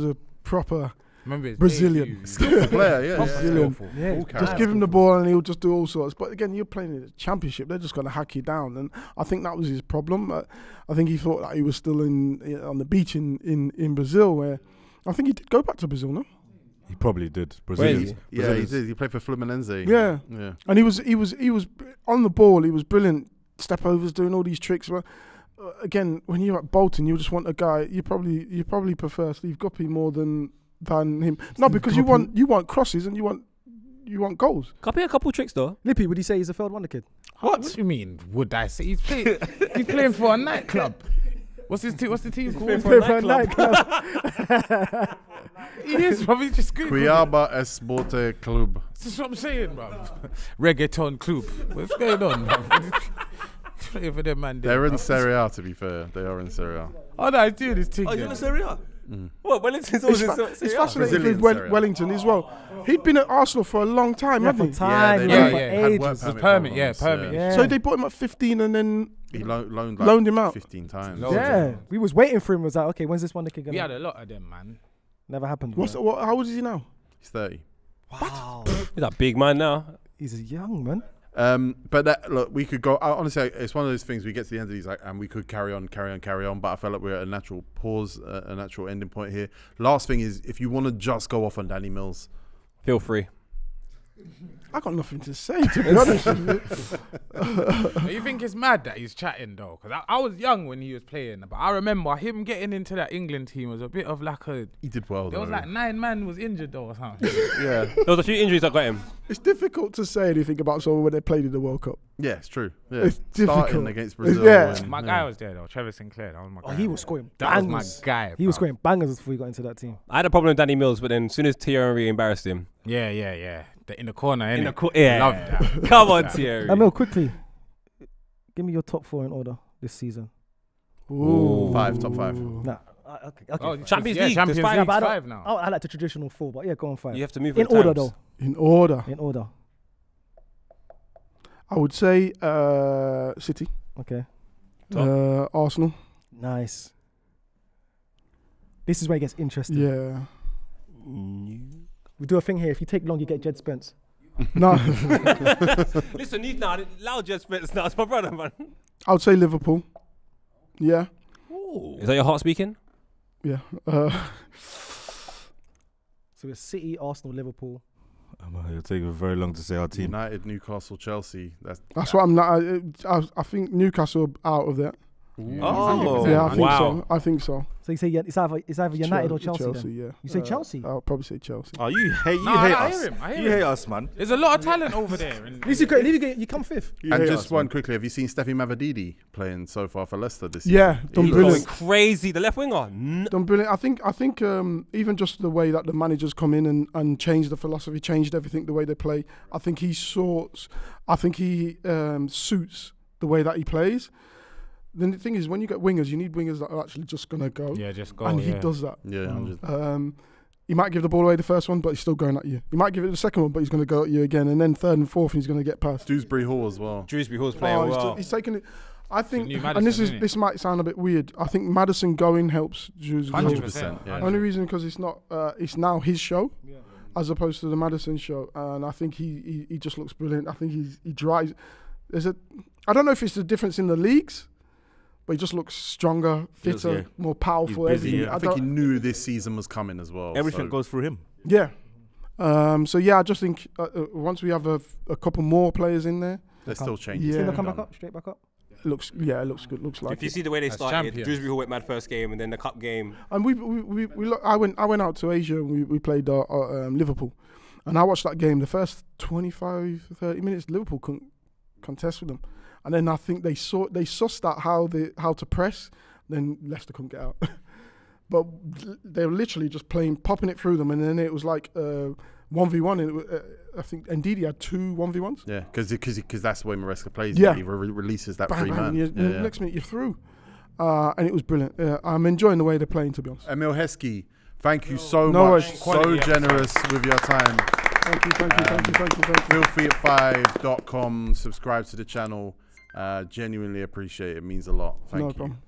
B: a proper
H: Remember his
B: Brazilian.
C: Skillful player, yeah.
B: Brazilian.
G: Yeah.
B: Just give him the ball and he'll just do all sorts. But again, you're playing in the championship; they're just going to hack you down, and I think that was his problem. I think he thought that he was still on the beach in Brazil, where I think he did go back to Brazil, no?
F: He probably did.
D: Where is he?
C: Yeah, he did. He played for Fluminense.
B: Yeah.
C: Yeah.
B: And he was on the ball. He was brilliant. Step overs, doing all these tricks. Well, again, when you're at Bolton, you just want a guy. You probably prefer Steve Guppy more than him. No, because you want crosses and you want goals.
D: Copy a couple tricks though.
G: Lippy, would you say he's a failed wonder kid?
H: What do you mean? Would I say he's playing for a nightclub? What's the team called?
G: Play for a nightclub.
H: He is probably just good.
C: Cuiabá Esporte Club.
H: That's what I'm saying, bro. Reggaeton club. What's going on, bro? Playing for them, man.
C: They're in Serie A, to be fair. They are in Serie A.
H: Oh, no, he's doing his thing.
F: Oh, you're
H: then.
F: in Serie A?
D: What, Wellington's always in
B: It's
D: Serie A?
B: fascinating
C: Brazilian
B: with
C: Serie A.
B: Wellington as well. He'd been at Arsenal for a long time,
G: Yeah,
B: hadn't
G: for
B: he?
G: time.
C: they
G: Yeah,
H: yeah,
G: for
C: had work
G: ages.
C: permit
H: Permit, yeah,
C: problems,
H: permit.
G: Yeah.
B: So they bought him at 15 and then
C: He loaned
B: Loaned him out.
C: 15 times.
G: Yeah, we was waiting for him. Was like, okay, when's this wonder kid
H: We
G: gonna?
H: had a lot of them, man.
G: Never happened.
B: how old is he now?
C: He's 30.
G: Wow,
D: He's a big man now.
G: he's a young man.
C: But that, look, we could go. Honestly, it's one of those things. We get to the end of these, and we could carry on. But I felt like we're at a natural pause, a natural ending point here. Last thing is, if you want to just go off on Danny Mills,
D: Feel free.
B: I got nothing to say, to be honest with you.
H: You think it's mad that he's chatting though? Because I was young when he was playing, but I remember him getting into that England team was a bit of like a.
C: he did well.
H: There was
C: though.
H: like 9 man was injured though or something.
C: Yeah,
D: There was a few injuries that got him.
B: It's difficult to say anything about someone when they played in the World Cup.
C: yeah, it's true. Yeah,
B: It's
C: starting
B: difficult.
C: against Brazil.
B: Yeah.
C: and-
H: My guy was there though, Trevor Sinclair. That was my guy.
G: Oh, he was scoring
H: That was
G: bangers.
H: my guy.
G: He was
H: bruv.
G: scoring bangers before he got into that team.
D: I had a problem with Danny Mills, but then as soon as Thierry embarrassed him,
H: Yeah. In the corner,
D: in
H: innit?
D: the yeah,
H: Love that.
D: Come on, Thierry.
G: Emile, quickly, give me your top 4 in order this season.
C: Ooh. Top five.
G: Nah, okay.
H: Oh,
D: Champions
H: yeah,
D: League,
H: Champions
D: there's five.
H: League
G: But I don't-
H: 5 now.
G: Oh, I like the traditional 4, but yeah, go on 5.
D: You have to move
G: in
D: with the
G: order
D: times.
G: though.
B: In order,
G: In order.
B: I would say City,
G: Okay.
B: Arsenal.
G: Nice. This is where it gets interesting.
B: Yeah.
G: We do a thing here. If you take long, you get Jed Spence.
B: No,
D: Listen, he's now loud Jed Spence now. It's my brother, man.
B: I would say Liverpool. Yeah.
D: Is that your heart speaking?
B: Yeah.
G: So it's City, Arsenal, Liverpool.
F: It'll take very long to say our team.
C: United, Newcastle, Chelsea.
B: That's what I'm not. I think Newcastle out of that.
F: Oh,
B: Yeah, I think
D: wow.
B: so. I think so.
G: So you say it's either United or Chelsea. Then?
B: Yeah.
G: You say Chelsea?
B: I'll probably say Chelsea.
F: Oh, you hate
H: I
F: us.
H: hear him. I hear
F: You
H: him.
F: hate us, man.
H: There's a lot of talent over there. And
G: You come 5th.
F: You
C: And
F: hate
C: just
F: us,
C: one
F: man.
C: quickly, have you seen Steffi Mavadidi playing so far for Leicester this year?
B: Yeah, done
C: He
D: Going
B: brilliant.
D: crazy. The left winger.
B: Done brilliant. I think even just the way that the managers come in and change the philosophy, changed everything, the way they play. I think he suits the way that he plays. Then the thing is, when you get wingers, you need wingers that are actually just gonna go.
H: yeah, just go.
B: And he
H: yeah.
B: does that.
C: Yeah, 100.
B: He might give the ball away the first one, but he's still going at you. He might give it the second one, but he's going to go at you again. And then third and fourth, he's going to get past.
C: Dewsbury Hall as well.
D: Dewsbury Hall's playing well.
B: He's taking it. I think,
H: new
B: and this
H: Maddison, innit?
B: this might sound a bit weird. I think Madison going helps Dewsbury Hall.
H: 100%.
C: Yeah.
B: Only reason because it's not. It's now his show. as opposed to the Maddison show, and I think he just looks brilliant. I think he drives. I don't know if it's the difference in the leagues, but he just looks stronger, fitter, more powerful.
F: He's busy,
B: everything.
C: I think he knew this season was coming as well.
F: Everything goes through him.
B: Yeah. So yeah, I just think once we have a couple more players in there,
C: they're still changing.
B: Yeah.
G: They'll come back up, straight back up.
B: it looks good. Looks like
D: If you
B: it.
D: see the way they
H: As
D: started,
H: champions.
D: Dewsbury Hall went mad first game, and then the cup game.
B: And I went out to Asia and we played Liverpool, and I watched that game. The first 25, 30 minutes, Liverpool couldn't contest with them, and then I think they sussed out how to press. Then Leicester couldn't get out, but they were literally just popping it through them, and then it was like 1v1. I think Ndidi had 2 1v1s.
C: Yeah, because that's the way Maresca plays.
B: Yeah.
C: He releases that
B: Bang,
C: free
B: bang,
C: man.
B: next minute you're through, and it was brilliant. I'm enjoying the way they're playing, to be honest.
C: Emile Heskey, thank you so
B: No
C: much.
B: worries.
C: So generous with your time.
B: Thank you.
C: FilthyFellas.com. Subscribe to the channel. Genuinely appreciate it. It means a lot. Thank
B: No
C: you.
B: problem.